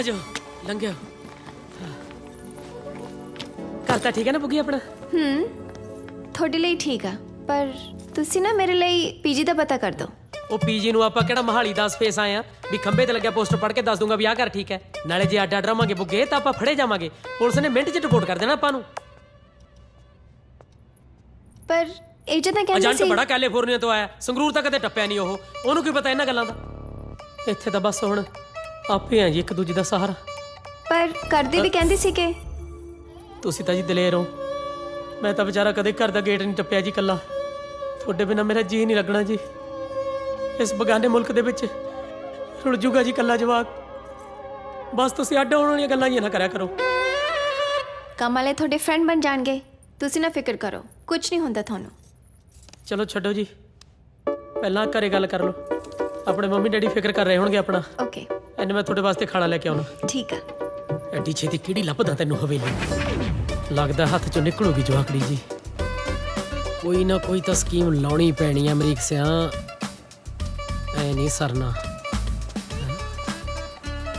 ਆ ਜਾਓ ਲੰਘਿਓ। ਘਰ ਤਾਂ ਠੀਕ ਹੈ ਨਾ ਬੁੱਗੀ ਆਪਣਾ? ਤੁਹਾਡੇ ਲਈ ਠੀਕ ਆ, ਪਰ ਤੁਸੀਂ ਨਾ ਮੇਰੇ ਲਈ ਪੀਜੀ ਦਾ ਪਤਾ ਕਰ ਦਿਓ। ਉਹ ਪੀਜੀ ਨੂੰ ਆਪਾਂ ਕਿਹੜਾ ਮਹਾਲੀ 10 ਫੇਸ ਆਏ ਆ ਵੀ ਖੰਬੇ ਤੇ ਲੱਗਿਆ ਪੋਸਟਰ ਪੜ੍ਹ ਕੇ ਦੱਸ ਦੂੰਗਾ ਵੀ ਆਹ ਘਰ ਠੀਕ ਹੈ। ਨਾਲੇ ਜੇ ਅੱਡ ਰਵਾਂਗੇ ਬੁੱਗੇ ਤਾਂ ਆਪਾਂ ਫੜੇ ਜਾਵਾਂਗੇ, ਪੁਲਿਸ ਨੇ ਮਿੰਟ 'ਚ ਰਿਪੋਰਟ ਕਰ ਦੇਣਾ ਆਪਾਂ ਨੂੰ। ਪਰ ਏਜੰਟ ਤਾਂ ਕਹਿੰਦੇ ਏਜੰਟ ਸੀ ਬੜਾ ਕੈਲੀਫੋਰਨੀਆ ਤੋਂ ਆਇਆ, ਸੰਗਰੂਰ ਤਾਂ ਕਦੇ ਟੱਪਿਆ ਨਹੀਂ ਉਹ, ਉਹਨੂੰ ਕੀ ਪਤਾ ਇਹਨਾਂ ਗੱਲਾਂ ਦਾ। ਇੱਥੇ ਤਾਂ ਬਸ ਹੁਣ ਆਪੇ ਆ ਜੀ ਇੱਕ ਦੂਜੇ ਦਾ ਸਹਾਰਾ। ਪਰ ਕਰਦੇ ਵੀ ਕਹਿੰਦੇ ਸੀ ਕਿ ਤੁਸੀਂ ਤਾਂ ਜੀ ਦਲੇਰ ਹੋ, ਮੈਂ ਤਾਂ ਵਿਚਾਰਾ ਕਦੇ ਘਰ ਦਾ ਗੇਟ ਨਹੀਂ ਟੱਪਿਆ ਜੀ ਇਕੱਲਾ। ਤੁਹਾਡੇ ਬਿਨਾਂ ਮੇਰਾ ਜੀ ਨਹੀਂ ਲੱਗਣਾ ਜੀ, ਇਸ ਬਗਾਨੇ ਮੁਲਕ ਦੇ ਵਿੱਚ ਰੁਲ ਜੂਗਾ ਜੀ ਇਕੱਲਾ ਜਵਾਕ। ਬਸ ਤੁਸੀਂ ਅੱਡ ਹੋਣ ਵਾਲੀਆਂ ਗੱਲਾਂ ਹੀ ਨਾ ਕਰਿਆ ਕਰੋ। ਕੰਮ ਵਾਲੇ ਤੁਹਾਡੇ ਫਰੈਂਡ ਬਣ ਜਾਣਗੇ, ਤੁਸੀਂ ਨਾ ਫਿਕਰ ਕਰੋ, ਕੁਝ ਨਹੀਂ ਹੁੰਦਾ ਤੁਹਾਨੂੰ। ਚਲੋ ਛੱਡੋ ਜੀ, ਪਹਿਲਾਂ ਘਰੇ ਗੱਲ ਕਰ ਲਓ। ਆਪਣੇ ਮੰਮੀ ਡੈਡੀ ਫਿਕਰ ਕਰ ਰਹੇ ਹੋਣਗੇ ਆਪਣਾ। ਓਕੇ ਐਨੇ ਮੈਂ ਤੁਹਾਡੇ ਵਾਸਤੇ ਖਾਣਾ ਲੈ ਕੇ ਆਉਣਾ। ਠੀਕ ਆ। ਐਡੀ ਛੇਤੀ ਕਿਹੜੀ ਲੱਭਦਾ ਤੈਨੂੰ ਹਵੇਲੀ? ਲੱਗਦਾ ਹੱਥ ਚੋਂ ਨਿਕਲੂਗੀ ਜਵਾਕੜੀ ਜੀ। ਕੋਈ ਨਾ ਕੋਈ ਤਾਂ ਸਕੀਮ ਲਾਉਣੀ ਪੈਣੀ ਆ ਅਮਰੀਕ ਸਿਆਂ, ਐ ਨਹੀਂ ਸਰਨਾ।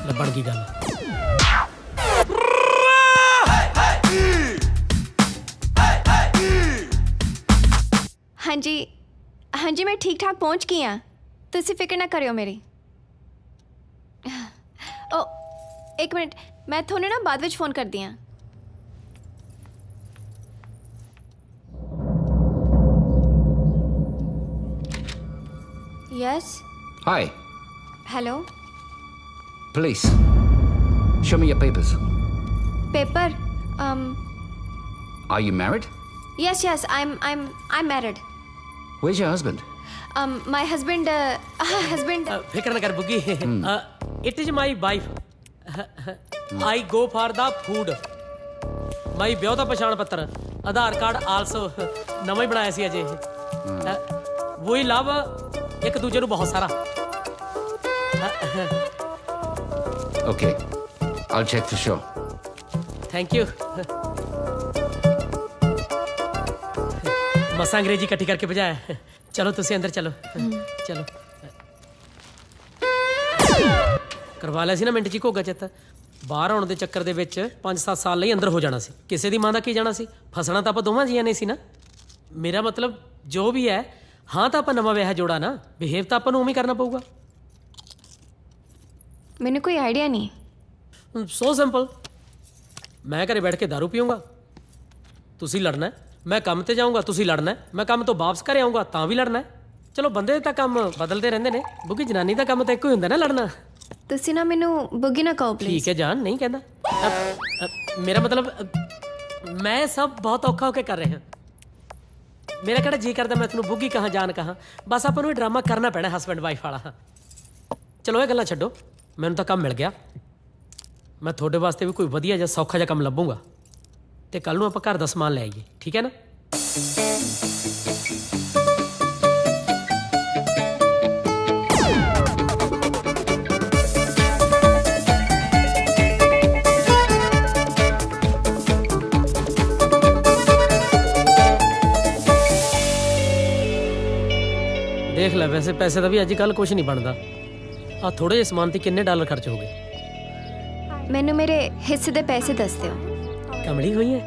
ਲੱਭਣ ਕੀ ਗੱਲ? ਹਾਂਜੀ ਹਾਂਜੀ, ਮੈਂ ਠੀਕ ਠਾਕ ਪਹੁੰਚ ਗਈ ਹਾਂ, ਤੁਸੀਂ ਫਿਕਰ ਨਾ ਕਰਿਓ ਮੇਰੀ। ਓ ਇੱਕ ਮਿੰਟ, ਮੈਂ ਤੁਹਾਨੂੰ ਨਾ ਬਾਅਦ ਵਿੱਚ ਫੋਨ ਕਰਦੀ ਹਾਂ। Yes Hi, hello police. Show me your papers. Paper Are you married? Yes yes I'm married. Where's your husband? My husband ਫਿਕਰ ਨਾ ਕਰ Buggi. It is my wife. I go for the food. My ਵਿਆਹ ਦਾ ਪਛਾਣ ਪੱਤਰ, ਆਧਾਰ card also ਨਵਾਂ ਹੀ ਬਣਾਇਆ ਸੀ ਅਜੇ। ਵੀ ਲਵ ਇੱਕ ਦੂਜੇ ਨੂੰ ਬਹੁਤ ਸਾਰਾ। Okay, I'll check for sure. Thank you. ਮਸਾਂ ਅੰਗਰੇਜ਼ੀ ਇਕੱਠੀ ਕਰਕੇ ਭਜਾਇਆ। ਚਲੋ ਤੁਸੀਂ ਅੰਦਰ ਚਲੋ। ਚਲੋ ਕਰਵਾ ਲਿਆ ਸੀ ਨਾ ਮਿੰਟ 'ਚ ਘੋਗਾ ਚਿੱਤ। ਬਾਹਰ ਆਉਣ ਦੇ ਚੱਕਰ ਦੇ ਵਿੱਚ 5-7 ਸਾਲ ਲਈ ਅੰਦਰ ਹੋ ਜਾਣਾ ਸੀ। ਕਿਸੇ ਦੀ ਮਾਂ ਦਾ ਕੀ ਜਾਣਾ ਸੀ? ਫਸਣਾ ਤਾਂ ਆਪਾਂ ਦੋਵਾਂ ਜੀਆਂ ਨੇ ਸੀ ਨਾ। ਮੇਰਾ ਮਤਲਬ ਜੋ ਵੀ ਹੈ, ਹਾਂ ਤਾਂ ਆਪਾਂ ਨਵਾਂ ਵਿਆਹ ਜੋੜਾ ਨਾ, ਬਿਹੇਵ ਤਾਂ ਆਪਾਂ ਨੂੰ ਉਵੇਂ ਕਰਨਾ ਪਊਗਾ। ਮੈਨੂੰ ਕੋਈ ਆਈਡੀਆ ਨਹੀਂ। ਸੋ ਸਿੰਪਲ। ਮੈਂ ਘਰੇ ਬੈਠ ਕੇ ਦਾਰੂ ਪੀਊਂਗਾ, ਤੁਸੀਂ ਲੜਨਾ ਹੈ। ਮੈਂ ਕੰਮ ਤੇ ਜਾਊਂਗਾ, ਤੁਸੀਂ ਲੜਨਾ ਹੈ। ਮੈਂ ਕੰਮ ਤੋਂ ਵਾਪਸ ਘਰੇ ਆਊਂਗਾ ਤਾਂ ਵੀ ਲੜਨਾ ਹੈ। ਚਲੋ ਬੰਦੇ ਤਾਂ ਕੰਮ ਬਦਲਦੇ ਰਹਿੰਦੇ ਨੇ, ਬੁੱਗੀ ਜਨਾਨੀ ਦਾ ਕੰਮ ਤਾਂ ਇੱਕੋ ਹੀ ਹੁੰਦਾ ਨਾ, ਲੜਨਾ। ਤੁਸੀਂ ਨਾ ਮੈਨੂੰ ਬੁੱਗੀ ਨਾ ਕਹੋ ਪਲੀਜ਼। ਠੀਕ ਹੈ ਜਾਨ, ਨਹੀਂ ਕਹਿੰਦਾ। ਮੇਰਾ ਮਤਲਬ ਮੈਂ ਸਭ ਬਹੁਤ ਔਖਾ ਹੋ ਕੇ ਕਰ ਰਿਹਾ। ਮੇਰਾ ਕਿਹੜਾ ਜੀ ਕਰਦਾ ਮੈਂ ਤੁਹਾਨੂੰ ਬੁੱਗੀ ਕਹਾਂ ਜਾਨ ਕਹਾਂ। ਬਸ ਆਪਾਂ ਨੂੰ ਇਹ ਡਰਾਮਾ ਕਰਨਾ ਪੈਣਾ ਹਸਬੈਂਡ ਵਾਈਫ ਵਾਲਾ। ਚਲੋ ਇਹ ਗੱਲਾਂ ਛੱਡੋ, ਮੈਨੂੰ ਤਾਂ ਕੰਮ ਮਿਲ ਗਿਆ। ਮੈਂ ਤੁਹਾਡੇ ਵਾਸਤੇ ਵੀ ਕੋਈ ਵਧੀਆ ਜਿਹਾ ਸੌਖਾ ਜਿਹਾ ਕੰਮ ਲੱਭੂੰਗਾ ਤੇ ਕੱਲ ਨੂੰ ਆਪਾਂ ਘਰ ਦਾ ਸਮਾਨ ਲੈ ਆਈਏ, ਠੀਕ ਹੈ ਨਾ? ਦੇਖ ਲੈ, ਵੈਸੇ ਪੈਸੇ ਦਾ ਵੀ ਅੱਜ ਕੱਲ੍ਹ ਕੁਝ ਨਹੀਂ ਬਣਦਾ। ਆ ਥੋੜੇ ਜਿਹੇ ਸਮਾਨ ਤੇ ਕਿੰਨੇ ਡਾਲਰ ਖਰਚ ਹੋ ਗਏ? ਮੈਨੂੰ ਮੇਰੇ ਹਿੱਸੇ ਦੇ ਪੈਸੇ ਦੱਸ ਦਿਓ। ਕਮਲੀ ਹੋਈ ਹੈ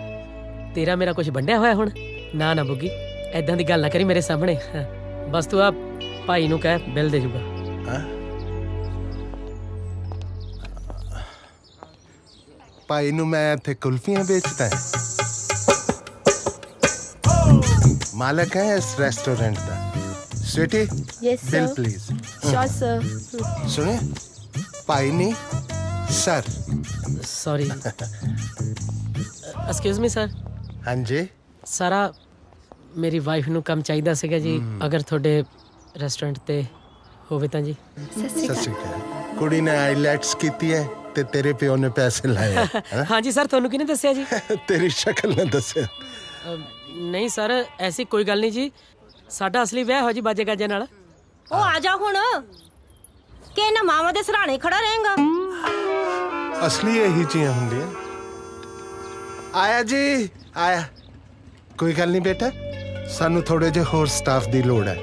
ਤੇਰਾ ਮੇਰਾ ਕੁਝ ਵੰਡਿਆ ਹੋਇਆ ਹੁਣ? ਨਾ ਨਾ ਬੁੱਗੀ, ਐਦਾਂ ਦੀ ਗੱਲ ਨਾ ਕਰੀ ਮੇਰੇ ਸਾਹਮਣੇ। ਬਸ ਤੂੰ ਆ ਭਾਈ ਨੂੰ ਕਹਿ ਬਿੱਲ ਦੇ ਜੂਗਾ। ਭਾਈ ਨੂੰ ਮੈਂ ਇੱਥੇ ਕੁਲਫੀਆਂ ਵੇਚਦਾ ਹੈ। ਮਾਲਕ ਹੈ ਇਸ ਰੈਸਟੋਰੈਂਟ ਦਾ। Sweetie Yes, bill sir. Please. Sure, sir. सुने पाई नहीं sir. Sorry. Excuse me sir. हाँ जी ਸਾਰਾ ਮੇਰੀ ਵਾਈਫ ਨੂੰ ਕੰਮ ਚਾਹੀਦਾ ਸੀਗਾ ਜੀ, ਅਗਰ ਤੁਹਾਡੇ ਰੈਸਟੋਰੈਂਟ ਤੇ ਹੋਵੇ ਤਾਂ ਜੀ। ਸਤਿ ਸ਼੍ਰੀ सत ਅਕਾਲ। श्री अकाल। कुड़ी ने आईलैट्स की है ते तेरे प्यो ने पैसे लाए हैं। ਹਾਂਜੀ ਸਰ, ਤੁਹਾਨੂੰ ਕਿਹਨੇ ਦੱਸਿਆ ਜੀ? तेरी शक्ल ने दसे। ਨਹੀਂ ਸਰ, ਐਸੀ ਕੋਈ ਗੱਲ ਨਹੀਂ ਜੀ। ਸਾਡਾ ਅਸਲੀ ਵਿਆਹ ਹੋ ਜੀ ਬਾਜੇ ਗਾਜੇ ਨਾਲ। ਉਹ ਆ ਜਾ ਹੁਣ ਕਿ ਇਹਨਾਂ ਮਾਵਾਂ ਦੇ ਸਰਾਣੇ ਖੜਾ ਰਹੇਗਾ। असली यही चीजें होंगी। आया जी आया। कोई गल नहीं बेटा, सानू थोड़े जे होर स्टाफ दी लोड़ है।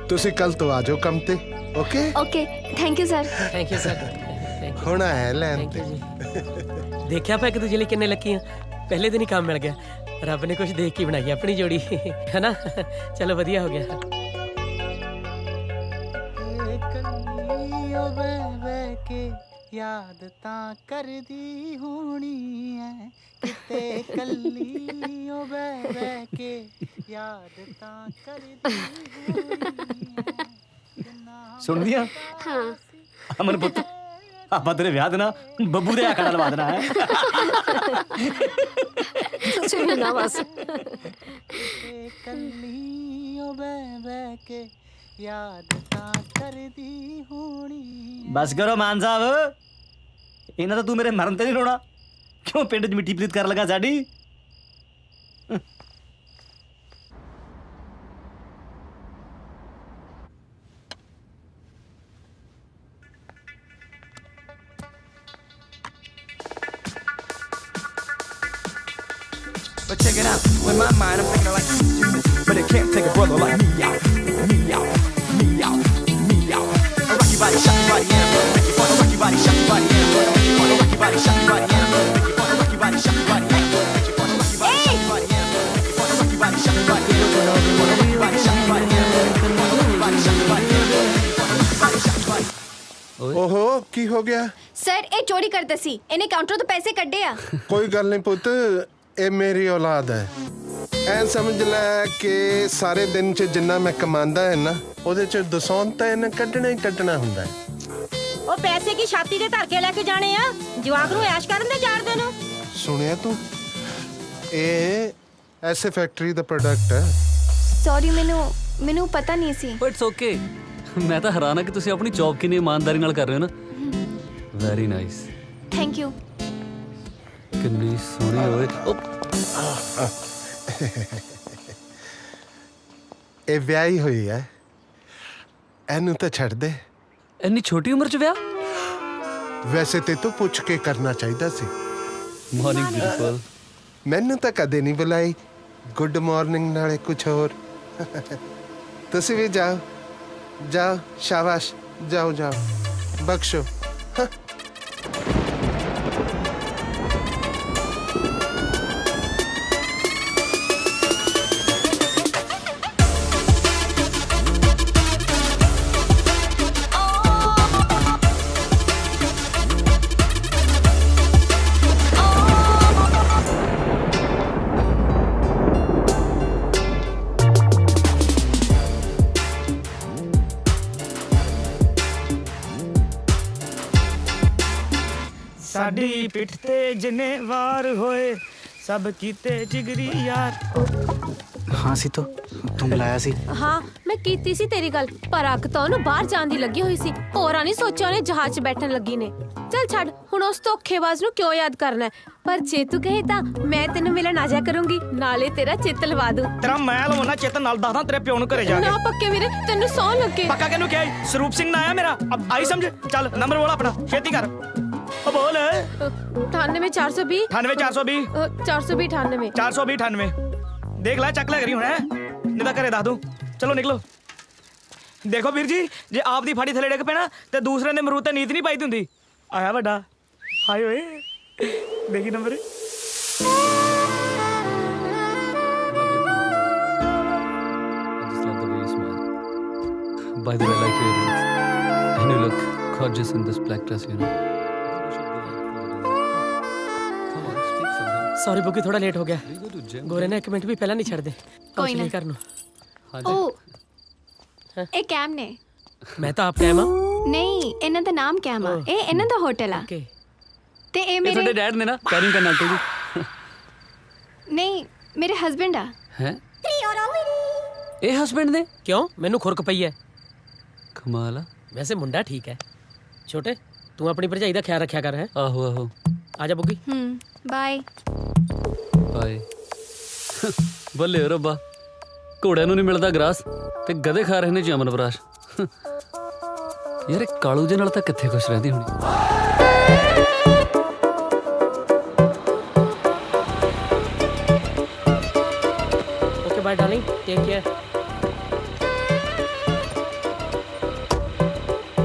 तुसी कल तो आ जाओ कम ते। Okay okay thank you sir. Thank you sir, thank ਹੁਣ ਆਇਆ ਲੈਣ ਥੈਂਕ ਤੇ ਯੂ ਜੀ ਦੇਖਿਆ ਆਪਾਂ ਇੱਕ ਦੂਜੇ ਲਈ ਕਿੰਨੇ ਲੱਕੀ ਆ ਪਹਿਲੇ ਦਿਨ ਹੀ ਕੰਮ ਮਿਲ ਗਿਆ ਰੱਬ ਨੇ ਕੁਝ ਦੇਖ ਕੇ ਬਣਾਈ ਆਪਣੀ ਜੋੜੀ ਹੈ ਨਾ ਚਲੋ ਵਧੀਆ ਹੋ ਗਿਆ ਕੱਲੀਓ ਬਹਿ ਕੇ ਯਾਦ ਤਾਂ ਕਰਦੀ ਹੋਣੀ ਐ ਕਿਤੇ ਕੱਲੀਓ ਬਹਿ ਕੇ ਯਾਦ ਤਾਂ ਕਰਦੀ ਹੋਣੀ ਐ ਸੁਣਦੀ ਆ ਹਾਂ ਅਮਨ ਪੁੱਤ ਆਪਾਂ ਤੇਰੇ ਵਿਆਹ ਦੇ ਨਾ ਬੱਬੂ ਦੇ ਆਖੜਾ ਲਵਾ ਦੇਣਾ ਹੈ ਤੁਸੀਂ ਨਾ ਬਸ ਕਿਤੇ ਕੱਲੀਓ ਬਹਿ ਕੇ ਯਾਦ ਤਾਂ ਕਰਦੀ ਹੋਣੀ ਐ ਬਸ ਕਰੋ ਮਾਨ ਸਾਹਿਬ ਇਹਨਾਂ ਤਾਂ ਤੂੰ ਮੇਰੇ ਮਰਨ ਤੇ ਨਹੀਂ ਰੋਣਾ ਕਿਉਂ ਪਿੰਡ 'ਚ ਮਿੱਟੀ ਪਲੀਤ ਕਰਨ ਲੱਗਾ ਸਾਡੀ But check it out, in my mind I'm thinking like stupid, but it can't take a brother like me out, me out, me out, me out. A rocky body, shocky body, yeah, make you fun. A rocky body, shocky body, yeah, make you fun. A rocky body, shocky body, yeah, make you fun. A rocky body, shocky body, yeah, make you fun. A rocky body, shocky body, yeah, make you fun. A rocky body, shocky body, yeah, make you fun. A rocky body, shocky body, yeah, make you fun. A rocky body, shocky body, yeah, make you fun. A rocky body, shocky body. ਓਹੋ ਕੀ ਹੋ ਗਿਆ sir ਇਹ ਚੋਰੀ ਕਰਦਾ ਸੀ ਇਹਨੇ counter ਤੋਂ ਪੈਸੇ ਕੱਢੇ ਆ ਕੋਈ ਗੱਲ ਨਹੀਂ ਪੁੱਤ ਇਹ ਮੇਰੀ ਔਲਾਦ ਹੈ ਐ ਸਮਝ ਲੈ ਕਿ ਸਾਰੇ ਦਿਨ ਚ ਜਿੰਨਾ ਮੈਂ ਕਮਾਉਂਦਾ ਹੈ ਨਾ ਉਹਦੇ ਚ ਦਸੌਂਤ ਤਾਂ ਇਹਨੇ ਕੱਢਣਾ ਹੀ ਕੱਢਣਾ ਹੁੰਦਾ ਹੈ ਉਹ ਪੈਸੇ ਕੀ ਛਾਤੀ ਤੇ ਧਰ ਕੇ ਲੈ ਕੇ ਜਾਣੇ ਆ ਜਵਾਕ ਨੂੰ ਐਸ਼ ਕਰਨ ਦੇ ਚਾਰ ਦਿਨ ਸੁਣਿਆ ਤੂੰ ਇਹ ਐਸੇ ਫੈਕਟਰੀ ਦਾ ਪ੍ਰੋਡਕਟ ਹੈ ਸੌਰੀ ਮੈਨੂੰ ਪਤਾ ਨਹੀਂ ਸੀ ਬਟ ਇਟਸ ਓਕੇ ਮੈਂ ਤਾਂ ਹੈਰਾਨ ਆ ਕਿ ਤੁਸੀਂ ਆਪਣੀ ਜੌਬ ਕਿੰਨੀ ਇਮਾਨਦਾਰੀ ਨਾਲ ਕਰ ਰਹੇ ਹੋ ਨਾ ਵੈਰੀ ਨਾਈਸ ਥੈਂਕ ਯੂ ਕਿੰਨੀ ਸੋਹਣੀ ਹੋਏ ਇਹ ਵਿਆਹੀ ਹੋਈ ਹੈ ਇਹਨੂੰ ਤਾਂ ਛੱਡ ਦੇ ਇੰਨੀ ਛੋਟੀ ਉਮਰ 'ਚ ਵਿਆਹ ਵੈਸੇ ਤੇ ਤੂੰ ਪੁੱਛ ਕੇ ਕਰਨਾ ਚਾਹੀਦਾ ਸੀ ਮਾਰਨਿੰਗ ਬਿਊਟੀਫੁਲ ਮੈਨੂੰ ਤਾਂ ਕਦੇ ਨਹੀਂ ਬੁਲਾਈ ਗੁੱਡ ਮਾਰਨਿੰਗ ਨਾਲੇ ਕੁਝ ਹੋਰ ਤੁਸੀਂ ਵੀ ਜਾਓ ਜਾਓ ਸ਼ਾਬਾਸ਼ ਜਾਓ ਜਾਓ ਬਖਸ਼ੋ ਹਾਂ। ਸਾਡੀ ਪਿੱਠ ਤੇ ਜਿੰਨੇ ਵਾਰ ਹੋਏ ਸਭ ਕੀਤੇ ਜਿਗਰੀ ਯਾਰ ਹਾਂ ਸੀ ਤੂੰ ਬੁਲਾਇਆ ਸੀ ਹਾਂ ਮੈਂ ਕੀਤੀ ਸੀ ਤੇਰੀ ਗੱਲ ਪਰ ਅੱਗ ਤਾਂ ਉਹਨੂੰ ਬਾਹਰ ਜਾਣ ਦੀ ਲੱਗੀ ਹੋਈ ਸੀ ਹੋਰਾਂ ਨਹੀਂ ਸੋਚਿਆ ਉਹਨੇ ਜਹਾਜ਼ 'ਚ ਬੈਠਣ ਲੱਗੀ ਨੇ ਚੱਲ ਛੱਡ ਹੁਣ ਉਸ ਧੋਖੇਬਾਜ਼ ਨੂੰ ਕਿਉਂ ਯਾਦ ਕਰਨਾ ਪਰ ਜੇ ਤੂੰ ਕਹੇ ਤਾਂ ਮੈਂ ਤੈਨੂੰ ਮਿਲਣ ਆ ਜਾ ਕਰੂੰਗੀ ਨਾਲੇ ਤੇਰਾ ਚਿੱਤ ਲਵਾ ਦੂੰ ਤੇਰਾ ਮੈਂ ਲਵਾਉਣਾ ਚੇਤਨ ਨਾਲ ਦੱਸਦਾ ਤੇਰੇ ਪਿਓ ਨੂੰ ਘਰੇ ਜਾ ਕੇ ਨਾ ਪੱਕੇ ਵੀਰੇ ਤੈਨੂੰ ਸੌ ਲੱਗੇ ਪੱਕਾ ਕਿਹਨੂੰ ਕਿਹਾ ਸੀ? ਸਰੂਪ ਸਿੰਘ ਨਾ ਆਇਆ ਮੇਰਾ ਅਬ ਆਈ ਸਮਝ ਚੱਲ ਨੰਬਰ ਬੋਲ ਆਪਣਾ ਛੇਤੀ ਕਰ ਉਹ ਬੋਲ 98420 98420 420 98 420 98 ਦੇਖ ਲੈ ਚੱਕ ਲੈ ਕਰੀ ਹੁਣ ਨਹੀਂ ਤਾਂ ਘਰੇ ਦੱਸ ਦੂੰ ਚਲੋ ਨਿਕਲੋ ਦੇਖੋ ਵੀਰ ਜੀ ਜੇ ਆਪ ਦੀ ਫਾੜੀ ਥੱਲੇ ਡਿੱਗ ਪੈਣਾ ਤੇ ਦੂਸਰੇ ਨੇ ਮਰੂਦ ਤੇ ਨੀਤ ਨਹੀਂ ਪਾਈ ਹੁੰਦੀ ਆਇਆ ਵੱਡਾ ਹਾਏ ਓਏ ਦੇਖੀ number By the way, I like your earrings. And you look gorgeous in this black dress, you know. Come on, speak something. Sorry Buggi ਥੋੜਾ ਲੇਟ ਹੋ ਗਿਆ We go to gym. ਗੋਰੇ ਨੇ ਇੱਕ ਮਿੰਟ ਵੀ ਪਹਿਲਾਂ ਨਹੀਂ ਛੱਡਦੇ ਕੋਈ ਨਾ। ਕਰ ਨੂੰ ਉਹ ਇਹ ਕੈਮ ਨੇ ਮੈਂ ਤਾਂ ਆਪ ਕਹਿਮਾ ਨਹੀਂ ਇਹਨਾਂ ਦਾ ਨਾਮ ਕੈਮ ਆ ਇਹ ਇਹਨਾਂ ਦਾ ਹੋਟਲ ਆ ਓਕੇ ਤੇ ਇਹ ਇਹ ਤੁਹਾਡੇ ਮੇਰੇ ਡੈਡ ਨੇ ਨਾ ਕੈਰਿੰਗ ਕਰਨ ਆਂਟੀ ਜੀ ਨਹੀਂ ਮੇਰੇ ਹਸਬੰਡ ਆ ਹੈ ਇਹ ਹਸਬੈਂਡ ਨੇ ਕਿਉਂ ਮੈਨੂੰ ਖੁਰਕ ਪਈ ਹੈ ਕਮਾਲ ਆ ਵੈਸੇ ਮੁੰਡਾ ਠੀਕ ਹੈ ਛੋਟੇ ਤੂੰ ਆਪਣੀ ਭਰਜਾਈ ਦਾ ਖਿਆਲ ਰੱਖਿਆ ਕਰ ਹੈ ਆਹੋ ਆਹੋ ਆ ਜਾ ਬੁੱਗੀ ਬਾਏ ਬਾਏ ਬੱਲੇ ਓ ਰੱਬਾ ਘੋੜਿਆਂ ਨੂੰ ਨਹੀਂ ਮਿਲਦਾ ਗਰਾਸ ਤੇ ਗਧੇ ਖਾ ਰਹੇ ਨੇ ਜਮਨ ਬਰਾਸ਼ ਯਾਰ ਇਹ ਕਾਲੂ ਜੇ ਨਾਲ ਤਾਂ ਕਿੱਥੇ ਖੁਸ਼ ਰਹਿੰਦੀ ਹੋਣੀ okay bye darling take care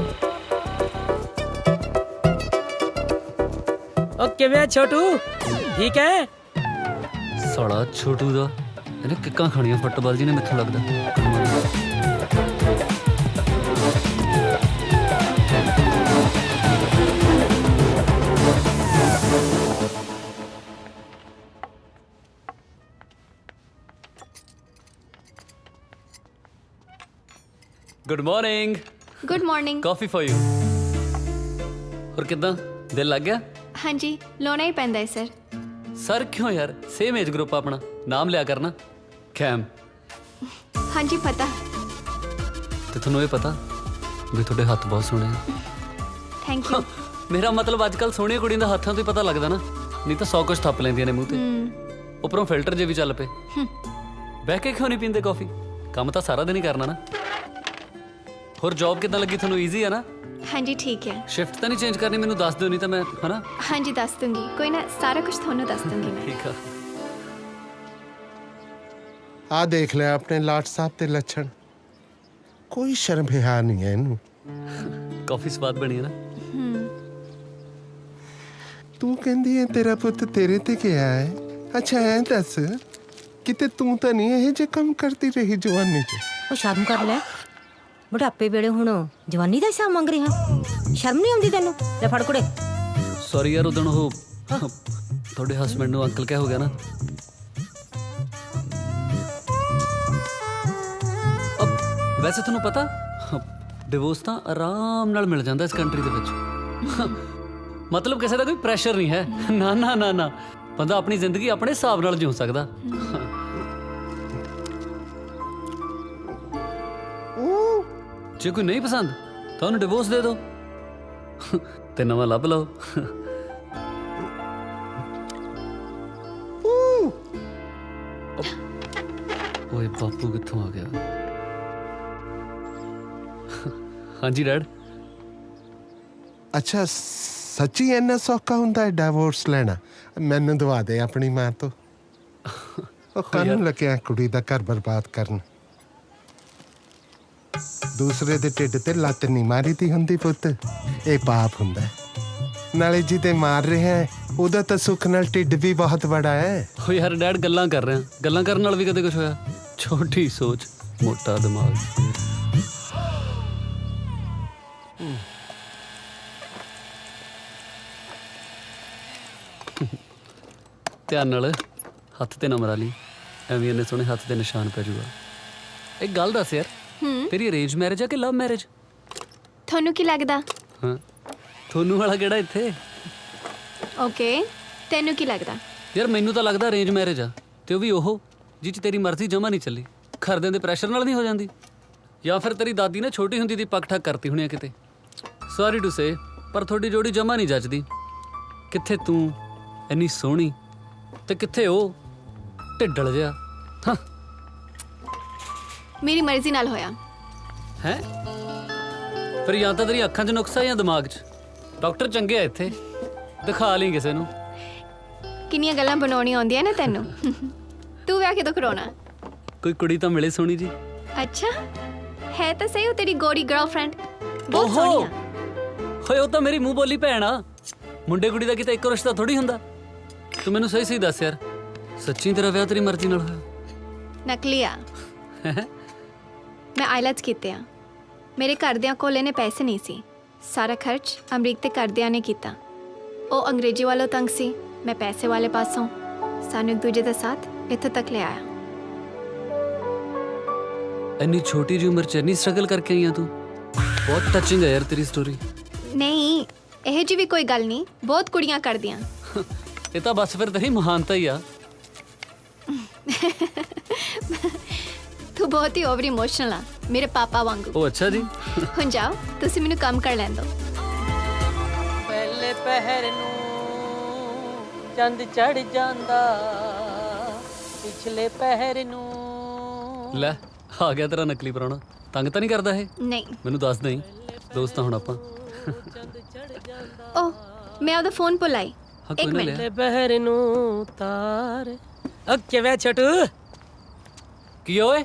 ਕਿਵੇਂ ਛੋਟੂ ਠੀਕ ਹੈ ਸਾਲਾ ਛੋਟੂ ਦਾ ਇਹਨੇ ਕਿੱਕਾਂ ਖਾਣੀਆਂ ਫੁੱਟਬਾਲ ਜੀ ਨੇ ਮੈਥੋਂ ਲੱਗਦਾ good morning good morning. Coffee for you ਹੋਰ ਕਿਦਾਂ ਦਿਲ ਲੱਗ ਗਿਆ ਹਾਂਜੀ ਲਾਉਣਾ ਹੀ ਪੈਂਦਾ ਹੈ ਸਰ। ਸਰ ਕਿਉਂ ਯਾਰ ਸੇਮ ਏਜ ਗਰੁੱਪ ਆਪਣਾ ਨਾਮ ਲਿਆ ਕਰਨਾ ਕੈਮ ਹਾਂਜੀ ਪਤਾ। ਤੇ ਤੁਹਾਨੂੰ ਇਹ ਪਤਾ ਵੀ ਤੁਹਾਡੇ ਹੱਥ ਬਹੁਤ ਸੋਹਣੇ ਆ ਥੈਂਕ ਯੂ। ਮੇਰਾ ਮਤਲਬ ਅੱਜ ਕੱਲ ਸੋਹਣੀਆਂ ਕੁੜੀਆਂ ਦੇ ਹੱਥਾਂ ਤੋਂ ਹੀ ਪਤਾ ਲੱਗਦਾ ਨਾ ਨਹੀਂ ਤਾਂ 100 ਕੁਝ ਥੱਪ ਲੈਂਦੀਆਂ ਨੇ ਮੂੰਹ ਤੇ ਉੱਪਰੋਂ ਫਿਲਟਰ ਜੇ ਵੀ ਚੱਲ ਪਏ ਬਹਿ ਕੇ ਕਿਉਂ ਨਹੀਂ ਪੀਂਦੇ ਕਾਫੀ ਕੰਮ ਤਾਂ ਸਾਰਾ ਦਿਨ ਹੀ ਕਰਨਾ ਨਾ ਹੋਰ ਜੌਬ ਕਿੱਦਾਂ ਲੱਗੀ ਤੁਹਾਨੂੰ ਈਜ਼ੀ ਆ ਨਾ ਹਾਂਜੀ ਠੀਕ ਹੈ। ਸ਼ਿਫਟ ਤਾਂ ਨਹੀਂ ਚੇਂਜ ਕਰਨੀ ਮੈਨੂੰ ਦੱਸ ਦਿਓ ਨਹੀਂ ਤਾਂ ਮੈਂ ਹਨਾ ਹਾਂਜੀ ਦੱਸ ਦੂੰਗੀ ਕੋਈ ਨਾ ਸਾਰਾ ਕੁਝ ਤੁਹਾਨੂੰ ਦੱਸ ਦੂੰਗੀ ਮੈਂ। ਠੀਕ ਆ ਆ ਦੇਖ ਲੈ ਆਪਣੇ ਲਾਟ ਸਾਹਿਬ ਤੇ ਲੱਛਣ ਕੋਈ ਸ਼ਰਮ ਹਿਆ ਨਹੀਂ ਹੈ ਇਹਨੂੰ ਕਾਫੀ ਸਵਾਦ ਬਣੀ ਹੈ ਨਾ ਤੂੰ ਕਹਿੰਦੀ ਹੈ ਤੇਰਾ ਪੁੱਤ ਤੇਰੇ ਤੇ ਗਿਆ ਹੈ ਅੱਛਾ ਐ ਦੱਸ ਕਿਤੇ ਤੂੰ ਤਾਂ ਨਹੀਂ ਇਹ ਜੇ ਕੰਮ ਕਰਦੀ ਰਹੀ ਜਵਾਨੀ 'ਚ ਉਹ ਸ਼ਰਮ ਕਰ ਲੈ ਬੁਢਾਪੇ ਵੇਲੇ ਹੁਣ ਜਵਾਨੀ ਦਾ ਹਿਸਾਬ ਮੰਗ ਰਿਹਾ ਸ਼ਰਮ ਨਹੀਂ ਆਉਂਦੀ ਤੈਨੂੰ ਲੈ ਫੜ ਕੁੜੇ ਸੌਰੀ ਯਾਰ ਉਦੋਂ ਉਹ ਤੁਹਾਡੇ ਹਸਬੰਡ ਨੂੰ ਅੰਕਲ ਕਹਿ ਹੋ ਗਿਆ ਨਾ ਵੈਸੇ ਤੁਹਾਨੂੰ ਪਤਾ ਡਿਵੋਰਸ ਤਾਂ ਆਰਾਮ ਨਾਲ ਮਿਲ ਜਾਂਦਾ ਇਸ ਕੰਟਰੀ ਦੇ ਵਿੱਚ ਮਤਲਬ ਕਿਸੇ ਦਾ ਕੋਈ ਪ੍ਰੈਸ਼ਰ ਨਹੀਂ ਹੈ ਨਾ ਨਾ ਨਾ ਨਾ ਬੰਦਾ ਆਪਣੀ ਜ਼ਿੰਦਗੀ ਆਪਣੇ ਹਿਸਾਬ ਨਾਲ ਜਿਉ ਸਕਦਾ ਜੇ ਕੋਈ ਨਹੀਂ ਪਸੰਦ ਤਾਂ ਉਹਨੂੰ ਡਿਵੋਰਸ ਦੇ ਦਿਓ ਤੇ ਨਵਾਂ ਲੱਭ ਲਓ ਓਏ ਬਾਪੂ ਕਿੱਥੋਂ ਆ ਗਿਆ ਹਾਂਜੀ ਡੈਡ ਅੱਛਾ ਸੱਚੀ ਇੰਨਾ ਸੌਖਾ ਹੁੰਦਾ ਹੈ ਡਿਵੋਰਸ ਲੈਣਾ ਮੈਨੂੰ ਦਵਾ ਦੇ ਆਪਣੀ ਮਾਂ ਤੋਂ ਉਹ ਕਾਹਨੂੰ ਲੱਗਿਆ ਕੁੜੀ ਦਾ ਘਰ ਬਰਬਾਦ ਕਰਨ ਦੂਸਰੇ ਦੇ ਢਿੱਡ ਤੇ ਲੱਤ ਨਹੀਂ ਮਾਰੀਦੀ ਹੁੰਦੀ ਪੁੱਤ ਇਹ ਪਾਪ ਹੁੰਦਾ ਨਾਲੇ ਜਿਹਦੇ ਮਾਰ ਰਿਹਾ ਹੈ ਉਹਦਾ ਤਾਂ ਸੁੱਖ ਨਾਲ ਢਿੱਡ ਵੀ ਬਹੁਤ ਬੜਾ ਹੈ ਓ ਯਾਰ ਡੈਡ ਗੱਲਾਂ ਕਰ ਰਹੇ ਆ ਗੱਲਾਂ ਕਰਨ ਨਾਲ ਵੀ ਕਦੇ ਕੁਝ ਹੋਇਆ ਛੋਟੀ ਸੋਚ ਮੋਟਾ ਦਿਮਾਗ ਧਿਆਨ ਨਾਲ ਹੱਥ ਤੇ ਨਾ ਮਰਾ ਲਈ ਐਵੇਂ ਇਹਨੇ ਸੋਹਣੇ ਹੱਥ ਤੇ ਨਿਸ਼ਾਨ ਪੈ ਜਾਊਗਾ ਇੱਕ ਗੱਲ ਦੱਸ ਯਾਰ ਤੇਰੀ ਅਰੇਂਜ ਮੈਰਿਜ ਆ ਕਿ ਲਵ ਮੈਰਿਜ ਤੁਹਾਨੂੰ ਕੀ ਲੱਗਦਾ? ਹਾਂ ਤੁਹਾਨੂੰ ਵਾਲਾ ਕਿਹੜਾ ਇੱਥੇ ਓਕੇ ਤੈਨੂੰ ਕੀ ਲੱਗਦਾ? ਯਾਰ ਮੈਨੂੰ ਤਾਂ ਲੱਗਦਾ ਅਰੇਂਜ ਮੈਰਿਜ ਆ ਤੇ ਉਹ ਵੀ ਉਹ ਜਿਹ 'ਚ ਤੇਰੀ ਮਰਜ਼ੀ ਜਮਾ ਨਹੀਂ ਚੱਲੀ ਘਰਦਿਆਂ ਦੇ ਪ੍ਰੈਸ਼ਰ ਨਾਲ ਨਹੀਂ ਹੋ ਜਾਂਦੀ ਜਾਂ ਫਿਰ ਤੇਰੀ ਦਾਦੀ ਨੇ ਛੋਟੀ ਹੁੰਦੀ ਦੀ ਪੱਕ ਠੱਕ ਕਰਤੀ ਹੋਣੀ ਆ ਕਿਤੇ ਸੌਰੀ ਟੂ ਸੇ ਪਰ ਤੁਹਾਡੀ ਜੋੜੀ ਜਮਾ ਨਹੀਂ ਜੱਜਦੀ ਕਿੱਥੇ ਤੂੰ ਇੰਨੀ ਸੋਹਣੀ ਤੇ ਕਿੱਥੇ ਉਹ ਢਿੱਡਲ ਜਿਹਾ ਹਾਂ ਮੇਰੀ ਮਰਜ਼ੀ ਨਾਲ ਹੋਇਆ ਹੈ ਫਿਰ ਜਾਂ ਤਾਂ ਤੇਰੀ ਅੱਖਾਂ 'ਚ ਨੁਕਸਾ ਜਾਂ ਦਿਮਾਗ 'ਚ ਡਾਕਟਰ ਚੰਗੇ ਆ ਇੱਥੇ ਦਿਖਾ ਲਈ ਕਿਸੇ ਨੂੰ ਕਿੰਨੀਆਂ ਗੱਲਾਂ ਬਣਾਉਣੀਆਂ ਆਉਂਦੀਆਂ ਨੇ ਤੈਨੂੰ ਤੂੰ ਵਿਆਹ ਕਿਦੋਂ ਕਰਾਉਣਾ ਕੋਈ ਕੁੜੀ ਤਾਂ ਮਿਲੇ ਸੋਹਣੀ ਜੀ ਅੱਛਾ ਹੈ ਤਾਂ ਸਹੀ ਉਹ ਤੇਰੀ ਗੋਰੀ ਗਰਲਫ੍ਰੈਂਡ ਬਹੁਤ ਸੋਹਣੀ ਆ ਹੋਏ ਉਹ ਤਾਂ ਮੇਰੀ ਮੂੰਹ ਬੋਲੀ ਭੈਣ ਆ ਮੁੰਡੇ ਕੁੜੀ ਦਾ ਕਿਤੇ ਇੱਕੋ ਰਿਸ਼ਤਾ ਥੋੜੀ ਹੁੰਦਾ ਤੂੰ ਮੈਨੂੰ ਸਹੀ ਸਹੀ ਦੱਸ ਯਾਰ ਸੱਚੀ ਤੇਰਾ ਵਿਆਹ ਤੇਰੀ ਮਰਜ਼ੀ ਨਾਲ ਹੋਇਆ ਨਕਲੀ ਆ ਮੈਂ ਆਈਲੈਟਸ ਕੀਤੇ ਆ ਮੇਰੇ ਘਰਦਿਆਂ ਕੋਲ ਇਹਨੇ ਪੈਸੇ ਨਹੀਂ ਸੀ ਸਾਰਾ ਖਰਚ ਅਮਰੀਕ ਤੇ ਘਰਦਿਆਂ ਨੇ ਕੀਤਾ ਉਹ ਅੰਗਰੇਜ਼ੀ ਵਾਲੋਂ ਤੰਗ ਸੀ ਮੈਂ ਪੈਸੇ ਵਾਲੇ ਪਾਸੋਂ ਸਾਨੂੰ ਇੱਕ ਦੂਜੇ ਦਾ ਸਾਥ ਇੱਥੇ ਤੱਕ ਲੈ ਆਇਆ ਇੰਨੀ ਛੋਟੀ ਜਿਹੀ ਉਮਰ 'ਚ ਇੰਨੀ ਸਟਰਗਲ ਕਰਕੇ ਆਈ ਆ ਤੂੰ ਬਹੁਤ ਟੱਚਿੰਗ ਹੈ ਯਾਰ ਤੇਰੀ ਸਟੋਰੀ ਨਹੀਂ ਇਹ ਜੀ ਵੀ ਕੋਈ ਗੱਲ ਨਹੀਂ ਬਹੁਤ ਕੁੜੀਆਂ ਕਰਦੀਆਂ ਇਹ ਤਾਂ ਬਸ ਫਿਰ ਤੇਰੀ ਮਹਾਨਤਾ ਹੀ ਆ ਤੂੰ ਬਹੁਤ ਹੀ ਓਵਰ ਇਮੋਸ਼ਨਲ ਆ ਮੇਰੇ ਪਾਪਾ ਵਾਂਗੂ ਉਹ ਅੱਛਾ ਜੀ ਹੁਣ ਜਾਓ ਤੁਸੀਂ ਮੈਨੂੰ ਕੰਮ ਕਰ ਲੈਣ ਦਿਓ ਪਹਿਲੇ ਪਹਿਰ ਨੂੰ ਚੰਦ ਚੜ ਜਾਂਦਾ ਪਿਛਲੇ ਪਹਿਰ ਨੂੰ ਲੈ ਆ ਗਿਆ ਤੇਰਾ ਨਕਲੀ ਪ੍ਰਾਹੁਣਾ ਤੰਗ ਤਾਂ ਨਹੀਂ ਕਰਦਾ ਇਹ ਨਹੀਂ ਮੈਨੂੰ ਦੱਸ ਦੇਈਂ ਦੋਸਤ ਹੁਣ ਆਪਾਂ ਓ ਮੈਂ ਉਹਦਾ ਫੋਨ ਭੁਲਾਈ ਹਾਂ ਇੱਕ ਕੋਈ ਨਾ ਮਿੰਟ ਲਿਆ ਪਹਿਰ ਨੂੰ ਤਾਰ ਕਿਵੇਂ ਛੋਟੂ ਕੀ ਓਏ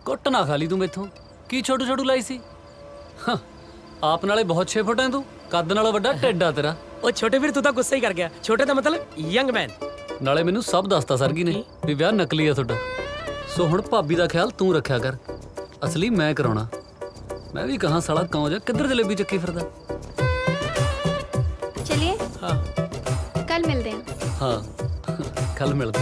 ਕੁੱਟ ਨਾ ਖਾ ਲਈ ਤੂੰ ਮੈਥੋਂ ਕੀ ਛੋਟੂ ਛੋਟੂ ਲਾਈ ਸੀ ਹਾਂ, ਆਪ ਨਾਲੇ ਬਹੁਤ 6 ਫੁੱਟ ਹੈ ਤੂੰ ਕੱਦ ਨਾਲੋਂ ਵੱਡਾ ਢਿੱਡ ਆ ਤੇਰਾ ਉਹ ਛੋਟੇ ਵੀਰ ਤੂੰ ਤਾਂ ਗੁੱਸਾ ਹੀ ਕਰ ਗਿਆ। ਛੋਟੇ ਦਾ ਮਤਲਬ ਯੰਗ ਮੈਨ। ਨਾਲੇ ਮੈਨੂੰ ਸਭ ਦੱਸਤਾ ਸਰਗੀ ਨੇ ਵੀ ਵਿਆਹ ਨਕਲੀ ਆ ਤੁਹਾਡਾ। ਸੋ ਹੁਣ ਭਾਬੀ ਦਾ ਖਿਆਲ ਤੂੰ ਰੱਖਿਆ ਕਰ, ਅਸਲੀ ਮੈਂ ਕਰਾਉਣਾ। ਮੈਂ ਵੀ ਕਹਾਂ ਸਾਲਾ ਕੌਂ ਜਾ ਕਿੱਧਰ ਜਲੇਬੀ ਚੱਕੀ ਫਿਰਦਾ। चलिए हाँ कल मिलते हैं। ਹਾਂ ਕੱਲ ਮਿਲਦੇ।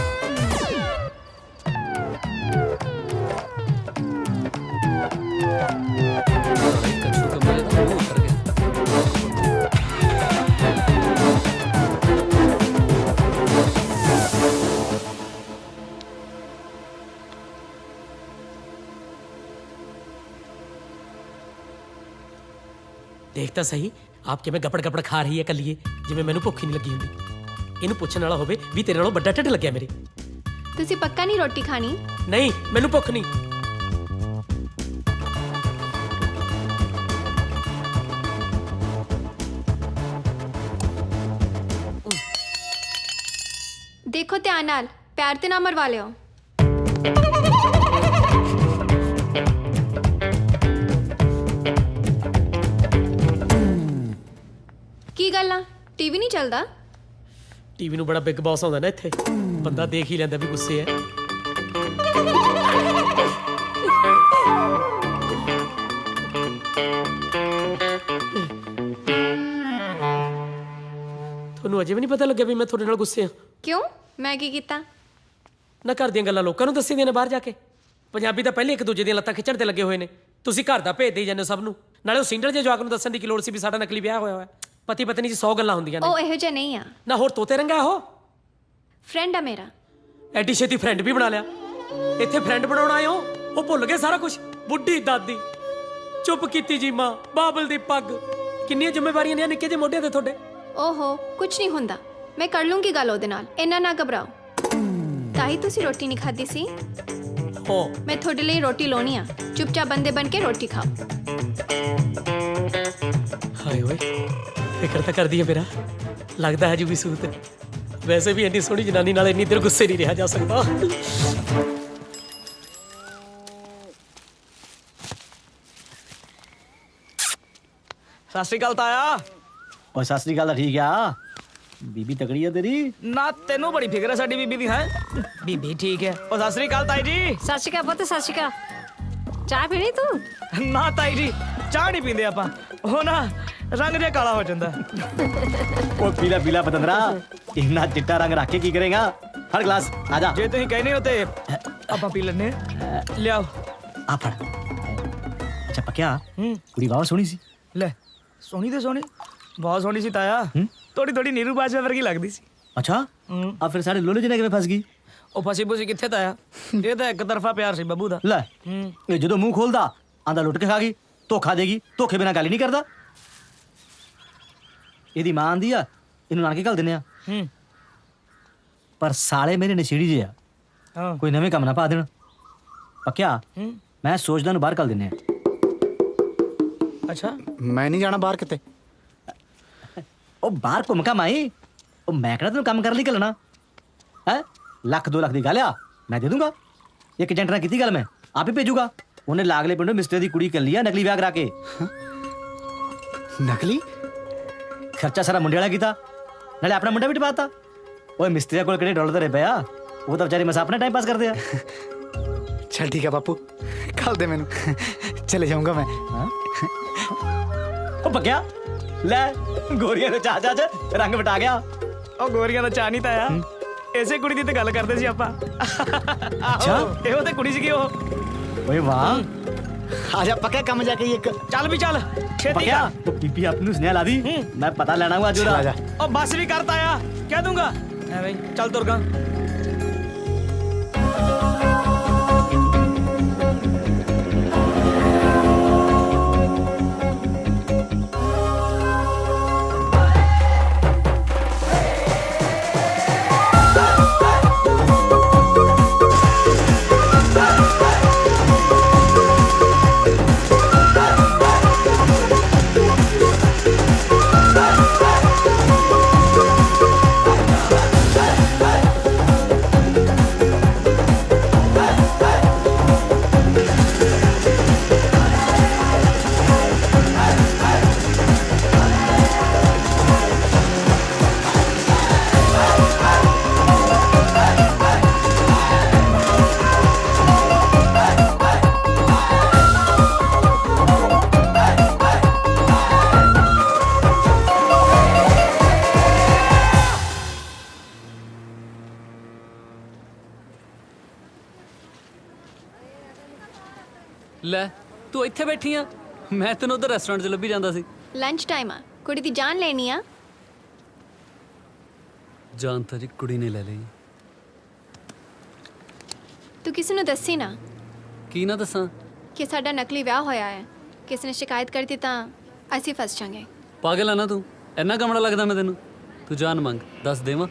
ਕੱਛੂ ਕਮਰੇ ਦਾ ਮੂੰਹ ਉੱਤਰ ਗਿਆ। ਦੇਖ ਤਾਂ ਸਹੀ ਆਪ ਕਿਵੇਂ ਗਪੜ ਗਪੜ ਖਾ ਰਹੀ ਹੈ ਕੱਲੀਏ, ਜਿਵੇਂ ਮੈਨੂੰ ਭੁੱਖ ਹੀ ਨਹੀਂ ਲੱਗੀ ਹੁੰਦੀ। ਇਹਨੂੰ ਪੁੱਛਣ ਵਾਲਾ ਹੋਵੇ ਵੀ ਤੇਰੇ ਨਾਲੋਂ ਵੱਡਾ ਢਿੱਡ ਲੱਗਿਆ ਮੇਰੇ। तुसी पक्का नहीं रोटी खानी? ਨਹੀਂ ਮੈਨੂੰ ਭੁੱਖ ਨਹੀਂ। देखो ध्यान नाल, पैर ते ना मरवा लियो। की गल ना टीवी नहीं चलदा? ਟੀਵੀ ਨੂੰ ਬੜਾ ਬਿਗ ਬੌਸ ਆਉਂਦਾ ਨਾ ਇੱਥੇ, ਬੰਦਾ ਦੇਖ ਹੀ ਲੈਂਦਾ ਵੀ ਗੁੱਸੇ ਹੈ। ਤੁਹਾਨੂੰ ਅਜੇ ਵੀ ਨਹੀਂ ਪਤਾ ਲੱਗਿਆ ਵੀ ਮੈਂ ਤੁਹਾਡੇ ਨਾਲ ਗੁੱਸੇ ਹਾਂ? क्यों मैं की कीता? ਨਾ ਘਰ ਦੀਆਂ ਗੱਲਾਂ ਲੋਕਾਂ ਨੂੰ ਦੱਸੀ ਦੀਆਂ ਨੇ ਬਾਹਰ ਜਾ ਕੇ। ਪੰਜਾਬੀ ਤਾਂ ਪਹਿਲੇ ਇੱਕ ਦੂਜੇ ਦੀਆਂ ਲੱਤਾਂ ਖਿੱਚਣ ਤੇ ਲੱਗੇ ਹੋਏ ਨੇ। ਤੁਸੀਂ ਘਰ ਦਾ ਭੇਜ ਦੇਈ ਜਾਂਦੇ ਹੋ ਸਭ ਨੂੰ। ਨਾਲੇ ਉਹ ਸਿੰਗਲ ਜੇ ਜਵਾਕ ਨੂੰ ਦੱਸਣ ਦੀ ਕੀ ਲੋੜ ਸੀ ਵੀ ਸਾਡਾ ਨਕਲੀ ਵਿਆਹ ਹੋਇਆ ਹੋਇਆ। ਪਤੀ ਪਤਨੀ 'ਚ 100 ਗੱਲਾਂ ਹੁੰਦੀਆਂ ਨੇ। ओ एहो जे नहीं आ, ਨਾ ਹੋਰ ਤੋਤੇ ਰੰਗਾ ਉਹ फ्रेंड आ मेरा। ਐਡੀ ਛੇਤੀ ਫਰੈਂਡ ਵੀ ਬਣਾ ਲਿਆ। ਇੱਥੇ ਫਰੈਂਡ ਬਣਾਉਣ ਆਏ ਹੋ, ਉਹ ਭੁੱਲ ਗਏ ਸਾਰਾ ਕੁਝ। ਬੁੱਢੀ ਦਾਦੀ ਚੁੱਪ ਕੀਤੀ ਜੀ ਮਾਂ, ਬਾਬਲ ਦੀ ਪੱਗ, ਕਿੰਨੀਆਂ ਜ਼ਿੰਮੇਵਾਰੀਆਂ ਨੇ ਨਿੱਕੇ ਜਿਹੇ ਮੋਢਿਆਂ ਤੇ ਤੁਹਾਡੇ। ओहो कुछ नहीं हुंदा, मैं कर लूंगी गल ओदे नाल, इन्ना ना घबराओ। ताही तुसी रोटी नहीं खाधी सी? ਹੋ मैं थोड़े लिए रोटी लोनी आ, चुपचाप बंदे बन के रोटी खाओ। ਹਾਏ ਓਏ ਫਿਕਰ ਤਾਂ ਕਰਦੀ ਹੈ ਮੇਰਾ। ਲੱਗਦਾ ਹੈ ਜੂ ਵੀ ਸੂਤ। ਵੈਸੇ ਵੀ ਇੰਨੀ ਸੋਹਣੀ ਜਨਾਨੀ ਨਾਲ ਇੰਨੀ ਦੇਰ ਗੁੱਸੇ ਨਹੀਂ ਰਿਹਾ ਜਾ ਸਕਦਾ। ਸਤਿ ਸ਼੍ਰੀ ਅਕਾਲ ਤਾਇਆ। ਓ ਸਤਿ ਸ੍ਰੀ ਅਕਾਲ ਤਾਂ ਠੀਕ ਆ, ਬੀਬੀ ਤਕੜੀ ਆ ਤੇਰੀ। ਨਾ ਤੈਨੂੰ ਬੜੀ ਫਿਕਰ ਹੈ ਸਾਡੀ ਬੀਬੀ ਦੀ ਹੈ। ਬੀਬੀ ਠੀਕ ਹੈ। ਉਹ ਸਤਿ ਸ਼੍ਰੀ ਅਕਾਲ ਤਾਈ ਜੀ। ਸਤਿ ਸ਼੍ਰੀ ਅਕਾਲ ਪੁੱਤ, ਸਤਿ ਸ਼੍ਰੀ ਅਕਾਲ। ਚਾਹ ਪੀਣੀ ਤੂੰ? ਨਾ ਤਾਈ ਜੀ ਚਾਹ ਨਹੀਂ ਪੀਂਦੇ ਆਪਾਂ, ਉਹ ਨਾ ਰੰਗ ਜਿਹਾ ਕਾਲਾ ਹੋ ਜਾਂਦਾ। ਓ ਪੀਲਾ ਪੀਲਾ ਪਤੰਦਰਾ, ਇੰਨਾ ਚਿੱਟਾ ਰੰਗ ਰੱਖ ਕੇ ਕੀ ਕਰੇਗਾ? ਹਰ ਗਲਾਸ ਆ ਜਾ। ਜੇ ਤੁਸੀਂ ਕਹਿੰਦੇ ਹੋ ਤੇ ਆਪਾਂ ਪੀ ਲੈਣੇ। ਲਿਆਓ ਆ ਫੜ। ਅੱਛਾ ਪੱਕਿਆ ਕੁੜੀ ਵਾਹ ਸੋਹਣੀ ਸੀ। ਲੈ ਸੋਹਣੀ ਤੇ ਸੋਹਣੀ, ਬਹੁਤ ਸੋਹਣੀ ਸੀ ਤਾਇਆ। ਥੋੜੀ ਥੋੜੀ ਨੀਰੂ ਬਾਜਵਾ ਵਰਗੀ ਲੱਗਦੀ ਸੀ। ਅੱਛਾ ਆ ਫਿਰ ਸਾਡੇ ਲੋਲੇ ਜਿਹਨੇ ਕਿਵੇਂ ਫਸ ਗਈ? ਉਹ ਫਸੀ ਫੁਸੀ ਕਿੱਥੇ ਤਾਇਆ, ਇਹ ਤਾਂ ਇੱਕ ਤਰਫਾ ਪਿਆਰ ਸੀ ਬੱਬੂ ਦਾ। ਲੈ ਇਹ ਜਦੋਂ ਮੂੰਹ ਖੋਲਦਾ ਆਂਦਾ ਲੁੱਟ ਕੇ ਖਾ ਗਈ, ਧੋਖਾ ਦੇਗੀ, ਧੋਖੇ ਬਿਨਾਂ ਗੱਲ ਹੀ ਨਹੀਂ ਕਰਦਾ। ਇਹਦੀ ਮਾਂ ਆਂਦੀ ਆ ਇਹਨੂੰ ਨਾਨਕੇ ਘੱਲ ਦਿੰਦੇ ਆ, ਪਰ ਸਾਲੇ ਮੇਰੇ ਨਸ਼ੇੜੀ ਜੇ ਆ, ਹਾਂ ਕੋਈ ਨਵੇਂ ਕੰਮ ਨਾ ਪਾ ਦੇਣ। ਪੱਕਿਆ ਮੈਂ ਸੋਚਦਾ ਨੂੰ ਬਾਹਰ ਘੱਲ ਦਿੰਦੇ ਆ। ਅੱਛਾ ਮੈਂ ਨਹੀਂ ਜਾਣਾ ਬਾਹਰ ਕਿਤੇ। ਉਹ ਬਾਹਰ ਘੁੰਮ ਕਾ ਮਾਈ, ਉਹ ਮੈਂ ਕਿਹੜਾ ਤੈਨੂੰ ਕੰਮ ਕਰਨ ਲਈ ਘੱਲਣਾ ਹੈ? ਲੱਖ 2 ਲੱਖ ਦੀ ਗੱਲ ਆ, ਮੈਂ ਦੇ ਦੂੰਗਾ। ਇੱਕ ਏਜੰਟ ਨਾਲ ਕੀਤੀ ਗੱਲ, ਮੈਂ ਆਪ ਹੀ ਭੇਜੂਗਾ। ਉਹਨੇ ਲਾਗਲੇ ਪਿੰਡੋਂ ਮਿਸਤਰੀ ਦੀ ਕੁੜੀ ਕੱਲੀ ਆ, ਨਕਲੀ ਵਿਆਹ ਕਰਾ ਕੇ। ਨਕਲੀ? ਖਰਚਾ ਸਾਰਾ ਮੁੰਡੇ ਵਾਲਾ ਕੀਤਾ, ਨਾਲੇ ਆਪਣਾ ਮੁੰਡਾ ਵੀ ਟਪਾਤਾ। ਓਏ ਮਿਸਤਰੀਆਂ ਕੋਲ ਕਿਹੜੇ ਡਾਲਰ ਧਰੇ ਪਏ ਆ, ਉਹ ਤਾਂ ਵਿਚਾਰੇ ਮਸਾ ਆਪਣਾ ਟਾਈਮ ਪਾਸ ਕਰਦੇ ਆ। ਚੱਲ ਠੀਕ ਹੈ ਬਾਪੂ, ਕੱਲ ਦੇ ਮੈਨੂੰ ਚਲੇ ਜਾਊਂਗਾ ਮੈਂ। ਉਹ ਪੱਕਿਆ ਲੈ ਗੋਰੀਆਂ ਦੇ ਚਾਹ ਚਾਹ ਚ ਰੰਗ ਵਟਾ ਗਿਆ। ਉਹ ਗੋਰੀਆਂ ਦਾ ਚਾਹ ਨਹੀਂ ਤਾਇਆ, ਇਸੇ ਕੁੜੀ ਦੀ ਤੇ ਗੱਲ ਕਰਦੇ ਸੀ ਆਪਾਂ। ਅੱਛਾ ਇਹੋ ਤੇ ਕੁੜੀ ਸੀਗੀ ਉਹ। ਓਏ ਵਾਹ, ਆ ਜਾ ਪੱਕਾ ਕੰਮ ਜਾ ਕੇ ਇੱਕ। ਚੱਲ ਵੀ ਚੱਲ ਛੇਤੀ ਪੱਕਿਆ ਕਰ। ਉਹ ਬੀਬੀ ਆਪ ਨੂੰ ਸੁਨੇਹਾ ਲਾ ਦੀ, ਮੈਂ ਪਤਾ ਲੈਣਾ ਹੂੰ ਅੱਜ ਆ ਉਹਦਾ। ਜਾ। ਉਹ ਬੱਸ ਵੀ ਕਰ ਤਾਇਆ, ਕਹਿ ਦੂੰਗਾ ਐਵੇਂ ਹੀ। ਚੱਲ ਤੁਰ ਗਾ। ਲੈ ਤੂੰ ਇੱਥੇ ਬੈਠੀ ਆ ਮੈਂ ਤੈਨੂੰ ਉਧਰ ਰੈਸਟੋਰੈਂਟ 'ਚ ਲੱਭੀ ਜਾਂਦਾ ਸੀ ਲੰਚ ਟਾਈਮ ਆ ਕੁੜੀ ਦੀ ਜਾਨ ਲੈਣੀ ਆ। ਜਾਨ ਤਾਂ ਜੀ ਕੁੜੀ ਨੇ ਲੈ ਲਈ। ਤੂੰ ਕਿਸੇ ਨੂੰ ਦੱਸੀ ਨਾ ਕੀ ਨਾ ਦੱਸਾਂ? ਕਿ ਸਾਡਾ ਨਕਲੀ ਵਿਆਹ ਹੋਇਆ ਹੈ। ਕਿਸੇ ਨੇ ਸ਼ਿਕਾਇਤ ਕਰਤੀ ਤਾਂ ਅਸੀਂ ਫਸ ਜਾਾਂਗੇ। ਪਾਗਲ ਆ ਨਾ ਤੂੰ? ਇੰਨਾ ਕਮੜਾ ਲੱਗਦਾ ਮੈਂ ਤੈਨੂੰ? ਤੂੰ ਜਾਨ ਮੰਗ, ਦੱਸ ਦੇਵਾਂ?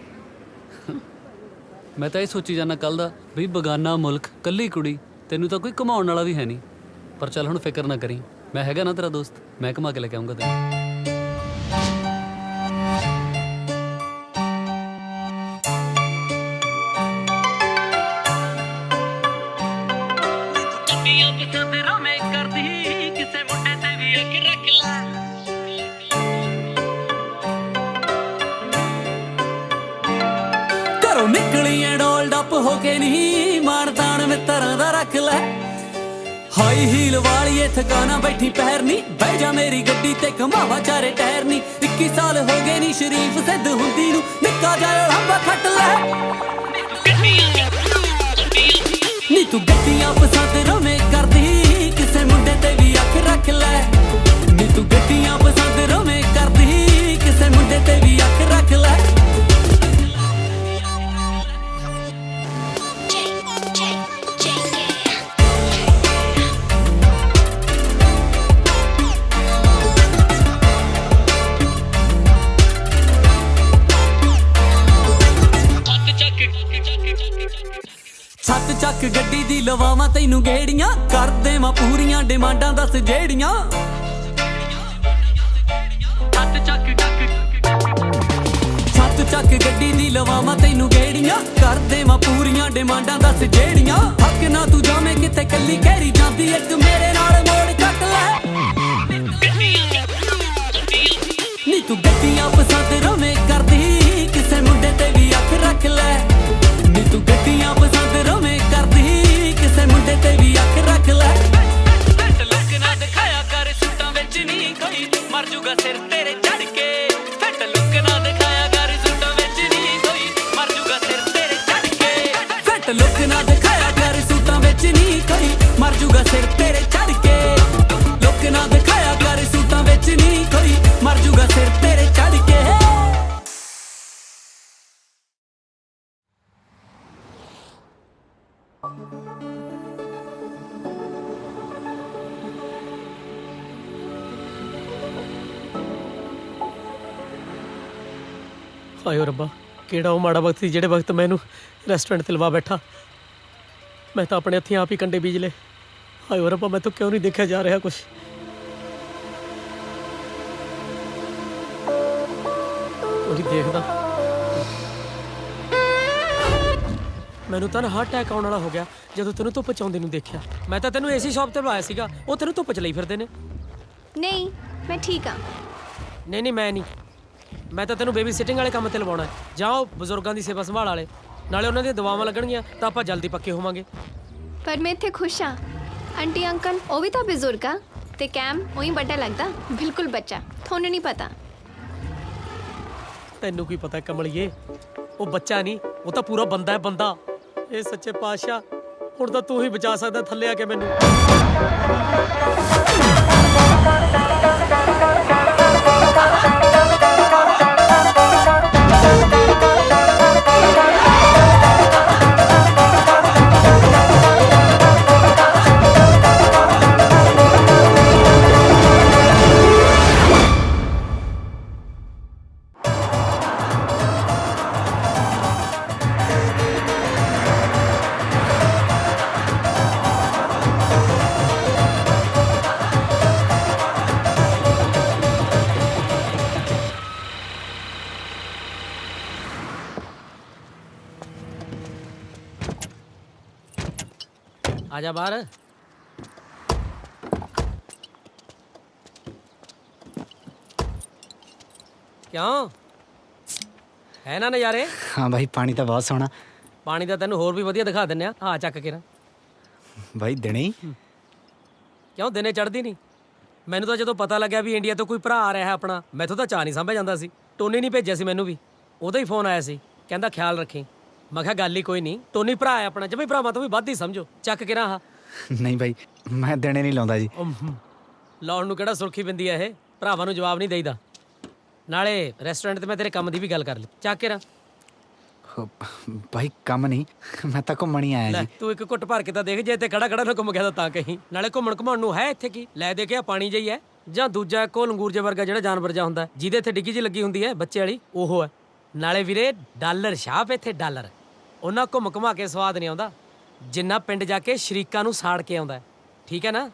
ਮੈਂ ਤਾਂ ਇਹ ਸੋਚੀ ਜਾਂਦਾ ਕੱਲ ਦਾ ਵੀ ਬਗਾਨਾ ਮੁਲਕ, ਕੱਲੀ ਕੁੜੀ, ਤੈਨੂੰ ਤਾਂ ਕੋਈ ਘੁਮਾਉਣ ਵਾਲਾ ਵੀ ਹੈ ਨਹੀਂ। ਪਰ ਚੱਲ ਹੁਣ ਫਿਕਰ ਨਾ ਕਰੀ, ਮੈਂ ਹੈਗਾ ਨਾ ਤੇਰਾ ਦੋਸਤ, ਮੈਂ ਘੁਮਾ ਕੇ ਲੈ ਕੇ ਆਉਂਗਾ ਤੈਨੂੰ। ਘਰੋਂ ਨਿਕਲੀਆਂ ਡੋਲ ਡੱਪ ਹੋ ਕੇ ਨਹੀਂ ਮਾਨਤਾਨ ਮਿੱਤਰਾਂ ਦਾ ਰੱਖ ਲੈ। ਹਾਈ ਹੀਲ ਵਾਲੀਏ ਥਕਾਣਾ ਬੈਠੀ ਪੈਰ ਨੀ, ਬਹਿ ਜਾ ਮੇਰੀ ਗੱਡੀ ਤੇ ਘਮਾਵਾ ਚਾਰੇ ਟਾਇਰ ਨੀ। 21 ਸਾਲ ਹੋ ਗਏ ਨੀ ਸ਼ਰੀਫ ਸਿੱਧ ਹੁੰਦੀ ਨੂੰ, ਨਿੱਕਾ ਜਿਹਾ ਲੰਬਾ ਖੱਟ ਲੈ ਨੀ। ਤੂੰ ਗੱਡੀਆਂ ਪਸੰਦ ਰਵੇਂ ਕਰਦੀ, ਕਿਸੇ ਮੁੰਡੇ ਤੇ ਵੀ ਅੱਖ ਰੱਖ ਲੈ ਨੀ। ਤੂੰ ਗੱਡੀਆਂ ਪਸੰਦ ਰਵੇਂ ਕਰਦੀ, ਕਿਸੇ ਮੁੰਡੇ ਤੇ ਵੀ ਅੱਖ ਰੱਖ ਲੈ। ਛੱਤ ਚੱਕ ਗੱਡੀ ਦੀ ਲਵਾਵਾਂ ਤੈਨੂੰ ਗੇੜੀਆਂ, ਕਰ ਦੇਵਾਂ ਪੂਰੀਆਂ ਡਿਮਾਂਡਾਂ ਦੱਸ ਜਿਹੜੀਆਂ। ਛੱਤ ਚੱਕ ਗੱਡੀ ਦੀ ਲਵਾਵਾਂ ਤੈਨੂੰ ਗੇੜੀਆਂ, ਕਰ ਦੇਵਾਂ ਪੂਰੀਆਂ ਡਿਮਾਂਡਾਂ ਦੱਸ ਜਿਹੜੀਆਂ। ਹੱਕ ਨਾ ਤੂੰ ਜਾਵੇਂ ਕਿਤੇ ਕੱਲੀ ਕਹਿਰੀ ਜਾਂਦੀ, ਇੱਕ ਮੇਰੇ ਨਾਲ ਮੋੜ ਕੱਟ ਲੈ ਨੀ। ਤੂੰ ਗੱਡੀਆਂ ਪਸੰਦ ਰਵੇਂ ਕਰਦੀ, ਕਿਸੇ ਮੁੰਡੇ ਤੇ ਵੀ ਅੱਖ ਰੱਖ ਲੈ ਨੀ। ਤੂੰ ਗੱਡੀਆਂ ਪਸੰਦ ਰਵੇਂ ਕਰਦੀ, ਕਿਸੇ ਮੁੰਡੇ ਤੇ ਵੀ ਅੱਖ ਰੱਖ ਲੈ। ਲੁੱਕ ਨਾ ਦਿਖਾਇਆ ਕਰ ਸੂਟਾਂ ਵਿੱਚ ਨਹੀਂ ਕੋਈ, ਮਰ ਜੂਗਾ ਸਿਰ ਤੇਰੇ ਚੜ ਕੇ। ਫਿੱਟ ਲੁੱਕ ਨਾ ਦਿਖਾਇਆ ਕਰ ਸੂਟਾਂ ਵਿੱਚ ਨਹੀਂ ਕੋਈ, ਮਰ ਜੂਗਾ ਸਿਰ ਤੇਰੇ ਚੜ ਕੇ। ਫਿੱਟ ਲੁੱਕ ਨਾ ਦਿਖਾਇਆ ਕਰ ਸੂਟਾਂ ਵਿੱਚ ਨਹੀਂ ਕੋਈ, ਮਰ ਜੂਗਾ ਸਿਰ ਤੇਰੇ ਚੜ ਕੇ। ਲੁੱਕ ਨਾ ਦਿਖਾਇਆ ਕਰ ਸੂਟਾਂ ਵਿੱਚ ਨਹੀਂ ਕੋਈ, ਮਰ ਜੂਗਾ ਸਿਰ ਤੇਰੇ ਚੜ ਕੇ। ਹਾਏ ਓ ਰੱਬਾ, ਕਿਹੜਾ ਉਹ ਮਾੜਾ ਵਕਤ ਸੀ ਜਿਹੜੇ ਵਕਤ ਮੈਂ ਇਹਨੂੰ ਰੈਸਟੋਰੈਂਟ ਤੇ ਲਵਾ ਬੈਠਾ। ਮੈਂ ਤਾਂ ਆਪਣੇ ਹੱਥੀਂ ਆਪ ਹੀ ਕੰਡੇ ਬੀਜ ਲਏ। ਹਾਏ ਓ ਰੱਬਾ, ਮੈਂ ਤਾਂ ਕਿਉਂ ਨਹੀਂ ਦੇਖਿਆ ਜਾ ਰਿਹਾ ਕੁਛ। ਕੋਈ ਦੇਖਦਾ, ਮੈਨੂੰ ਤਾਂ ਹਾਰਟ ਅਟੈਕ ਆਉਣ ਵਾਲਾ ਹੋ ਗਿਆ ਜਦੋਂ ਤੈਨੂੰ ਧੁੱਪ ਚ ਆਉਂਦੇ ਨੂੰ ਦੇਖਿਆ। ਮੈਂ ਤਾਂ ਤੈਨੂੰ ਏਸੀ ਸ਼ਾਪ ਤੇ ਬੁਲਾਇਆ ਸੀਗਾ, ਉਹ ਤੈਨੂੰ ਧੁੱਪ ਚ ਲਈ ਫਿਰਦੇ ਨੇ। ਨਹੀਂ ਮੈਂ ਠੀਕ ਆ। ਨਹੀਂ ਮੈਂ ਨਹੀਂ, ਮੈਂ ਤਾਂ ਤੈਨੂੰ ਬੇਬੀ ਸਿਟਿੰਗ ਵਾਲੇ ਕੰਮ ਤੇ ਲਵਾਉਣਾ ਹੈ। ਜਾਓ ਬਜ਼ੁਰਗਾਂ ਦੀ ਸੇਵਾ ਸੰਭਾਲ ਵਾਲੇ, ਨਾਲੇ ਉਹਨਾਂ ਦੀਆਂ ਦਵਾਵਾਂ ਲੱਗਣਗੀਆਂ ਤਾਂ ਆਪਾਂ ਜਲਦੀ ਪੱਕੇ ਹੋਵਾਂਗੇ। ਪਰ ਮੈਂ ਇੱਥੇ ਖੁਸ਼ ਆ। ਆਂਟੀ ਅੰਕਲ ਉਹ ਵੀ ਤਾਂ ਬਜ਼ੁਰਗ ਆ ਤੇ ਕੈਮ ਉਹੀ ਵੱਡਾ ਲੱਗਦਾ, ਬਿਲਕੁਲ ਬੱਚਾ। ਤੁਹਾਨੂੰ ਨਹੀਂ ਪਤਾ। ਤੈਨੂੰ ਕੀ ਪਤਾ ਕਮਲੀਏ, ਉਹ ਬੱਚਾ ਨਹੀਂ, ਉਹ ਤਾਂ ਪੂਰਾ ਬੰਦਾ ਹੈ, ਬੰਦਾ। ਇਹ ਸੱਚੇ ਪਾਤਸ਼ਾਹ, ਹੁਣ ਤਾਂ ਤੂੰ ਹੀ ਬਚਾ ਸਕਦਾ ਥੱਲੇ ਆ ਕੇ ਮੈਨੂੰ। आजा बाहर। क्यों है ना नज़ारे? हाँ भाई पानी तो बहुत सोहना। पानी तो तेन होर भी वधिया दिखा दिंने आ चक के ना भाई दिने ही क्यों दिने चढ़ती नहीं? मैनू तो जो पता लग्या भी इंडिया तो कोई भरा आ रहा है अपना, मैथों तो चाह नहीं साਂਭਿਆ ਜਾਂਦਾ ਸੀ। टोनी नहीं भेजा सी मैनू भी, ਉਹਦਾ ਹੀ फोन आया सी, कहता ख्याल रखी। मैं कहा गल ही कोई नहीं, टोनी भरा है अपना, जब भी भरावां तो भी ਵੱਧ ही समझो। चक के ना ਨਹੀਂ ਬਾਈ ਮੈਂ ਦੇਣੇ ਨਹੀਂ ਲਾਉਂਦਾ ਜੀ। ਲਾਉਣ ਨੂੰ ਕਿਹੜਾ ਸੁਰਖੀ ਬਿੰਦੀ ਆ ਇਹ, ਭਰਾਵਾਂ ਨੂੰ ਜਵਾਬ ਨਹੀਂ ਦੇਈਦਾ। ਨਾਲੇ ਰੈਸਟੋਰੈਂਟ ਤੇ ਮੈਂ ਤੇਰੇ ਕੰਮ ਦੀ ਵੀ ਗੱਲ ਕਰ ਲਈ, ਚੱਕ ਕੇ ਰਾਂ। ਬਾਈ ਕੰਮ ਨਹੀਂ, ਮੈਂ ਤਾਂ ਘੁੰਮਣ ਹੀ ਆਇਆ ਲੈ ਜੀ। ਤੂੰ ਇੱਕ ਘੁੱਟ ਭਰ ਕੇ ਤਾਂ ਦੇਖ, ਜੇ ਇੱਥੇ ਖੜਾ ਖੜਾ ਨਾ ਘੁੰਮ ਗਿਆ ਤਾਂ ਕਹੀਂ। ਨਾਲੇ ਘੁੰਮਣ ਘੁਮਾਉਣ ਨੂੰ ਹੈ ਇੱਥੇ ਕੀ, ਲੈ ਦੇ ਕੇ ਆ ਪਾਣੀ ਜਿਹੀ ਹੈ, ਜਾਂ ਦੂਜਾ ਕੋ ਲੰਗੂਰ ਜੇ ਵਰਗਾ ਜਿਹੜਾ ਜਾਨਵਰ ਜਾ ਹੁੰਦਾ ਜਿਹਦੇ ਇੱਥੇ ਡਿੱਗੀ ਜੀ ਲੱਗੀ ਹੁੰਦੀ ਹੈ ਬੱਚੇ ਵਾਲੀ, ਉਹ ਹੈ। ਨਾਲੇ ਵੀਰੇ ਡਾਲਰ ਛਾਪ ਇੱਥੇ ਡਾਲਰ, ਉਹਨਾਂ ਘੁੰਮ ਘੁਮਾ ਕੇ ਸਵਾਦ ਨਹੀਂ ਆਉਂਦਾ ਜਿੰਨਾ ਪਿੰਡ ਜਾ ਕੇ ਸ਼ਰੀਕਾਂ ਨੂੰ ਸਾੜ ਕੇ ਆਉਂਦਾ। ਠੀਕ ਹੈ ਨਾ?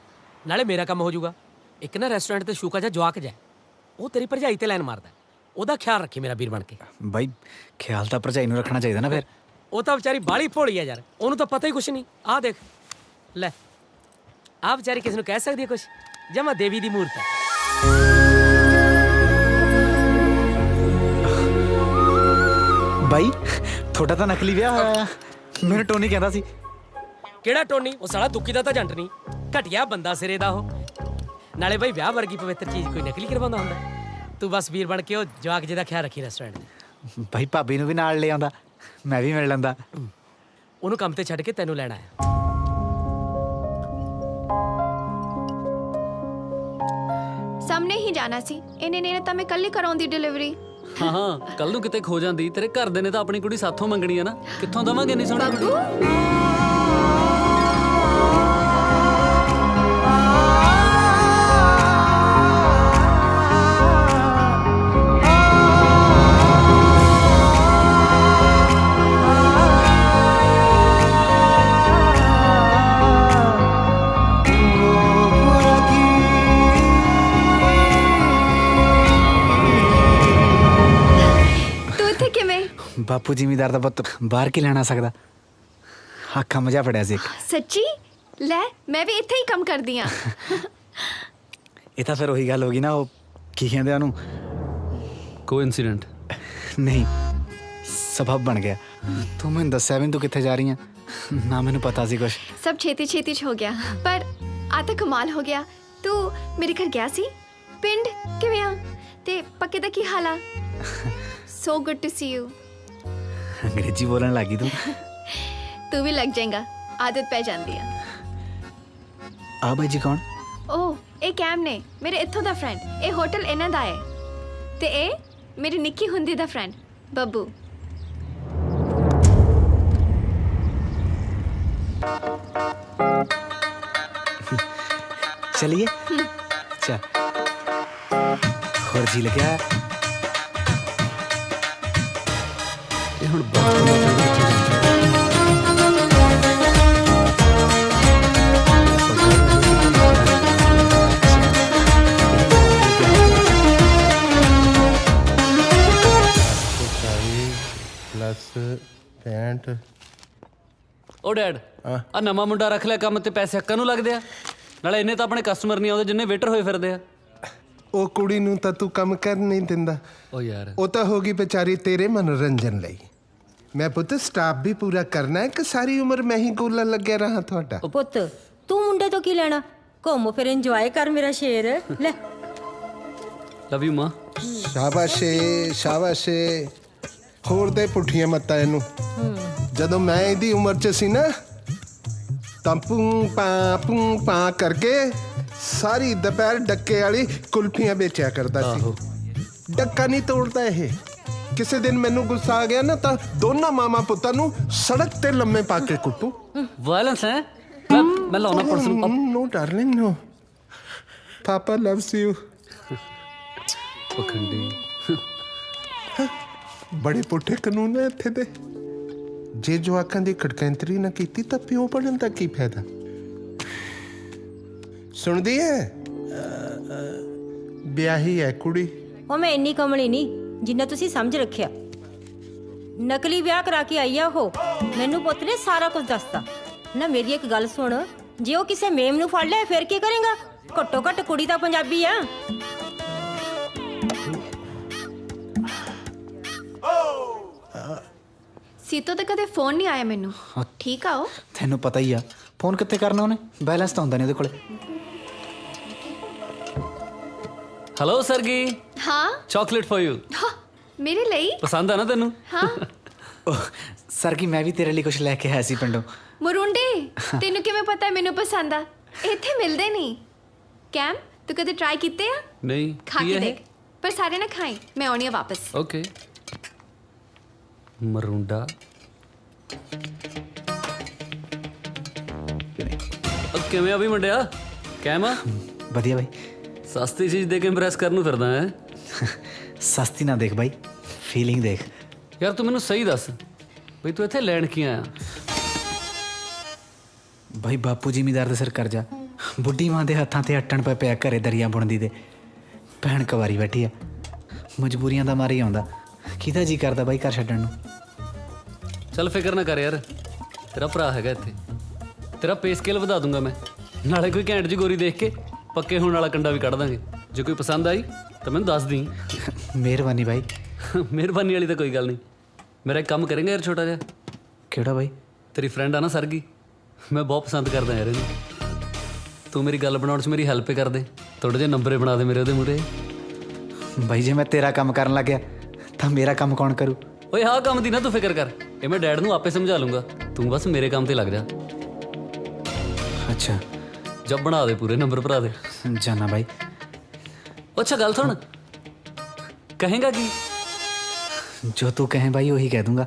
ਨਾਲੇ ਮੇਰਾ ਕੰਮ ਹੋ ਜਾਊਗਾ। ਇੱਕ ਨਾ ਰੈਸਟੋਰੈਂਟ ਤੇ ਸ਼ੂਕਾ ਜਾ ਜਵਾਕ ਜਾ, ਉਹ ਤੇਰੀ ਭਰਜਾਈ ਤੇ ਲਾਈਨ ਮਾਰਦਾ, ਉਹਦਾ ਖਿਆਲ ਰੱਖੀ ਮੇਰਾ ਵੀਰ ਬਣ ਕੇ। ਬਾਈ ਖਿਆਲ ਤਾਂ ਭਰਜਾਈ ਨੂੰ ਰੱਖਣਾ ਚਾਹੀਦਾ ਨਾ ਫਿਰ। ਉਹ ਤਾਂ ਵਿਚਾਰੀ ਬਾਹਲੀ ਭੋਲੀ ਆ ਯਾਰ, ਉਹਨੂੰ ਤਾਂ ਪਤਾ ਹੀ ਕੁਛ ਨਹੀਂ। ਆਹ ਦੇਖ ਲੈ, ਆਹ ਵਿਚਾਰੀ ਕਿਸ ਨੂੰ ਕਹਿ ਸਕਦੀ ਹੈ ਕੁਛ? ਜਮਾ ਦੇਵੀ ਦੀ ਮੂਰਤ ਹੈ। ਬਾਈ ਤੁਹਾਡਾ ਤਾਂ ਨਕਲੀ ਵਿਆਹ ਹੋਇਆ, ਮੈਨੂੰ ਟੋਨੀ ਕਹਿੰਦਾ ਸੀ। ਕਿਹੜਾ ਟੋਨੀ? ਉਹ ਸਾਲਾ ਦੁੱਕੀ ਦਾ ਤਾਂ ਜੰਟ ਨਹੀਂ, ਘਟਿਆ ਬੰਦਾ ਸਿਰੇ ਦਾ ਉਹ। ਨਾਲੇ ਬਾਈ ਵਿਆਹ ਵਰਗੀ ਪਵਿੱਤਰ ਚੀਜ਼ ਕੋਈ ਨਕਲੀ ਕਰਵਾਉਂਦਾ ਹੁੰਦਾ? ਤੂੰ ਬਸ ਵੀਰ ਬਣ ਕੇ ਉਹ ਜਵਾਕ ਜਿਹਦਾ ਖਿਆਲ ਰੱਖੀ ਰੈਸਟੋਰੈਂਟ ਦੇ। ਬਾਈ ਭਾਬੀ ਨੂੰ ਵੀ ਨਾਲ ਲੈ ਆਉਂਦਾ, ਮੈਂ ਵੀ ਮਿਲ ਲੈਂਦਾ। ਉਹਨੂੰ ਕੰਮ ਤੇ ਛੱਡ ਕੇ ਤੈਨੂੰ ਲੈਣ ਆਇਆ। ਸਾਹਮਣੇ ਹੀ ਜਾਣਾ ਸੀ, ਇਹਨੇ ਨੇ ਤਾਂ ਮੈਂ ਕੱਲ ਹੀ ਕਰਾਉਂਦੀ ਡਿਲੀਵਰੀ। ਹਾਂ ਹਾਂ, ਕੱਲ ਨੂੰ ਕਿਤੇ ਖੋ ਜਾਂਦੀ, ਤੇਰੇ ਘਰ ਦੇ ਨੇ ਤਾਂ ਆਪਣੀ ਕੁੜੀ ਸਾਥੋਂ ਮੰਗਣੀ ਆ ਨਾ, ਕਿੱਥੋਂ ਦਵਾਂਗੇ ਇੰਨੀ ਸੋਹਣੀ ਕੁੜੀ? ਬਾਪੂ ਜ਼ਿਮੀਦਾਰ ਦਾ ਪੁੱਤ ਬਾਹਰ ਕੀ ਲੈਣਾ ਸਕਦਾ? ਹੱਥਾਂ ਮਜਾ ਫੜਿਆ ਸੀ ਇੱਕ। ਸੱਚੀ? ਲੈ ਮੈਂ ਵੀ ਇੱਥੇ ਹੀ ਕੰਮ ਕਰਦੀ ਆ। ਇਹ ਤਾਂ ਫਿਰ ਉਹੀ ਗੱਲ ਹੋ ਗਈ ਨਾ, ਉਹ ਕੀ ਕਹਿੰਦੇ ਉਹਨੂੰ, ਕੋਇਨਸੀਡੈਂਟ ਨਹੀਂ ਸਬਬ ਬਣ ਗਿਆ। ਤੂੰ ਮੈਨੂੰ ਦੱਸਿਆ ਵੀ ਤੂੰ ਕਿੱਥੇ ਜਾ ਰਹੀ ਆ, ਨਾ ਮੈਨੂੰ ਪਤਾ ਸੀ ਕੁਛ। ਸਭ ਛੇਤੀ ਛੇਤੀ ਚ ਹੋ ਗਿਆ, ਪਰ ਆ ਤਾਂ ਕਮਾਲ ਹੋ ਗਿਆ। ਤੂੰ ਮੇਰੇ ਘਰ ਗਿਆ ਸੀ? ਪਿੰਡ ਕਿਵੇਂ ਆ? ਤੇ ਪੱਕੇ ਦਾ ਕੀ ਹਾਲ ਆ? So good to see you. ਅੰਗਰੇਜ਼ੀ ਬੋਲਣ ਲੱਗੀ ਤੂੰ ਵੀ ਲੱਗ ਜਾਏਗਾ, ਆਦਤ ਪੈ ਜਾਂਦੀ ਆ। ਆ ਬਾਈ ਜੀ ਕੌਣ? ਓਹ ਇਹ ਕੈਮ ਨੇ, ਮੇਰੇ ਇੱਥੋਂ ਦਾ ਫਰੈਂਡ। ਇਹ ਹੋਟਲ ਇਹਨਾਂ ਦਾ ਹੈ, ਤੇ ਇਹ ਮੇਰੀ ਨਿੱਕੀ ਹੁੰਦੀ ਦਾ ਫਰੈਂਡ ਬੱਬੂ। चलिए चल और जी लग्या ਇਹ ਹੁਣ ਬਾਤ प्लस 65। ਉਹ ਡੈਡ, ਆ ਨਵਾਂ ਮੁੰਡਾ ਰੱਖ ਲਿਆ ਕੰਮ ਤੇ, ਪੈਸੇ ਹੱਕਾਂ ਨੂੰ ਲੱਗਦੇ ਆ, ਨਾਲੇ ਇੰਨੇ ਤਾਂ ਆਪਣੇ ਕਸਟਮਰ ਨਹੀਂ ਆਉਂਦੇ ਜਿੰਨੇ ਵੇਟਰ ਹੋਏ ਫਿਰਦੇ ਆ। ਉਹ ਕੁੜੀ ਨੂੰ ਤਾਂ ਤੂੰ ਕੰਮ ਕਰ ਨਹੀਂ ਦਿੰਦਾ। ਉਹ ਯਾਰ ਉਹ ਤਾਂ ਹੋ ਗਈ ਵਿਚਾਰੀ ਤੇਰੇ ਮਨੋਰੰਜਨ ਲਈ। ਮੈਂ ਪੁੱਤ ਸਟਾਫ ਵੀ ਪੂਰਾ ਕਰਨਾ ਹੈ ਕਿ ਸਾਰੀ ਉਮਰ ਮੈਂ ਹੀ ਗੋਲਾ ਲੱਗਿਆ ਰਹਾ ਤੁਹਾਡਾ? ਉਹ ਪੁੱਤ ਤੂੰ ਮੁੰਡੇ ਤੋਂ ਕੀ ਲੈਣਾ, ਘੁੰਮ ਫਿਰ ਇੰਜੋਏ ਕਰ ਮੇਰਾ ਸ਼ੇਰ। ਲੈ ਲਵ ਯੂ ਮਾਂ। ਸ਼ਾਬਾਸ਼ੇ ਸ਼ਾਬਾਸ਼ੇ, ਹੋਰ ਦੇ ਪੁੱਠੀਆਂ ਮੱਤਾਂ ਇਹਨੂੰ। ਜਦੋਂ ਮੈਂ ਇਹਦੀ ਉਮਰ 'ਚ ਸੀ ਨਾ ਤਾਂ ਪੂੰ ਪਾ ਕਰਕੇ ਸਾਰੀ ਦੁਪਹਿਰ ਡੱਕੇ ਵਾਲੀ ਕੁਲਫੀਆਂ ਵੇਚਿਆ ਕਰਦਾ ਸੀ। ਡੱਕਾ ਨਹੀਂ ਤੋੜਦਾ ਇਹ। ਕਿਸੇ ਦਿਨ ਮੈਨੂੰ ਗੁੱਸਾ ਆ ਗਿਆ ਨਾ ਤਾਂ ਦੋਨਾਂ ਮਾਮਾ ਪੁੱਤਾਂ ਨੂੰ ਸੜਕ ਤੇ ਲੰਮੇ ਪਾ ਕੇ ਕੁੱਟੂ। ਵਾਇਲੈਂਸ ਹੈ? ਮੈਂ ਲਾਉਣਾ ਪਰਸਨ। नो डार्लिंग नो, पापा loves you। ਪਖੰਡੀ ਬੜੇ ਪੁੱਠੇ ਕਾਨੂੰਨ ਹੈ ਇੱਥੇ ਦੇ। ਜੇ ਜਵਾਕਾਂ ਦੀ ਖੜਕੈਂਤਰੀ ਨਾ ਕੀਤੀ ਤਾਂ ਪਿਓ ਬਣਨ ਦਾ ਕੀ ਫਾਇਦਾ? ਸੁਣਦੀ ਹੈ? ਵਿਆਹੀ ਹੈ ਕੁੜੀ। ਉਹ ਮੈਂ ਇੰਨੀ ਕਮਲੀ ਨਹੀਂ ਜਿੰਨਾ ਤੁਸੀਂ ਸਮਝ ਰੱਖਿਆ। ਨਕਲੀ ਵਿਆਹ ਕਰਾ ਕੇ ਆਈ ਆ ਉਹ। ਮੈਨੂੰ ਪੁੱਤ ਨੇ ਸਾਰਾ ਕੁਝ ਦੱਸਤਾ ਨਾ। ਮੇਰੀ ਇੱਕ ਗੱਲ ਸੁਣ, ਜੇ ਉਹ ਕਿਸੇ ਮੇਮ ਨੂੰ ਫੜ ਲਿਆ ਫਿਰ ਕੀ ਕਰੇਗਾ? ਘੱਟੋ ਘੱਟ ਕੁੜੀ ਤਾਂ ਪੰਜਾਬੀ ਆ। ਸੀਤੋ ਤਾਂ ਕਦੇ ਫੋਨ ਨਹੀਂ ਆਇਆ ਮੈਨੂੰ। ਠੀਕ ਆ ਉਹ? ਤੈਨੂੰ ਪਤਾ ਹੀ ਆ ਫੋਨ ਕਿੱਥੇ ਕਰਨਾ ਉਹਨੇ, ਬੈਲੈਂਸ ਤਾਂ ਹੁੰਦਾ ਨਹੀਂ ਉਹਦੇ ਕੋਲੇ। ਹੈਲੋ ਸਰਗੀ। ਹਾਂ ਚਾਕਲੇਟ ਫॉर ਯੂ। ਮੇਰੇ ਲਈ? ਪਸੰਦ ਆ ਨਾ ਤੈਨੂੰ? ਹਾਂ ਸਰ ਕੀ ਮੈਂ ਵੀ ਤੇਰੇ ਲਈ ਕੁਝ ਲੈ ਕੇ ਆਇਆ ਸੀ ਪਿੰਡੋਂ। ਮੁਰੁੰਡੇ ਤੈਨੂੰ ਕਿਵੇਂ ਪਤਾ ਮੈਨੂੰ ਪਸੰਦ ਆ? ਇੱਥੇ ਮਿਲਦੇ ਨਹੀਂ। ਕੈਮ ਤੂੰ ਕਦੇ ਟਰਾਈ ਕੀਤੇ ਆ? ਨਹੀਂ ਖਾ ਕੇ ਦੇਖ, ਪਰ ਸਾਰੇ ਨਾ ਖਾਈ, ਮੈਂ ਆਉਣੀ ਆ ਵਾਪਸ। ਓਕੇ ਮਰੁੰਡਾ ਕਿਵੇਂ ਆ ਵੀ ਮੁੰਡਿਆ? ਕਹਿਮਾ ਵਧੀਆ ਬਾਈ। ਸਸਤੀ ਚੀਜ਼ ਦੇ ਕੇ ਇੰਪ੍ਰੈਸ ਕਰਨ ਨੂੰ ਫਿਰਦਾ ਹੈ। ਸਸਤੀ ਨਾ ਦੇਖ ਬਾਈ, ਫੀਲਿੰਗ ਦੇਖ। ਯਾਰ ਤੂੰ ਮੈਨੂੰ ਸਹੀ ਦੱਸ ਬਈ ਤੂੰ ਇੱਥੇ ਲੈਣ ਕੀ ਆਇਆ? ਬਾਈ ਬਾਪੂ ਜ਼ਿਮੀਦਾਰ ਦੇ ਸਿਰ ਕਰਜ਼ਾ, ਬੁੱਢੀ ਮਾਂ ਦੇ ਹੱਥਾਂ ਤੇ ਅੱਟਣ ਪੈ ਪਿਆ ਘਰੇ ਦਰੀਆਂ ਬੁਣਦੀ ਦੇ। ਭੈਣ ਕਵਾਰੀ ਬੈਠੀ ਆ, ਮਜਬੂਰੀਆਂ ਦਾ ਮਾਰ ਹੀ ਆਉਂਦਾ। ਕਿਹਦਾ ਜੀ ਕਰਦਾ ਬਾਈ ਘਰ ਛੱਡਣ ਨੂੰ। ਚੱਲ ਫਿਕਰ ਨਾ ਕਰ ਯਾਰ, ਤੇਰਾ ਭਰਾ ਹੈਗਾ ਇੱਥੇ, ਤੇਰਾ ਪੇ ਸਕੇਲ ਵਧਾ ਦੂੰਗਾ ਮੈਂ। ਨਾਲੇ ਕੋਈ ਘੈਂਟ ਜੀ ਗੋਰੀ ਦੇਖ ਕੇ ਪੱਕੇ ਹੋਣ ਵਾਲਾ ਕੰਡਾ ਵੀ ਕੱਢ ਦਾਂਗੇ। ਜੇ ਕੋਈ ਪਸੰਦ ਆਈ ਤਾਂ ਮੈਨੂੰ ਦੱਸ ਦੀ। ਮਿਹਰਬਾਨੀ ਬਾਈ। ਮਿਹਰਬਾਨੀ ਵਾਲੀ ਤਾਂ ਕੋਈ ਗੱਲ ਨਹੀਂ। ਮੇਰਾ ਇੱਕ ਕੰਮ ਕਰੇਂਗਾ ਯਾਰ ਛੋਟਾ ਜਿਹਾ? ਕਿਹੜਾ ਬਾਈ? ਤੇਰੀ ਫਰੈਂਡ ਆ ਨਾ ਸਰਗੀ, ਮੈਂ ਬਹੁਤ ਪਸੰਦ ਕਰਦਾ ਯਾਰ ਇਹਨੂੰ। ਤੂੰ ਮੇਰੀ ਗੱਲ ਬਣਾਉਣ 'ਚ ਮੇਰੀ ਹੈਲਪ ਕਰ ਦੇ, ਥੋੜ੍ਹੇ ਜਿਹੇ ਨੰਬਰੇ ਬਣਾ ਦੇ ਮੇਰੇ ਉਹਦੇ ਮੂਹਰੇ। ਬਾਈ ਜੇ ਮੈਂ ਤੇਰਾ ਕੰਮ ਕਰਨ ਲੱਗ ਗਿਆ ਤਾਂ ਮੇਰਾ ਕੰਮ ਕੌਣ ਕਰੂ? ਓਏ ਆਹ ਕੰਮ ਦੀ ਨਾ ਤੂੰ ਫਿਕਰ ਕਰ, ਇਹ ਮੈਂ ਡੈਡ ਨੂੰ ਆਪੇ ਸਮਝਾ ਲੂੰਗਾ। ਤੂੰ ਬਸ ਮੇਰੇ ਕੰਮ ਤੇ ਲੱਗ ਜਾ। ਅੱਛਾ ਜਬ ਬਣਾ ਦੇ ਪੂਰੇ ਨੰਬਰ ਭਰਾ ਦੇ। ਜਾਨਾ ਬਾਈ। ਅੱਛਾ ਗੱਲ ਸੁਣ, ਕਹੇਗਾ ਕੀ? ਜੋ ਤੂੰ ਕਹੇ ਬਾਈ ਉਹੀ ਕਹਿ ਦੂੰਗਾ।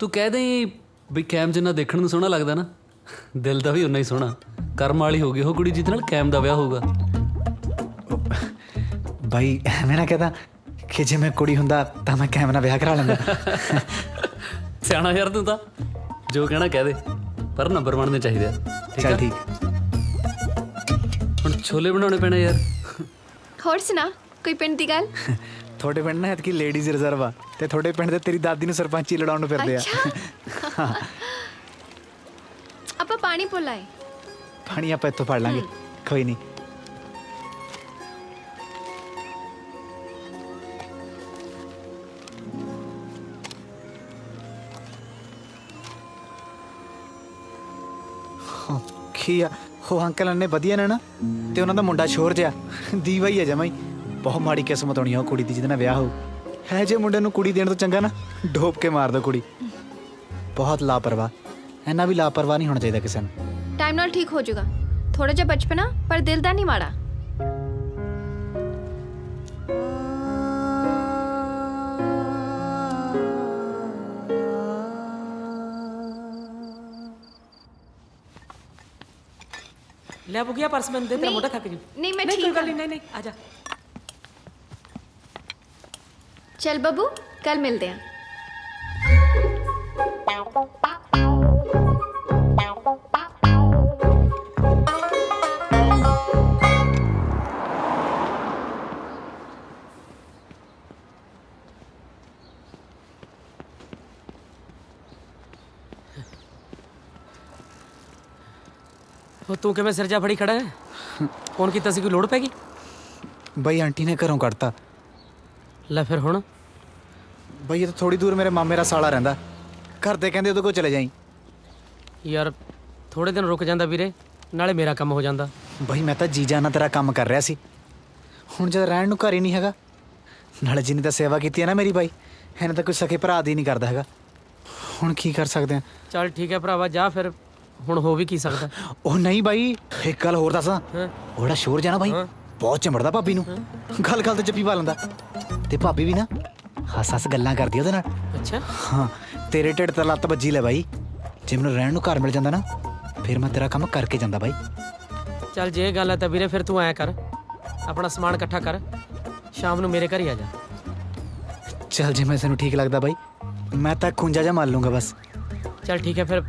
ਤੂੰ ਕਹਿ ਦੇ ਵੀ ਕੈਮ ਜਿੰਨਾ ਦੇਖਣ ਨੂੰ ਸੋਹਣਾ ਲੱਗਦਾ ਨਾ, ਦਿਲ ਦਾ ਵੀ ਉਨਾ ਹੀ ਸੋਹਣਾ। ਕਰਮ ਵਾਲੀ ਹੋ ਗਈ ਉਹ ਕੁੜੀ ਜਿਹਦੇ ਨਾਲ ਕੈਮ ਦਾ ਵਿਆਹ ਹੋਊਗਾ। ਬਾਈ ਐਵੇਂ ਨਾ ਕਹਦਾ ਕਿ ਜੇ ਮੈਂ ਕੁੜੀ ਹੁੰਦਾ ਤਾਂ ਮੈਂ ਕੈਮ ਨਾਲ ਵਿਆਹ ਕਰਾ ਲੈਂਦਾ। ਸਿਆਣਾ ਯਾਰ ਤੂੰ ਤਾਂ, ਜੋ ਕਹਿਣਾ ਕਹਿ ਦੇ, ਪਰ ਨੰਬਰ ਬਣਨੇ ਚਾਹੀਦੇ ਆ। ਚੱਲ ਠੀਕ। ਹੁਣ ਛੋਲੇ ਬਣਾਉਣੇ ਪੈਣੇ ਯਾਰ। ਹੋਰ ਸੁਣਾ ਕੋਈ ਪਿੰਡ ਦੀ ਗੱਲ? ਤੁਹਾਡੇ ਪਿੰਡ ਨਾ ਐਤਕੀ ਲੇਡੀਜ਼ ਰਿਜ਼ਰਵ ਆ ਤੇ ਤੁਹਾਡੇ ਪਿੰਡ ਦੇ ਤੇਰੀ ਦਾਦੀ ਨੂੰ ਸਰਪੰਚੀ ਲੜਾਉਣ ਨੂੰ ਫਿਰਦੇ ਆ। ਆਪਾਂ ਪਾਣੀ ਪੁਲਾਏ। ਪਾਣੀ ਆਪਾਂ ਇੱਥੋਂ ਫੜ ਲਾਂਗੇ, ਕੋਈ ਨਹੀਂ। ਕੀ ਆ ਉਹ ਅੰਕਲ ਨੇ ਵਧੀਆ ਨੇ ਨਾ, ਤੇ ਉਹਨਾਂ ਦਾ ਮੁੰਡਾ ਸ਼ੋਰ ਜਿਹਾ ਦੀਵਾ ਹੀ ਆ ਜਮਾਂ ਹੀ। ਬਹੁਤ ਮਾੜੀ ਕਿਸਮਤ ਹੋਣੀ ਆ ਉਹ ਕੁੜੀ ਦੀ ਜਿਹਦੇ ਨਾਲ ਵਿਆਹ ਹੋਊ। ਹੈ ਜੇ ਮੁੰਡੇ ਨੂੰ ਕੁੜੀ ਦੇਣ ਤੋਂ ਚੰਗਾ ਨਾ ਡੋਬ ਕੇ ਮਾਰ ਦੋ ਕੁੜੀ। ਬਹੁਤ ਲਾਪਰਵਾਹ, ਇੰਨਾ ਵੀ ਲਾਪਰਵਾਹ ਨਹੀਂ ਹੋਣਾ ਚਾਹੀਦਾ ਕਿਸੇ ਨੂੰ। ਟਾਈਮ ਨਾਲ ਠੀਕ ਹੋ ਜਾਊਗਾ। ਥੋੜਾ ਜਿਹਾ ਬਚਪਨਾ ਪਰ ਦਿਲ ਦਾ ਨਹੀਂ ਮਾੜਾ। ਲੈ ਬੁਗਿਆ ਪਰਸ ਮੈਨੂੰ ਦੇ, ਤੇਰਾ ਮੋਢਾ ਖੱਕ ਜੂ। ਨਹੀਂ ਮੈਂ ਕੋਈ ਠੀਕ ਗੱਲ ਨਹੀਂ, ਨਹੀਂ ਆ ਜਾ। चल बबू कल मिलते हैं। ਉਹ ਤੂੰ ਕਿਵੇਂ ਸਿਰ ਜਾ ਫੜੀ ਖੜਾ ਹੈ? ਫੋਨ ਕੀਤਾ ਸੀ, ਕੋਈ ਲੋੜ ਪੈ ਗਈ? ਬਾਈ ਆਂਟੀ ਨੇ ਘਰੋਂ ਕੱਢਤਾ। ਲੈ ਫਿਰ ਹੁਣ? ਬਾਈ ਇਹ ਤਾਂ ਥੋੜੀ ਦੂਰ ਮੇਰੇ ਮਾਮੇ ਦਾ ਸਾਲਾ ਰਹਿੰਦਾ, ਘਰ ਦੇ ਕਹਿੰਦੇ ਉਹਦੇ ਕੋਲ ਚਲੇ ਜਾਈਂ। ਯਾਰ ਥੋੜੇ ਦਿਨ ਰੁਕ ਜਾਂਦਾ ਵੀਰੇ, ਨਾਲੇ ਮੇਰਾ ਕੰਮ ਹੋ ਜਾਂਦਾ। ਬਾਈ ਮੈਂ ਤਾਂ ਜੀ ਜਾਨ ਨਾਲ ਤੇਰਾ ਕੰਮ ਕਰ ਰਿਹਾ ਸੀ, ਹੁਣ ਜਦ ਰਹਿਣ ਨੂੰ ਘਰ ਹੀ ਨਹੀਂ ਹੈਗਾ। ਨਾਲੇ ਜਿੰਨੀ ਤਾਂ ਸੇਵਾ ਕੀਤੀ ਹੈ ਨਾ ਮੇਰੀ ਬਾਈ, ਇਹਨੇ ਤਾਂ ਕੋਈ ਸਕੇ ਭਰਾ ਦੀ ਨਹੀਂ ਕਰਦਾ ਹੈਗਾ। ਹੁਣ ਕੀ ਕਰ ਸਕਦੇ ਆ? ਚੱਲ ਠੀਕ ਹੈ ਭਰਾਵਾ, ਜਾ ਫਿਰ। ਹੁਣ ਹੋ ਵੀ ਕੀ ਸਕਦਾ। ਉਹ ਨਹੀਂ ਬਾਈ, ਇੱਕ ਗੱਲ ਹੋਰ ਦੱਸਾਂ। ਉਹ ਜਿਹੜਾ ਸ਼ੋਰ ਜਾਣਾ ਬਾਈ ਬਹੁਤ ਚੰਬੜਦਾ ਭਾਬੀ ਨੂੰ, ਗੱਲ ਗੱਲ ਤੇ ਜੱਫੀ ਪਾ ਲੈਂਦਾ, ਤੇ ਭਾਬੀ ਵੀ ਨਾ ਹੱਸ ਹੱਸ ਗੱਲਾਂ ਕਰਦੀ ਉਹਦੇ ਨਾਲ। ਅੱਛਾ ਹਾਂ, ਤੇਰੇ ਢਿੱਡ ਤੇ ਲੱਤ ਵੱਜੀ ਲੈ ਬਾਈ। ਜੇ ਮੈਨੂੰ ਰਹਿਣ ਨੂੰ ਘਰ ਮਿਲ ਜਾਂਦਾ ਨਾ, ਫਿਰ ਮੈਂ ਤੇਰਾ ਕੰਮ ਕਰਕੇ ਜਾਂਦਾ ਬਾਈ। ਚੱਲ ਜੇ ਇਹ ਗੱਲ ਹੈ ਤਾਂ ਵੀਰੇ ਫਿਰ ਤੂੰ ਐਂ ਕਰ, ਆਪਣਾ ਸਮਾਨ ਇਕੱਠਾ ਕਰ, ਸ਼ਾਮ ਨੂੰ ਮੇਰੇ ਘਰ ਹੀ ਆ ਜਾ। ਚੱਲ ਜੇ ਮੈਂ ਤੈਨੂੰ ਠੀਕ ਲੱਗਦਾ ਬਾਈ, ਮੈਂ ਤਾਂ ਖੁੰਝਾ ਜਾ ਮਾਰ ਲੂੰਗਾ ਬਸ। ਚੱਲ ਠੀਕ ਹੈ ਫਿਰ,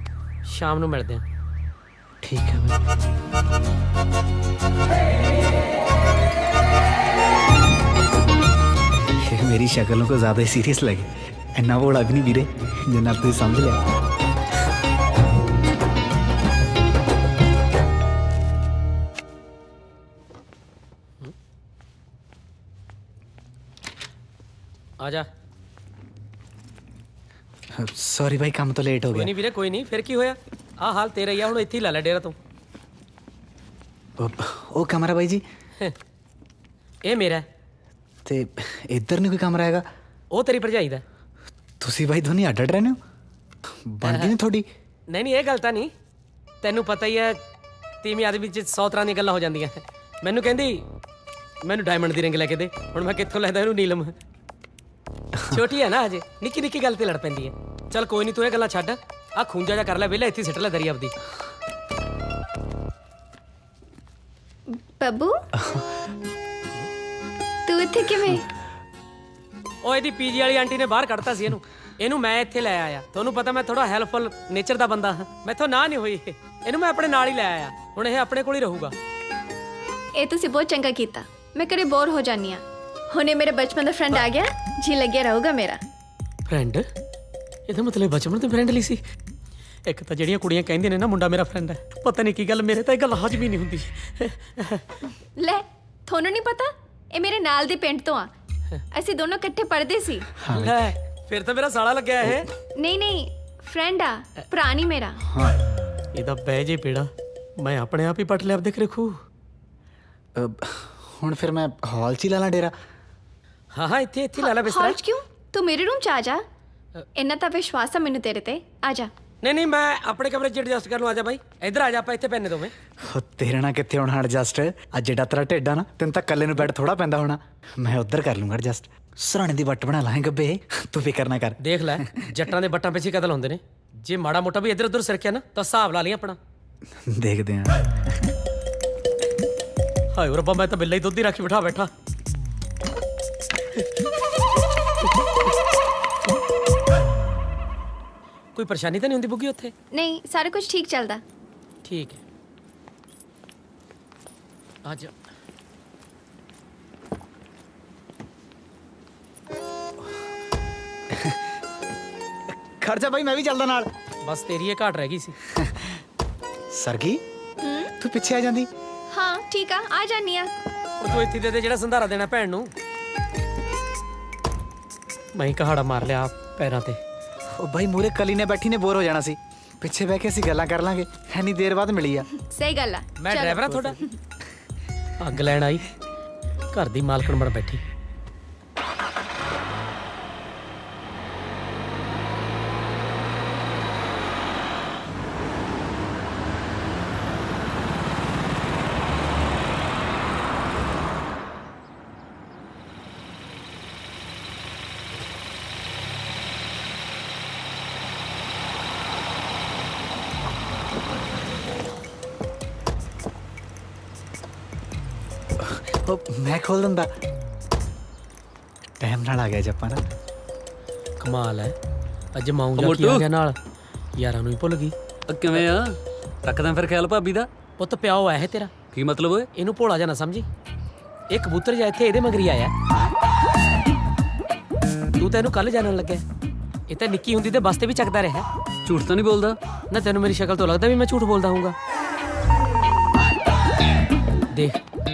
ਸ਼ਾਮ ਨੂੰ ਮਿਲਦੇ ਹਾਂ। ਠੀਕ ਹੈ ਬਾਈ। मेरी शक्लों को ज़्यादा ही सीरियस लगे, इन्ना वो भी नहीं वीरे जिन्ना तू समझ लिया। आजा। सॉरी भाई, काम तो लेट हो कोई गया। नहीं वीरे, कोई नहीं, फिर की होया? आ हाल तेरा ही आ, हुण इत्थे ही ला ले डेरा तू। ओ कमरा बाई जी ये मेरा है। ਤੇ ਇੱਧਰ ਨਹੀਂ ਕੋਈ ਕਮਰਾ ਹੈਗਾ? ਉਹ ਤੇਰੀ ਭਰਜਾਈ ਦਾ। ਤੁਸੀਂ ਬਾਈ ਦੋਨੇ ਅੱਡ ਅੱਡ ਰਹਿੰਦੇ ਹੋ? ਬਣਦੀ ਨਹੀਂ ਤੁਹਾਡੀ? ਨਹੀਂ ਨਹੀਂ ਇਹ ਗੱਲ ਤਾਂ ਨਹੀਂ, ਤੈਨੂੰ ਪਤਾ ਹੀ ਹੈ ਤੀਵੀਂ ਆਦਮੀ 'ਚ 100 ਤਰ੍ਹਾਂ ਦੀਆਂ ਗੱਲਾਂ ਹੋ ਜਾਂਦੀਆਂ। ਮੈਨੂੰ ਕਹਿੰਦੀ ਮੈਨੂੰ ਡਾਇਮੰਡ ਦੀ ਰਿੰਗ ਲੈ ਕੇ ਦੇ, ਹੁਣ ਮੈਂ ਕਿੱਥੋਂ ਲੈਦਾ ਇਹਨੂੰ ਨੀਲਮ। ਛੋਟੀ ਹੈ ਨਾ ਅਜੇ, ਨਿੱਕੀ ਨਿੱਕੀ ਗੱਲ ਤੇ ਲੜ ਪੈਂਦੀ ਹੈ। ਚੱਲ ਕੋਈ ਨਹੀਂ ਤੂੰ ਇਹ ਗੱਲਾਂ ਛੱਡ, ਆ ਖੂੰਜਾ ਜਾ ਕਰ ਲੈ ਵਿਹਲਾ, ਇੱਥੇ ਸਿੱਟ ਲੈ ਦਰੀ ਆਪਦੀ। ਬੱਬੂ ਤੂੰ ਇੱਥੇ ਕਿਵੇਂ? ਉਹ ਇਹਦੀ ਪੀਜੀ ਵਾਲੀ ਆਂਟੀ ਨੇ ਬਾਹਰ ਕੱਢਤਾ ਸੀ ਇਹਨੂੰ ਮੈਂ ਇੱਥੇ ਲੈ ਆਇਆ। ਤੁਹਾਨੂੰ ਪਤਾ ਮੈਂ ਥੋੜਾ ਹੈਲਪਫੁਲ ਨੇਚਰ ਦਾ ਬੰਦਾ ਹਾਂ, ਮੈਥੋਂ ਨਾ ਨਹੀਂ ਹੋਈ। ਇਹਨੂੰ ਮੈਂ ਆਪਣੇ ਨਾਲ ਹੀ ਲੈ ਆਇਆ, ਹੁਣ ਇਹ ਆਪਣੇ ਕੋਲ ਹੀ ਰਹੂਗਾ। ਇਹ ਤੁਸੀਂ ਬਹੁਤ ਚੰਗਾ ਕੀਤਾ, ਮੈਂ ਕਦੇ ਬੋਰ ਹੋ ਜਾਨੀ ਆ। ਹੁਣੇ ਮੇਰੇ ਬਚਪਨ ਦਾ ਫਰੈਂਡ ਆ ਗਿਆ, ਜੀ ਲੱਗਿਆ ਰਹੂਗਾ ਮੇਰਾ। ਫਰੈਂਡ? ਇਹਦਾ ਮਤਲਬ ਬਚਪਨ ਤੋਂ ਫਰੈਂਡ ਲਈ ਸੀ। ਇੱਕ ਤਾਂ ਜਿਹੜੀਆਂ ਕੁੜੀਆਂ ਕਹਿੰਦੀਆਂ ਨੇ ਨਾ ਮੁੰਡਾ ਮੇਰਾ ਫਰੈਂਡ ਹੈ, ਪਤਾ ਨਹੀਂ ਕੀ ਗੱਲ ਮੇਰੇ ਤਾਂ ਇਹ ਗੱਲ ਹਜਮ ਹੀ ਨਹੀਂ ਹੁੰਦੀ। ਲੈ ਤੁਹਾਨੂੰ ਨਹੀਂ ਪਤਾ, ਇਹ ਮੇਰੇ ਨਾਲ ਦੇ ਪਿੰਡ ਤੋਂ ਆ, ਅਸੀਂ ਦੋਨੋਂ ਇਕੱਠੇ ਪੜ੍ਹਦੇ ਸੀ। ਲੈ ਫਿਰ ਤਾਂ ਮੇਰਾ ਸਾਲਾ ਲੱਗਿਆ ਇਹ। ਨਹੀਂ ਨਹੀਂ ਫਰੈਂਡ ਆ, ਭਰਾ ਨਹੀਂ ਮੇਰਾ। ਇਹਦਾ ਬਹਿ ਜੇ ਪੇੜਾ, ਮੈਂ ਆਪਣੇ ਆਪ ਹੀ ਪਟ ਲਿਆ ਆਪਦੇ ਖੂ। ਹੁਣ ਫਿਰ ਮੈਂ ਹਾਲ 'ਚ ਹੀ ਲਾ ਲਾਂ ਡੇਰਾ? ਹਾਂ ਇੱਥੇ ਇੱਥੇ ਲਾ ਲੈ ਬਿਸਤਰਾ। ਹਾਲ 'ਚ ਕਿਉਂ? ਤੂੰ ਮੇਰੇ ਰੂਮ 'ਚ ਆ ਜਾ, ਇੰਨਾ ਤਾਂ ਵਿਸ਼ਵਾਸ ਆ ਮੈਨੂੰ ਤੇਰੇ ਤੇ, ਆ ਜਾ। ਨਹੀਂ ਮੈਂ ਆਪਣੇ ਕਮਰੇ 'ਚ ਐਡਜਸਟ ਕਰ ਲੂੰ, ਆ ਜਾ ਬਾਈ ਇੱਧਰ ਆ ਜਾ, ਆਪਾਂ ਇੱਥੇ ਪੈਨੇ ਦੋਵੇਂ। ਤੇਰੇ ਨਾਲ ਕਿੱਥੇ ਹੋਣਾ ਐਡਜਸਟ? ਅੱਜ ਜਿਹੜਾ ਤੇਰਾ ਢਿੱਡ ਆ ਨਾ, ਤੈਨੂੰ ਤਾਂ ਇਕੱਲੇ ਨੂੰ ਬੈੱਡ ਥੋੜਾ ਪੈਂਦਾ ਹੋਣਾ, ਮੈਂ ਉੱਧਰ ਕਰ ਲੂੰਗਾ ਐਡਜਸਟ। ਸਰਾਣੇ ਦੀ ਵੱਟ ਬਣਾ ਲਾਂਗੇ ਗੱਬੇ, ਤੂੰ ਫਿਕਰ ਨਾ ਕਰ। ਦੇਖ ਲੈ ਜੱਟਾਂ ਦੇ ਬੱਟਾਂ ਪਿੱਛੇ ਕਤਲ ਹੁੰਦੇ ਨੇ, ਜੇ ਮਾੜਾ ਮੋਟਾ ਵੀ ਇੱਧਰ ਉੱਧਰ ਸਿਰਕਿਆ ਨਾ ਤਾਂ ਹਿਸਾਬ ਲਾ ਲਈ ਆਪਣਾ। ਦੇਖਦੇ ਆਂ। ਹਾਏ ਰੱਬਾ, ਮੈਂ ਤਾਂ ਬਿੱਲਾ ਹੀ ਦੁੱਧ ਹੀ ਰੱਖੀ ਬਿਠਾ ਬੈਠਾ। ਕੋਈ ਪਰੇਸ਼ਾਨੀ ਤਾਂ ਨਹੀਂ ਹੁੰਦੀ ਬੁੱਗੀ ਉੱਥੇ? ਨਹੀਂ ਸਾਰਾ ਕੁਝ ਠੀਕ ਚੱਲਦਾ। ਠੀਕ ਹੈ ਆ ਜਾ। ਖਰਚਾ ਬਾਈ, ਮੈਂ ਵੀ ਚੱਲਦਾ ਨਾਲ। ਬਸ ਤੇਰੀ ਇਹ ਘਾਟ ਰਹਿ ਗਈ ਸੀ। ਸਰਗੀ ਤੂੰ ਪਿੱਛੇ ਆ ਜਾਂਦੀ। ਹਾਂ ਠੀਕ ਆ ਜਾਨੀ ਆ। ਹੁਣ ਤੂੰ ਇੱਥੇ ਦੇ ਜਿਹੜਾ ਸੰਧਾਰਾ ਦੇਣਾ ਭੈਣ ਨੂੰ। ਮੈਂ ਹੀ ਕਹਾੜਾ ਮਾਰ ਲਿਆ ਪੈਰਾਂ ਤੇ। ਉਹ ਬਾਈ ਮੂਰੇ ਕਲੀ ਨੇ ਬੈਠੀ ਨੇ ਬੋਰ ਹੋ ਜਾਣਾ ਸੀ, ਪਿੱਛੇ ਬਹਿ ਕੇ ਅਸੀਂ ਗੱਲਾਂ ਕਰ ਲਾਂਗੇ। ਇੰਨੀ ਦੇਰ ਬਾਅਦ ਮਿਲੀ ਆ। ਸਹੀ ਗੱਲ ਆ। ਮੈਂ ਡਰਾਈਵਰ ਆ ਤੁਹਾਡਾ। ਅੱਗ ਲੈਣ ਆਈ, ਘਰ ਦੀ ਮਾਲਕਣ ਬਣ ਬੈਠੀ। ਮੈਂ ਖੋਲ ਦਿੰਦਾ, ਟਾਈਮ ਨਾਲ ਆ ਗਿਆ ਜੱਪਾ ਨਾ। ਕਮਾਲ ਹੈ, ਅੱਜ ਮਾਊਂ ਜਾ ਕੇ ਆ ਗਿਆ ਨਾਲ, ਯਾਰਾਂ ਨੂੰ ਹੀ ਭੁੱਲ ਗਈ। ਕਿਵੇਂ ਆ? ਰੱਖਦਾ ਫਿਰ ਖਿਆਲ ਭਾਬੀ ਦਾ? ਪੁੱਤ ਪਿਓ ਹੈ ਇਹ ਤੇਰਾ। ਕੀ ਮਤਲਬ ਓਏ? ਇਹਨੂੰ ਭੋਲਾ ਜਾ ਨਾ ਸਮਝੀ, ਇਹ ਕਬੂਤਰ ਜਾ ਇੱਥੇ ਇਹਦੇ ਮਗਰੀ ਆਇਆ। ਤੂੰ ਤਾਂ ਇਹਨੂੰ ਕੱਲ ਜਾਣਨ ਲੱਗਿਆ, ਇਹ ਤਾਂ ਨਿੱਕੀ ਹੁੰਦੀ ਤੇ ਬੱਸ ਤੇ ਵੀ ਚੱਕਦਾ ਰਿਹਾ। ਝੂਠ ਤਾਂ ਨਹੀਂ ਬੋਲਦਾ ਨਾ? ਤੈਨੂੰ ਮੇਰੀ ਸ਼ਕਲ ਤੋਂ ਲੱਗਦਾ ਵੀ ਮੈਂ ਝੂਠ ਬੋਲਦਾ ਹੋਊਗਾ। ਦੇਖ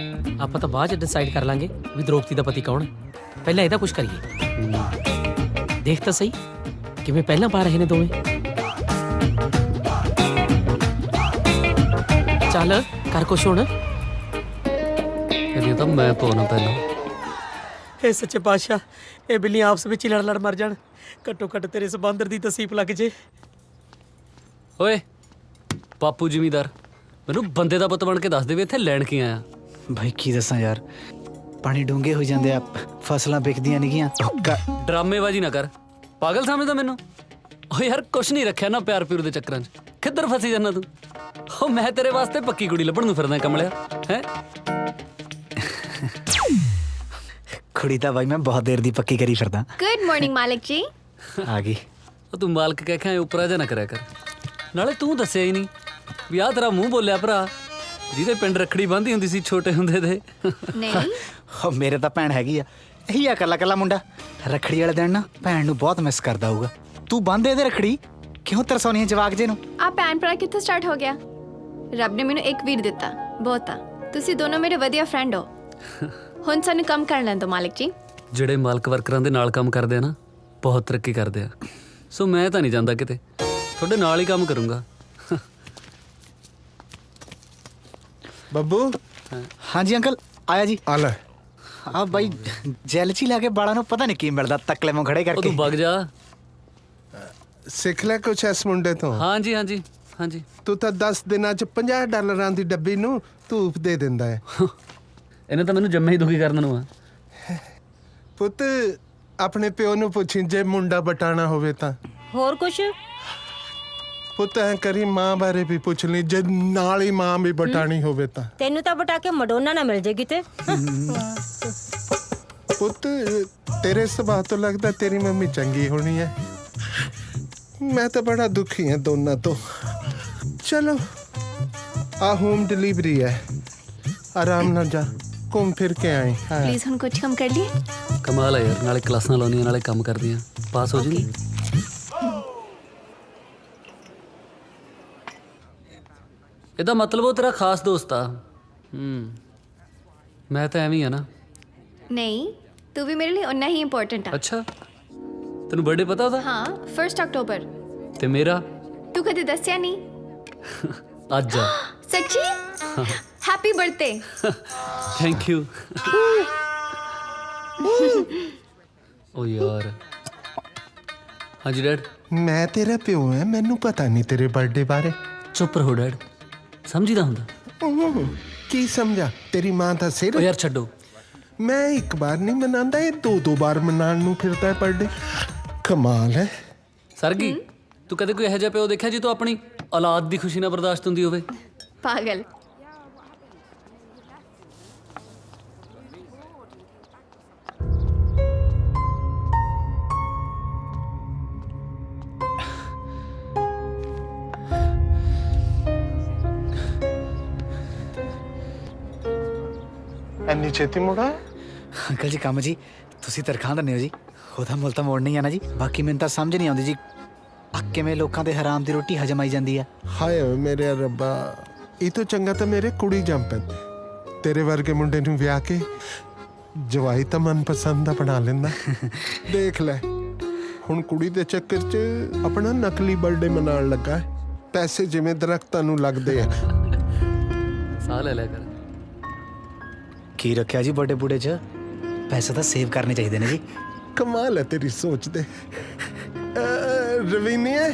ਆਪਾਂ ਤਾਂ ਬਾਅਦ ਚ ਡਿਸਾਈਡ ਕਰ ਲਾਂਗੇ ਵੀ ਦ੍ਰੋਪਦੀ ਦਾ ਪਤੀ ਕੌਣ ਹੈ, ਪਹਿਲਾਂ ਇਹਦਾ ਕੁਝ ਕਰੀਏ। ਦੇਖ ਤਾਂ ਸਹੀ ਕਿਵੇਂ ਪਹਿਲਾਂ ਪਾ ਰਹੇ ਨੇ ਦੋਵੇਂ। ਚੱਲ ਕਰ ਕੁਛ ਹੁਣ। ਇਹਦੀ ਤਾਂ ਮੈਂ ਪਾਉਣਾ ਪਹਿਲਾਂ। ਇਹ ਸੱਚੇ ਪਾਤਸ਼ਾਹ, ਇਹ ਬਿੱਲੀਆਂ ਆਪਸ ਵਿੱਚ ਹੀ ਲੜ ਲੜ ਮਰ ਜਾਣ, ਘੱਟੋ ਘੱਟ ਤੇਰੇ ਇਸ ਬਾਂਦਰ ਦੀ ਤਸੀਬ ਲੱਗ ਜੇ। ਓਏ ਬਾਪੂ ਜ਼ਿਮੀਦਾਰ, ਮੈਨੂੰ ਬੰਦੇ ਦਾ ਪੁੱਤ ਬਣ ਕੇ ਦੱਸ ਦੇ ਵੀ ਇੱਥੇ ਲੈਣ ਕੀ ਆਇਆ। ਭਾਈ ਕੀ ਦੱਸਾਂ ਯਾਰ, ਪਾਣੀ ਡੂੰਘੇ ਹੋ ਜਾਂਦੇ ਆ, ਫਸਲਾਂ ਵਿਕਦੀਆਂ ਨਹੀਂ। ਡਰਾਮੇਬਾਜ਼ੀ ਨਾ ਕਰ, ਪਾਗਲ ਸਮਝਦਾ ਮੈਨੂੰ? ਓ ਯਾਰ ਕੁਛ ਨਹੀਂ ਰੱਖਿਆ ਨਾ ਪਿਆਰ ਪਿਉਰ ਦੇ ਚੱਕਰਾਂ 'ਚ, ਕਿੱਧਰ ਫਸੀ ਜਾਂਦਾ ਤੂੰ? ਓ ਮੈਂ ਤੇਰੇ ਵਾਸਤੇ ਪੱਕੀ ਕੁੜੀ ਲੱਭਣ ਨੂੰ ਫਿਰਦਾ ਕਮਲਿਆ ਹੈ। ਕੁੜੀ ਤਾਂ ਬਾਈ ਮੈਂ ਬਹੁਤ ਦੇਰ ਦੀ ਪੱਕੀ ਕਰੀ ਫਿਰਦਾ। ਗੁੱਡ ਮਾਰਨਿੰਗ ਮਾਲਿਕ ਜੀ। ਆ ਗਈ। ਉਹ ਤੂੰ ਮਾਲਕ ਕਹਿ ਕੇ ਉੱਪਰ ਜਾ ਨਾ ਕਰਿਆ ਕਰ, ਨਾਲੇ ਤੂੰ ਦੱਸਿਆ ਹੀ ਨਹੀਂ ਵੀ ਆਹ ਤੇਰਾ ਮੂੰਹ ਬੋਲਿਆ ਭਰਾ ਜਿਹਦੇ ਪਿੰਡ ਰੱਖੜੀ ਬੰਨ੍ਹਦੀ ਹੁੰਦੀ ਸੀ ਛੋਟੇ ਹੁੰਦੇ ਦੇ। ਨਹੀਂ ਉਹ ਮੇਰੇ ਤਾਂ ਭੈਣ ਹੈਗੀ ਆ, ਇਹੀ ਆ ਕੱਲਾ ਕੱਲਾ ਮੁੰਡਾ। ਰੱਖੜੀ ਵਾਲੇ ਦਿਨ ਨਾ ਭੈਣ ਨੂੰ ਬਹੁਤ ਮਿਸ ਕਰਦਾ ਹੋਊਗਾ। ਤੂੰ ਬੰਨ੍ਹ ਦੇ ਇਹਦੇ ਰੱਖੜੀ, ਕਿਉਂ ਤਰਸਾਉਣੀ ਹੈ ਜਵਾਕ ਜੇ ਨੂੰ? ਆ ਭੈਣ ਭਰਾ ਕਿੱਥੋਂ ਸਟਾਰਟ ਹੋ ਗਿਆ? ਰੱਬ ਨੇ ਮੈਨੂੰ ਇੱਕ ਵੀਰ ਦਿੱਤਾ, ਬਹੁਤ ਆ। ਤੁਸੀਂ ਦੋਨੋਂ ਮੇਰੇ ਵਧੀਆ ਫਰੈਂਡ ਹੋ। ਹੁਣ ਸਾਨੂੰ ਕੰਮ ਕਰ ਲੈਣ ਦਿਓ ਮਾਲਿਕ ਜੀ। ਜਿਹੜੇ ਮਾਲਕ ਵਰਕਰਾਂ ਦੇ ਨਾਲ ਕੰਮ ਕਰਦੇ ਆ ਨਾ, ਬਹੁਤ ਤਰੱਕੀ ਕਰਦੇ ਆ। ਸੋ ਮੈਂ ਤਾਂ ਨਹੀਂ ਜਾਂਦਾ ਕਿਤੇ, ਤੁਹਾਡੇ ਨਾਲ ਹੀ ਕੰਮ ਕਰੂੰਗਾ। ਬੱਬੂ। ਹਾਂਜੀ ਅੰਕਲ, ਆਇਆ ਜੀ। ਆ ਲੈ। ਆ ਬਾਈ ਜੈਲ ਚ ਹੀ ਲਾ ਕੇ ਬਾਲਾਂ ਨੂੰ ਪਤਾ ਨਹੀਂ ਕੀ ਮਿਲਦਾ, ਤਕਲੇ ਮੂੰਹ ਖੜੇ ਉਹ ਕਰਕੇ। ਤੂੰ ਵਗ ਜਾ। ਸਿੱਖ ਲੈ ਕੁਛ ਇਸ ਮੁੰਡੇ ਤੋਂ। ਹਾਂਜੀ ਹਾਂਜੀ ਹਾਂਜੀ। ਤੂੰ ਤਾਂ 10 ਦਿਨਾਂ ਚ $50 ਦੀ ਡੱਬੀ ਨੂੰ ਧੂਪ ਦੇ ਦਿੰਦਾ ਹੈ। ਇਹਨੇ ਤਾਂ ਮੈਨੂੰ ਜੰਮੇ ਹੀ ਦੁਖੀ ਕਰਨ ਨੂੰ ਆ। ਪੁੱਤ ਆਪਣੇ ਪਿਓ ਨੂੰ ਪੁੱਛੀ ਜੇ ਮੁੰਡਾ ਬਟਾਣਾ ਹੋਵੇ ਤਾਂ। ਹੋਰ ਕੁਛ? ਪੁੱਤ ਐ ਕਰੀ ਮਾਂ ਬਾਰੇ ਵੀ ਪੁੱਛ ਲਈ ਜੇ ਨਾਲ ਹੀ ਮਾਂ ਵੀ ਬਟਾਣੀ ਹੋਵੇ ਤਾਂ। ਤੈਨੂੰ ਤਾਂ ਬਟਾ ਕੇ ਮਡੋਨਾ ਨਾ ਮਿਲ ਜੇ ਕਿਤੇ। ਪੁੱਤ ਤੇਰੇ ਸੁਭਾਅ ਤੋਂ ਲੱਗਦਾ ਤੇਰੀ ਮੰਮੀ ਚੰਗੀ ਹੋਣੀ ਹੈ। ਮੈਂ ਤਾਂ ਬੜਾ ਦੁਖੀ ਹਾਂ ਦੋਨਾਂ ਤੋਂ। ਚਲੋ ਆ ਹੋਮ डिलीवरी ਹੈ, ਆਰਾਮ ਨਾਲ ਜਾ ਘੁੰਮ ਫਿਰ ਕੇ ਆਈ। प्लीज हम कुछ कम कर लिए। ਕਮਾਲ ਹੈ ਯਾਰ, ਨਾਲੇ ਕਲਾਸਾਂ ਲਾਉਣੀਆਂ ਨਾਲੇ ਕੰਮ ਕਰਦੀਆਂ, ਪਾਸ ਹੋ ਜੀ। ਇਹਦਾ ਮਤਲਬ ਉਹ ਤੇਰਾ ਖਾਸ ਦੋਸਤ ਆ। ਮੈਂ ਤਾਂ ਐਵੇਂ ਹੀ ਆ ਨਾ। नहीं तू भी मेरे लिए उतना ही इम्पोर्टेंट है। ਅੱਛਾ ਤੈਨੂੰ ਬਰਥਡੇ ਪਤਾ ਉਹਦਾ? हाँ 1 अक्टूबर। ਤੇ ਮੇਰਾ? तू कदे दसिया नहीं। ਅੱਜ ਆ। सच्ची? Happy birthday. Thank you. ਓ ਯਾਰ। ਹਾਂਜੀ ਡੈਡ। ਮੈਂ ਤੇਰਾ ਪਿਓ ਹਾਂ, ਮੈਨੂੰ ਪਤਾ ਨਹੀਂ ਤੇਰੇ ਬਰਥਡੇ ਬਾਰੇ। ਚੁੱਪ ਰਹੋ ਡੈਡ, ਸਮਝੀਦਾ ਹੁੰਦਾ। ਕੀ ਸਮਝਾ? ਤੇਰੀ ਮਾਂ ਦਾ ਸਿਰ। ਓ ਯਾਰ ਛੱਡੋ। ਮੈਂ ਇੱਕ ਬਾਰ ਨਹੀਂ ਮਨਾਉਂਦਾ, ਇਹ 2-2 ਬਾਰ ਮਨਾਉਣ ਨੂੰ ਫਿਰਦਾ ਹੈ ਬਰਥਡੇ। ਕਮਾਲ ਹੈ। ਸਰਗੀ ਤੂੰ ਕਦੇ ਕੋਈ ਇਹੋ ਜਿਹਾ ਪਿਓ ਦੇਖਿਆ ਜੀ ਤੂੰ ਆਪਣੀ ਔਲਾਦ ਦੀ ਖੁਸ਼ੀ ਨਾਲ ਬਰਦਾਸ਼ਤ ਹੁੰਦੀ ਹੋਵੇ? पागल। ਇੰਨੀ ਛੇਤੀ ਮੁੜਾ? ਅੰਕਲ ਜੀ ਕੰਮ ਜੀ ਤੁਸੀਂ ਤਰਖਾਂ ਦਿੰਦੇ ਹੋ ਜੀ, ਉਹਦਾ ਮੁੱਲ ਤਾਂ ਮੋੜਨਾ ਹੀ ਆ ਨਾ ਜੀ। ਬਾਕੀ ਮੈਨੂੰ ਤਾਂ ਸਮਝ ਨਹੀਂ ਆਉਂਦੀ ਜੀ ਆ ਕਿਵੇਂ ਲੋਕਾਂ ਦੇ ਹਰਾਮ ਦੀ ਰੋਟੀ ਹਜਮ ਆਈ ਜਾਂਦੀ ਆ। ਹਾਏ ਓਏ ਮੇਰੇ ਰੱਬਾ, ਇਹ ਤੋਂ ਚੰਗਾ ਤਾਂ ਮੇਰੇ ਕੁੜੀ ਜੰਮ ਪੈਂਦੀ। ਤੇਰੇ ਵਰਗੇ ਮੁੰਡੇ ਨੂੰ ਵਿਆਹ ਕੇ ਜਵਾਈ ਤਾਂ ਮਨਪਸੰਦ ਦਾ ਬਣਾ ਲੈਂਦਾ। ਦੇਖ ਲੈ ਹੁਣ ਕੁੜੀ ਦੇ ਚੱਕਰ 'ਚ ਆਪਣਾ ਨਕਲੀ ਬਰਥਡੇ ਮਨਾਉਣ ਲੱਗਾ ਹੈ। ਪੈਸੇ ਜਿਵੇਂ ਦਰਖਤਾਂ ਨੂੰ ਲੱਗਦੇ ਆ। ਸਾਹ ਲੈ ਲਿਆ ਕਰ। ਕੀ ਰੱਖਿਆ ਜੀ ਬਰਥਡੇ ਬੂੜੇ 'ਚ? ਪੈਸੇ ਤਾਂ ਸੇਵ ਕਰਨੇ ਚਾਹੀਦੇ ਨੇ ਜੀ। ਕਮਾਲ ਹੈ ਤੇਰੀ ਸੋਚ ਦੇ। ਰਵੀਨੀਏ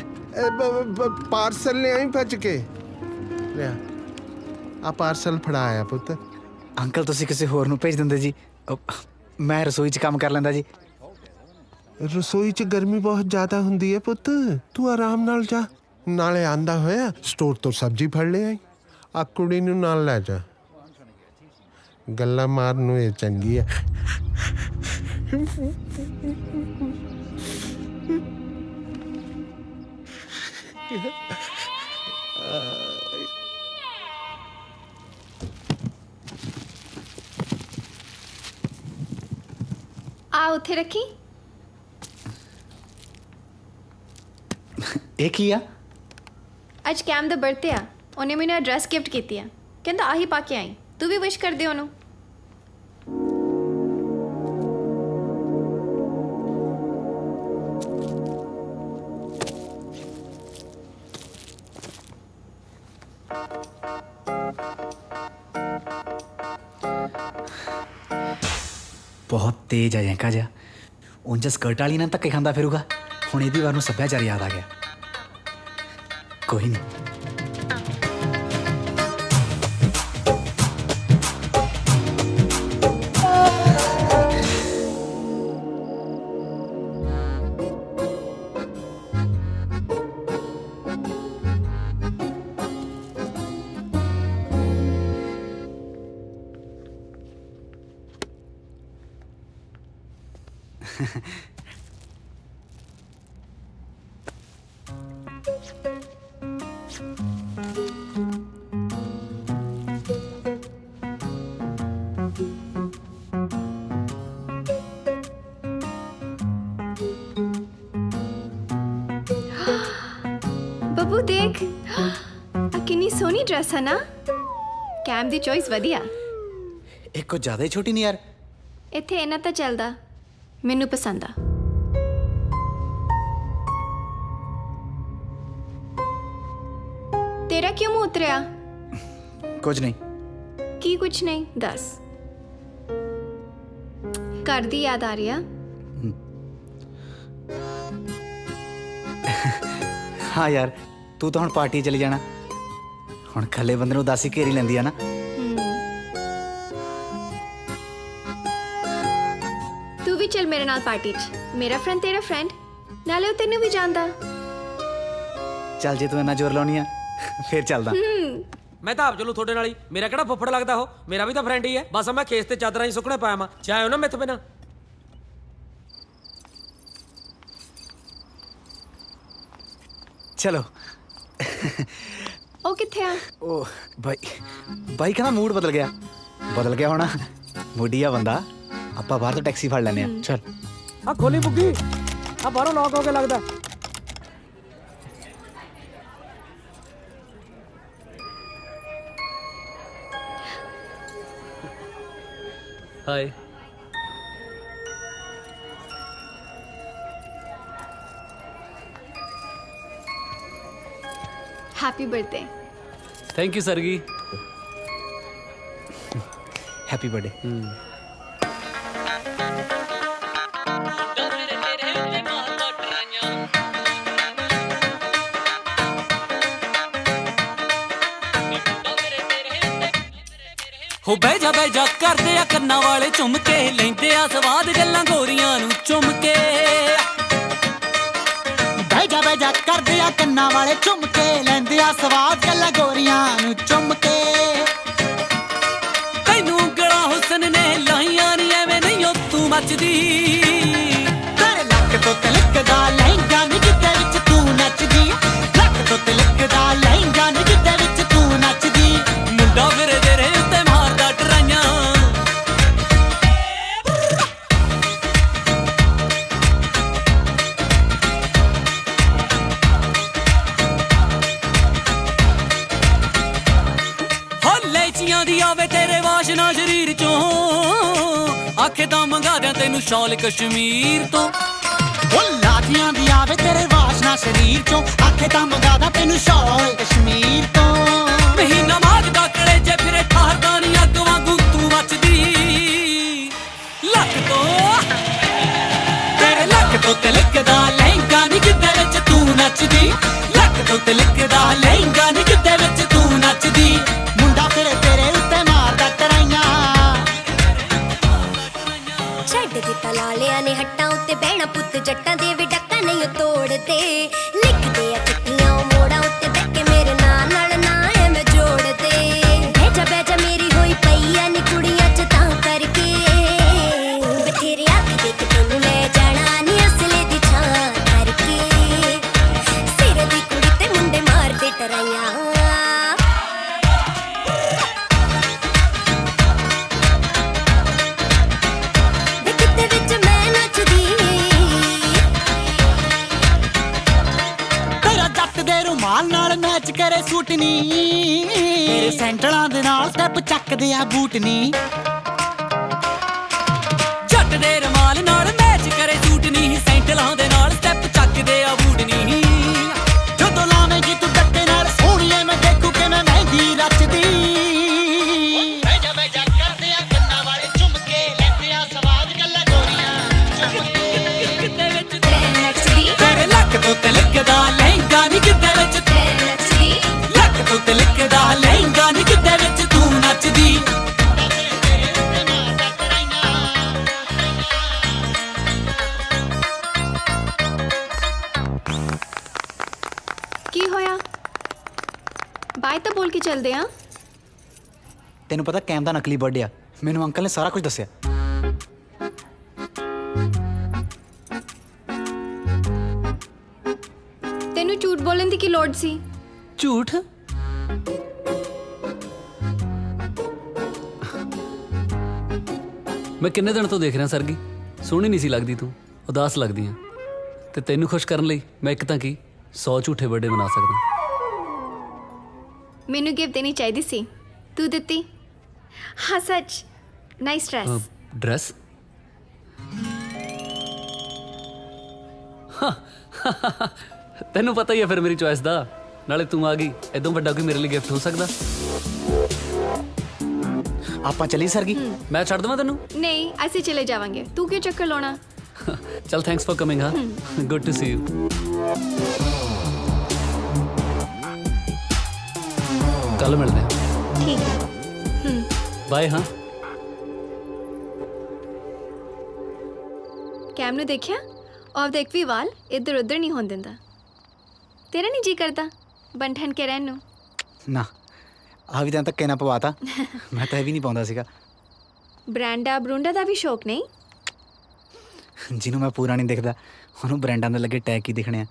ਪਾਰਸਲ ਲੈ ਆਈ ਭੱਜ ਕੇ। ਲਿਆ ਆ ਪਾਰਸਲ ਫੜਾਇਆ ਪੁੱਤ। ਅੰਕਲ ਤੁਸੀਂ ਕਿਸੇ ਹੋਰ ਨੂੰ ਭੇਜ ਦਿੰਦੇ ਜੀ, ਮੈਂ ਰਸੋਈ 'ਚ ਕੰਮ ਕਰ ਲੈਂਦਾ ਜੀ। ਰਸੋਈ 'ਚ ਗਰਮੀ ਬਹੁਤ ਜ਼ਿਆਦਾ ਹੁੰਦੀ ਹੈ ਪੁੱਤ, ਤੂੰ ਆਰਾਮ ਨਾਲ ਜਾ। ਨਾਲੇ ਆਂਦਾ ਹੋਇਆ ਸਟੋਰ ਤੋਂ ਸਬਜ਼ੀ ਫੜ ਲੈ ਆਈ। ਆ ਕੁੜੀ ਨੂੰ ਨਾਲ ਲੈ ਜਾ, ਗੱਲਾਂ ਮਾਰਨ ਨੂੰ ਇਹ ਚੰਗੀ ਹੈ। आ उथे रखी। ਇਹ ਕੀ ਆ? ਅੱਜ ਕੈਮ ਦਾ ਬਰਥਡੇ ਆ, ਉਹਨੇ ਮੈਨੂੰ ਐਡਰੈਸ ਗਿਫਟ ਕੀਤੀ ਆ, ਕਹਿੰਦਾ ਆਹੀ ਪਾ ਕੇ ਆਈ। ਤੂੰ ਵੀ ਵਿਸ਼ ਕਰ ਦੇ ਉਹਨੂੰ। ਬਹੁਤ ਤੇਜ਼ ਆ ਜੈਂਕਾ ਜਿਹਾ। ਉਂਝ ਸਕਰਟ ਵਾਲੀ ਨਾਲ ਧੱਕੇ ਖਾਂਦਾ ਫਿਰੂਗਾ, ਹੁਣ ਇਹਦੀ ਵਾਰ ਨੂੰ ਸੱਭਿਆਚਾਰ ਯਾਦ ਆ ਗਿਆ। ਕੋਈ ਨਹੀਂ। ਬੱਬੂ ਦੇਖ ਆ ਕਿੰਨੀ ਸੋਹਣੀ ਡਰੈਸ ਹੈ ਨਾ। ਕੈਮ ਦੀ ਚੋਇਸ ਵਧੀਆ। ਇਹ ਕੁਝ ਜ਼ਿਆਦਾ ਹੀ ਛੋਟੀ ਨਹੀਂ ਯਾਰ। ਇੱਥੇ ਇਹਨਾਂ ਤਾਂ ਚੱਲਦਾ, ਮੈਨੂੰ ਪਸੰਦ ਆ। ਤੇਰਾ ਕਿਉਂ ਮੂੰਹ ਉਤਰਿਆ? ਕੁਝ ਨਹੀਂ। ਕੀ ਕੁਛ ਨਹੀਂ? ਦੱਸ। ਘਰ ਦੀ ਯਾਦ ਆ ਰਹੀ ਆ? ਹਾਂ ਯਾਰ ਤੂੰ ਤਾਂ ਹੁਣ ਪਾਰਟੀ ਚਲੀ ਜਾਣਾ ਹੁਣ ਇਕੱਲੇ ਬੰਦੇ ਨੂੰ ਉਦਾਸੀ ਘੇਰੀ ਲੈਂਦੀ ਆ ਨਾ ਤੂੰ ਵੀ ਚੱਲ ਮੇਰੇ ਨਾਲ ਪਾਰਟੀ 'ਚ ਮੇਰਾ ਫਰੈਂਡ ਤੇਰਾ ਫਰੈਂਡ ਨਾਲੇ ਉਹ ਤੈਨੂੰ ਵੀ ਜਾਣਦਾ ਚੱਲ ਜੇ ਤੂੰ ਇੰਨਾ ਜ਼ੋਰ ਲਾਉਣੀ ਆ ਫੇਰ ਚੱਲਦਾ ਮੈਂ ਤਾਂ ਆਪ ਚਲੂ ਤੁਹਾਡੇ ਨਾਲ ਹੀ ਮੇਰਾ ਕਿਹੜਾ ਫੁੱਫੜ ਲੱਗਦਾ ਉਹ ਮੇਰਾ ਵੀ ਤਾਂ ਫਰੈਂਡ ਹੀ ਹੈ ਬਸ ਮੈਂ ਖੇਸ ਤੇ ਚਾਦਰਾਂ ਹੀ ਸੁੱਕਣੇ ਪਾਇਆ ਮਾਂ ਚਾਹੇ ਨਾ ਮਿੱਥ ਬਿਨਾ ਚਲੋ ਉਹ ਕਿੱਥੇ ਆ ਉਹ ਬਾਈ ਕਹਿੰਦਾ ਮੂਡ ਬਦਲ ਗਿਆ ਹੋਣਾ ਮੁੰਡੀਆ ਬੰਦਾ ਆਪਾਂ ਬਾਹਰ ਤੋਂ ਟੈਕਸੀ ਫੜ ਲੈਨੇ ਆ ਚੱਲ ਆ ਖੋਲੀ ਬੁੱਗੀ ਆ ਬਾਹਰੋਂ ਲੌਕ ਹੋ ਕੇ ਲੱਗਦਾ ਹਾਏ happy birthday thank you Sargi happy birthday ਹੋ ਬਹਿ ਜਾ ਕਰਦੇ ਆ ਕੰਨਾਂ ਵਾਲੇ ਝੁੰਮ ਕੇ ਲੈਂਦੇ ਆ ਸਵਾਦ ਗੱਲਾਂ ਗੋਰੀਆਂ ਨੂੰ ਚੁੰਮ ਕੇ ਬਹਿ ਜਾ ਕਰਦੇ ਆ ਕੰਨਾਂ ਵਾਲੇ ਝੁੰਮ ਕੇ ਲੈਂਦੇ ਆ ਸਵਾਦ ਗੱਲਾਂ ਗੋਰੀਆਂ ਨੂੰ ਚੁੰਮ ਕੇ ਤੈਨੂੰ ਗਲਾ ਹੁਸਨ ਨੇ ਲਾਈਆਂ ਨੀ ਐਵੇਂ ਨਹੀਂ ਉਹ ਤੂੰ ਮੱਚਦੀ ਤੇਰੇ ਲੱਕ ਤੋਂ ਤਿਲਕਦਾ ਲਹਿੰਗਾ ਨੀ ਜਿੱਦੇ ਵਿੱਚ ਤੂੰ ਨੱਚਦੀ ਲੱਕ ਤੋਂ ਤਿਲਕਦਾ ਲਹਿੰਗਾ ਨੀ ਜਿੱਦੇ ਵਿੱਚ ਤੂੰ ਨੱਚਦੀ ਮੁੰਡਾ ਮੇਰੇ ਤੇਰੇ ਉੱਤੇ ਮਾਰਦਾ ਟਰਾਈਆਂ ਲੈਚੀਆਂ ਦੀ ਆਵੇ ਤੇਰੇ ਵਾਸ਼ਨਾ ਸ਼ਰੀਰ ਚੋਂ ਆਖੇ ਤਾਂ ਮੰਗਾ ਦਿਆਂ ਤੈਨੂੰ ਸ਼ਾਲ ਕਸ਼ਮੀਰ ਤੋਂ ਉਹ ਲਾਠੀਆਂ ਦੀ ਆਵੇ ਤੇਰੇ ਵਾਸ਼ਨਾ ਸ਼ਰੀਰ ਚੋਂ ਆਖੇ ਤਾਂ ਮੰਗਾਦਾ ਤੈਨੂੰ ਸ਼ਾਲ ਕਸ਼ਮੀਰ ਤੋਂ ਮਹੀਨਾ ਮਾਗਦਾ ਕਲੇਜੇ ਫਿਰੇ ਠਾਰਦਾ ਨੀ ਅੱਗ ਵਾਂਗੂ ਤੂੰ ਮੱਚਦੀ ਲੱਕ ਤੋਂ ਤੇਰੇ ਲੱਕ ਤੋਂ ਤਿਲਕਦਾ ਲਹਿੰਗਾ ਨੀ ਜਿੱਦੇ ਵਿੱਚ ਤੂੰ ਨੱਚਦੀ ਲੱਕ ਤੋਂ ਤਿਲਕਦਾ ਲਹਿੰਗਾ ਨੀ ਜਿੱਦੇ ਵਿੱਚ ਤੂੰ ਨੱਚਦੀ ਮੁੰਡਾ ਫਿਰ ਤੇਰੇ ਉੱਤੇ ਮਾਰਦਾ ਟਰਾਈਆਂ ਛੱਡ ਦਿੱਤਾ ਲਾਲਿਆਂ ਨੇ ਹੱਟਾਂ ਉੱਤੇ ਬਹਿਣਾ ਪੁੱਤ ਜੱਟਾਂ ਦੇ ਵੀ ਡੱਕਾ ਨਹੀਂ ਤੋੜਦੇ ਲਿਖਦੇ ਆ ਚਿੱਠੀਆਂ ਉਹ ਮੋੜਾਂ ਉੱਤੇ ਬਹਿ ਕੇ ਮੇਰੇ ਨਾਂ ਨਾਲ ਨਾ ਐਵੇਂ ਜੋੜਦੇ ਬਹਿ ਜਾ ਮੇਰੀ ਹੋਈ ਪਈ ਆ ਨੀ ਕੁੜੀਆਂ ਚ ਤਾਂ ਕਰਕੇ ਬਥੇਰੇ ਆਖਦੇ ਕਿ ਤੈਨੂੰ ਲੈ ਜਾਣਾ ਨੀ ਅਸਲੇ ਦੀ ਛਾਂ ਕਰਕੇ ਸਿਰ ਦੀ ਕੁੜੀ ਤੇ ਮੁੰਡੇ ਮਾਰਦੇ ਟਰਾਈਆਂ ਮਾਲ ਨਾਲ ਮੈਚ ਕਰੇ ਸੂਟ ਨੀ ਤੇਰੇ ਸੈਂਟਲਾਂ ਦੇ ਨਾਲ ਸਟੈਪ ਚੱਕਦੇ ਆ ਬੂਟ ਨੀ ਜੱਟ ਦੇ ਰਮਾਲ ਨਾਲ ਮੈਚ ਕਰੇ ਸੂਟ ਨੀ ਸੈਂਟਲਾਂ ਦੇ ਨਾਲ ਸਟੈਪ ਚੱਕਦੇ ਆ ਬੂਟ ਨੀ ਜਦੋਂ ਲਾਵੇਂਗੀ ਤੂੰ ਗੱਟੇ ਨਾਲ ਸੋਹਣੀਏ ਮੈਂ ਦੇਖੂ ਕਿਵੇਂ ਮਹਿੰਦੀ ਰਚਦੀ ਬਹਿ ਜਾ ਕਰਦੇ ਆ ਕੰਨਾਂ ਵਾਲੇ ਝੁੰਮ ਕੇ ਲੈਂਦੇ ਆ ਸਵਾਦ ਗੱਲਾਂ ਗੋਰੀਆਂ ਕਿਤੇ ਵਿੱਚ ਤੇਰੇ ਲੱਕ ਤੋਂ ਤਿਲਕਦਾ ਲਹਿੰਗਾ ਨੀ ਕਿਤੇ ਵਿੱਚ ਲੱਕ ਤੋਂ ਤਿਲਕਦਾ ਲਹਿੰਗਾ ਨੀ ਕਿਤੇ ਵਿੱਚ ਤੂੰ ਨੱਚਦੀ ਕੀ ਹੋਇਆ ਬਾਈ ਤਾਂ ਬੋਲ ਕੇ ਚੱਲਦੇ ਆ ਤੈਨੂੰ ਪਤਾ ਕੈਮ ਦਾ ਨਕਲੀ ਬਰਥਡੇ ਆ ਮੈਨੂੰ ਅੰਕਲ ਨੇ ਸਾਰਾ ਕੁਝ ਦੱਸਿਆ ਤੈਨੂੰ ਝੂਠ ਬੋਲਣ ਦੀ ਕੀ ਲੋੜ ਸੀ ਝੂਠ ਮੈਂ ਕਿੰਨੇ ਦਿਨ ਤੋਂ ਦੇਖ ਰਿਹਾ ਸਰਗੀ ਸੋਹਣੀ ਨਹੀਂ ਸੀ ਲੱਗਦੀ ਤੂੰ ਉਦਾਸ ਲੱਗਦੀ ਆ ਤੇ ਤੈਨੂੰ ਖੁਸ਼ ਕਰਨ ਲਈ ਮੈਂ ਇੱਕ ਤਾਂ ਕੀ 100 ਝੂਠੇ ਬਰਥਡੇ ਮਨਾ ਸਕਦਾ ਮੈਨੂੰ ਗਿਫਟ ਦੇਣੀ ਚਾਹੀਦੀ ਸੀ ਤੂੰ ਦਿੱਤੀ ਹਾਂ ਸੱਚ ਨਾਈਸ ਡਰੈਸ ਡਰੈਸ ਤੈਨੂੰ ਪਤਾ ਹੀ ਆ ਫਿਰ ਮੇਰੀ ਚੋਇਸ ਦਾ ਨਾਲੇ ਤੂੰ ਆ ਗਈ ਇਦੋਂ ਵੱਡਾ ਕੋਈ ਮੇਰੇ ਲਈ ਗਿਫਟ ਹੋ ਸਕਦਾ ਆਪਾਂ ਚੱਲੀ ਸਰਗੀ ਮੈਂ ਛੱਡ ਦਵਾਂ ਤੈਨੂੰ ਨਹੀਂ ਅਸੀਂ ਚਲੇ ਜਾਵਾਂਗੇ ਤੂੰ ਕਿਉਂ ਚੱਕਰ ਲਾਉਣਾ ਚਲ ਥੈਂਕਸ ਫॉर ਕਮਿੰਗ ਹਾਂ ਗੁੱਡ ਟੂ ਸੀ ਯੂ ਕੱਲ ਮਿਲਦੇ ਹਾਂ। ਠੀਕ ਹੈ। ਬਾਏ। ਹਾਂ ਕੈਮ ਨੂੰ ਦੇਖਿਆ? ਔਰ ਦੇਖ ਵੀ ਵਾਲ ਇੱਧਰ ਉੱਧਰ ਨਹੀਂ ਹੋਣ ਦਿੰਦਾ। ਤੇਰਾ ਨਹੀਂ ਜੀ ਕਰਦਾ ਬਣ ਠਣ ਕੇ ਰਹਿਣ ਨੂੰ? ਨਾ ਆ ਵੀ ਤਾਂ ਧੱਕੇ ਨਾ ਪਵਾਤਾ। ਮੈਂ ਤਾਂ ਇਹ ਵੀ ਨਹੀਂ ਪਾਉਂਦਾ ਸੀਗਾ। ਬ੍ਰਾਂਡਾ ਬਰੂੰਡਾ ਦਾ ਵੀ ਸ਼ੌਕ ਨਹੀਂ? ਜਿਹਨੂੰ ਮੈਂ ਪੂਰਾ ਨਹੀਂ ਦਿਖਦਾ ਉਹਨੂੰ ਬ੍ਰਾਂਡਾਂ ਦੇ ਲੱਗੇ ਟੈਗ ਹੀ ਦਿਖਣੇ ਆ।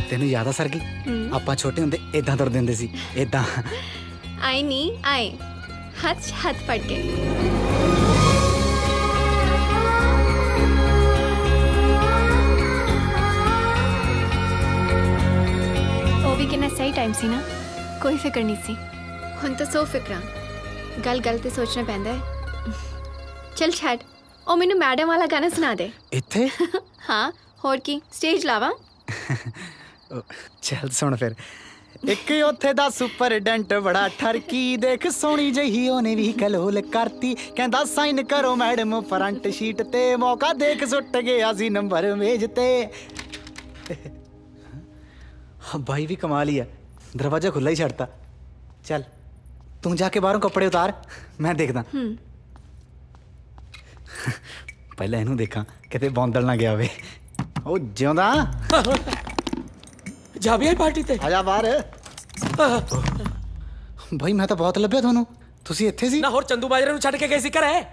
ਤੈਨੂੰ ਯਾਦ ਆ ਸਰਗੀ ਆਪਾਂ ਛੋਟੇ ਹੁੰਦੇ ਇਦਾਂ ਤੁਰਦੇ ਹੁੰਦੇ ਸੀ ਇਦਾਂ। ਆਏ ਨਹੀਂ ਆਏ ਹੱਥ ਹੱਥ ਫੜ ਕੇ। ਉਹ ਵੀ ਕਿੰਨਾ ਸਹੀ ਟਾਈਮ ਸੀ ਨਾ, ਕੋਈ ਫਿਕਰ ਨਹੀਂ ਸੀ। ਹੁਣ ਤਾਂ ਸੋ ਫਿਕਰਾਂ, ਗੱਲ ਗੱਲ ਤੇ ਸੋਚਣਾ ਪੈਂਦਾ ਹੈ। ਚਲ ਛੱਡ, ਉਹ ਮੈਨੂੰ ਮੈਡਮ ਵਾਲਾ ਗਾਣਾ ਸੁਣਾ ਦੇ। ਇੱਥੇ? ਹਾਂ ਹੋਰ ਕੀ, ਸਟੇਜ ਲਾਵਾ? ਚੱਲ ਸੁਣ ਫਿਰ। ਇੱਕ ਉੱਥੇ ਦਾ ਸੁਪਰਡੈਂਟ ਬੜਾ ਠਰਕੀ, ਦੇਖ ਸੋਹਣੀ ਜਹੀ ਉਹਨੇ ਵੀ ਕਲੋਲ ਕਰਤੀ, ਕਹਿੰਦਾ ਸਾਈਨ ਕਰੋ ਮੈਡਮ ਫਰੰਟ ਸ਼ੀਟ ਤੇ, ਮੌਕਾ ਦੇਖ ਸੁੱਟ ਗਿਆ ਸੀ ਨੰਬਰ ਮੇਜ਼ ਤੇ। ਭਾਈ ਵੀ ਕਮਾਲ ਹੀ ਹੈ, ਦਰਵਾਜ਼ਾ ਖੁੱਲਾ ਹੀ ਛੱਡਤਾ। ਚੱਲ ਤੂੰ ਜਾ ਕੇ ਬਾਹਰੋਂ ਕੱਪੜੇ ਉਤਾਰ, ਮੈਂ ਦੇਖਦਾ। ਪਹਿਲਾਂ ਇਹਨੂੰ ਦੇਖਾਂ ਕਿਤੇ ਬੌਂਦਲ ਨਾ ਗਿਆ ਹੋਵੇ। ਉਹ ਜਿਉਂਦਾ ਜਾ ਵੀ ਆਈ ਪਾਰਟੀ ਤੇ? ਆ ਜਾ ਬਾਹਰ। ਭਾਈ ਮੈਂ ਤਾਂ ਬਹੁਤ ਲੱਭਿਆ ਤੁਹਾਨੂੰ, ਤੁਸੀਂ ਇੱਥੇ ਸੀ? ਨਾ ਹੋਰ ਚੰਦੂ ਬਾਜਰੇ ਨੂੰ ਛੱਡ ਕੇ ਗਏ ਸੀ ਘਰੇ?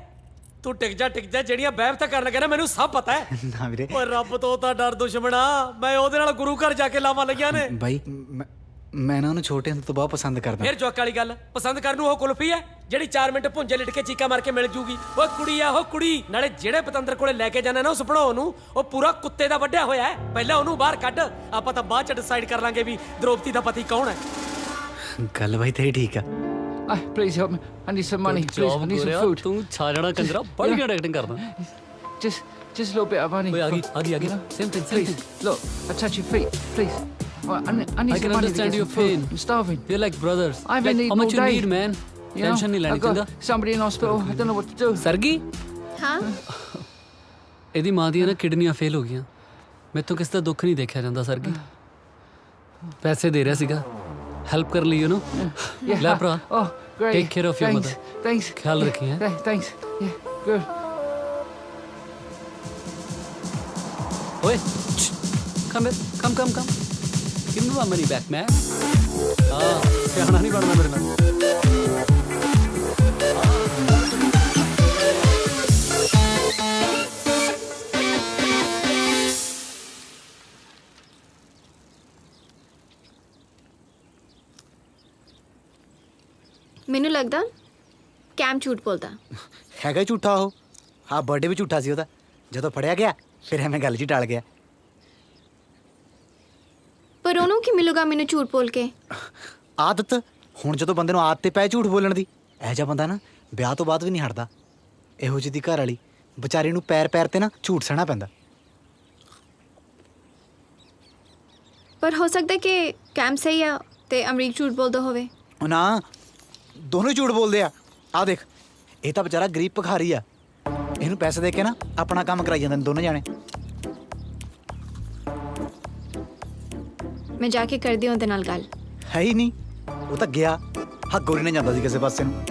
ਤੂੰ ਟਿਕ ਜਾ ਜਿਹੜੀਆਂ ਬਹਿਬ ਤਾਂ ਕਰਨ ਲੱਗਾ ਨਾ ਮੈਨੂੰ ਸਭ ਪਤਾ ਹੈ। ਨਾ ਵੀਰੇ। ਓਏ ਰੱਬ ਤੋਂ ਤਾਂ ਡਰ ਦੁਸ਼ਮਣਾ, ਮੈਂ ਉਹਦੇ ਨਾਲ ਗੁਰੂ ਘਰ ਜਾ ਕੇ ਲਾਵਾਂ ਲਈਆਂ ਨੇ। ਭਾਈ ਮੈਂ ਨਾ ਉਹਨੂੰ ਛੋਟੇ ਹੁੰਦੇ ਤੋਂ ਬਹੁਤ ਪਸੰਦ ਕਰਦਾ। ਫਿਰ ਜੋਕ ਵਾਲੀ ਗੱਲ, ਪਸੰਦ ਕਰਨ ਨੂੰ ਉਹ ਕੁਲਫੀ ਹੈ ਜਿਹੜੀ 4 ਮਿੰਟ ਭੁੰਜੇ ਲਿਟ ਕੇ ਚੀਕਾ ਮਾਰ ਕੇ ਮਿਲ ਜੂਗੀ। ਓਏ ਕੁੜੀ ਆ ਉਹ ਕੁੜੀ, ਨਾਲੇ ਜਿਹੜੇ ਪਤੰਦਰ ਕੋਲੇ ਲੈ ਕੇ ਜਾਣਾ ਨਾ ਉਸ ਭਣੋ ਨੂੰ, ਉਹ ਪੂਰਾ ਕੁੱਤੇ ਦਾ ਵੱਢਿਆ ਹੋਇਆ ਹੈ। ਪਹਿਲਾਂ ਉਹਨੂੰ ਬਾਹਰ ਕੱਢ, ਆਪਾਂ ਤਾਂ ਬਾਅਦ ਚ ਡਿਸਾਈਡ ਕਰ ਲਾਂਗੇ ਵੀ ਦ੍ਰੋਪਦੀ ਦਾ ਪਤੀ ਕੌਣ ਹੈ। ਗੱਲ ਬਾਈ ਤੇਰੀ ਠੀਕ ਆ। Please help me. I need some money. Please, I need some food. ਤੂੰ ਛਾ ਜਾਣਾ ਕੰਜਰਾ, ਬੜੀ ਘੈਂਟ ਐਕਟਿੰਗ ਕਰਦਾ। Just a little bit of money. ਓਏ ਆ ਗਈ same thing. Please, look, I touch your feet, please. I need I some can money to understand get your some food. pain. I'm starving. We're like brothers. I've been eating how much all you day. need, man? You know, Tension नहीं लेनी I've got चंगा। somebody in hospital. I don't know what to do. Sargi ਹਾਂ ਇਹਦੀ ਮਾਂ ਦੀਆਂ ਨਾ ਕਿਡਨੀਆਂ fail ਹੋ ਗਈਆਂ। ਮੈਥੋਂ ਕਿਸੇ ਦਾ ਦੁੱਖ ਨਹੀਂ ਦੇਖਿਆ ਜਾਂਦਾ ਸਰਗੀ। ਪੈਸੇ ਦੇ ਰਿਹਾ ਸੀਗਾ ਹੈਲਪ ਕਰ ਲਈ, ਯੂ نو। ਲੈ ਭਰਾ, Oh, great. Take care of your mother. Thanks. ਖਿਆਲ ਰੱਖੀ ਹੈ। Thanks. Yeah, good. ਓਏ come give me my money back, man। ਸਿਆਣਾ ਨਹੀਂ ਬਣਨਾ ਮੇਰੇ ਨਾਲ। ਮੈਨੂੰ ਲੱਗਦਾ ਕੈਮ ਝੂਠ ਬੋਲਦਾ। ਹੈਗਾ ਹੀ ਝੂਠਾ ਉਹ। ਹਾਂ ਬਰਥਡੇ ਵੀ ਝੂਠਾ ਸੀ ਉਹਦਾ। ਜਦੋਂ ਫੜਿਆ ਗਿਆ ਫਿਰ ਐਵੇਂ ਗੱਲ ਜੀ ਟਾਲ ਗਿਆ। ਪਰ ਉਹਨੂੰ ਕੀ ਮਿਲੂਗਾ ਮੈਨੂੰ ਝੂਠ ਬੋਲ ਕੇ? ਆਦਤ। ਹੁਣ ਜਦੋਂ ਬੰਦੇ ਨੂੰ ਆਦਤ ਤੇ ਪੈ ਝੂਠ ਬੋਲਣ ਦੀ, ਇਹੋ ਜਿਹਾ ਬੰਦਾ ਨਾ ਵਿਆਹ ਤੋਂ ਬਾਅਦ ਵੀ ਨਹੀਂ ਹਟਦਾ। ਇਹੋ ਜਿਹੀ ਦੀ ਘਰ ਵਾਲੀ ਵਿਚਾਰੀ ਨੂੰ ਪੈਰ ਪੈਰ ਤੇ ਨਾ ਝੂਠ ਸਹਿਣਾ ਪੈਂਦਾ। ਪਰ ਹੋ ਸਕਦਾ ਕਿ ਕੈਮ ਸਹੀ ਆ ਤੇ ਅਮਰੀਕ ਝੂਠ ਬੋਲਦਾ ਹੋਵੇ। ਉਹ ਨਾ, ਦੋਨੋਂ ਹੀ ਝੂਠ ਬੋਲਦੇ ਆ। ਆਹ ਦੇਖ, ਇਹ ਤਾਂ ਵਿਚਾਰਾ ਗਰੀਬ ਭਿਖਾਰੀ ਆ। ਇਹਨੂੰ ਪੈਸੇ ਦੇ ਕੇ ਨਾ ਆਪਣਾ ਕੰਮ ਕਰਾਈ ਜਾਂਦੇ ਨੇ ਦੋਨੋਂ ਜਾਣੇ। ਮੈਂ ਜਾ ਕੇ ਕਰਦੀ ਹਾਂ ਉਹਦੇ ਨਾਲ ਗੱਲ। ਹੈ ਹੀ ਨਹੀਂ, ਉਹ ਤਾਂ ਗਿਆ। ਹੱਕ ਗੋਰੀ ਨੇ ਜਾਂਦਾ ਸੀ ਕਿਸੇ ਪਾਸੇ ਨੂੰ।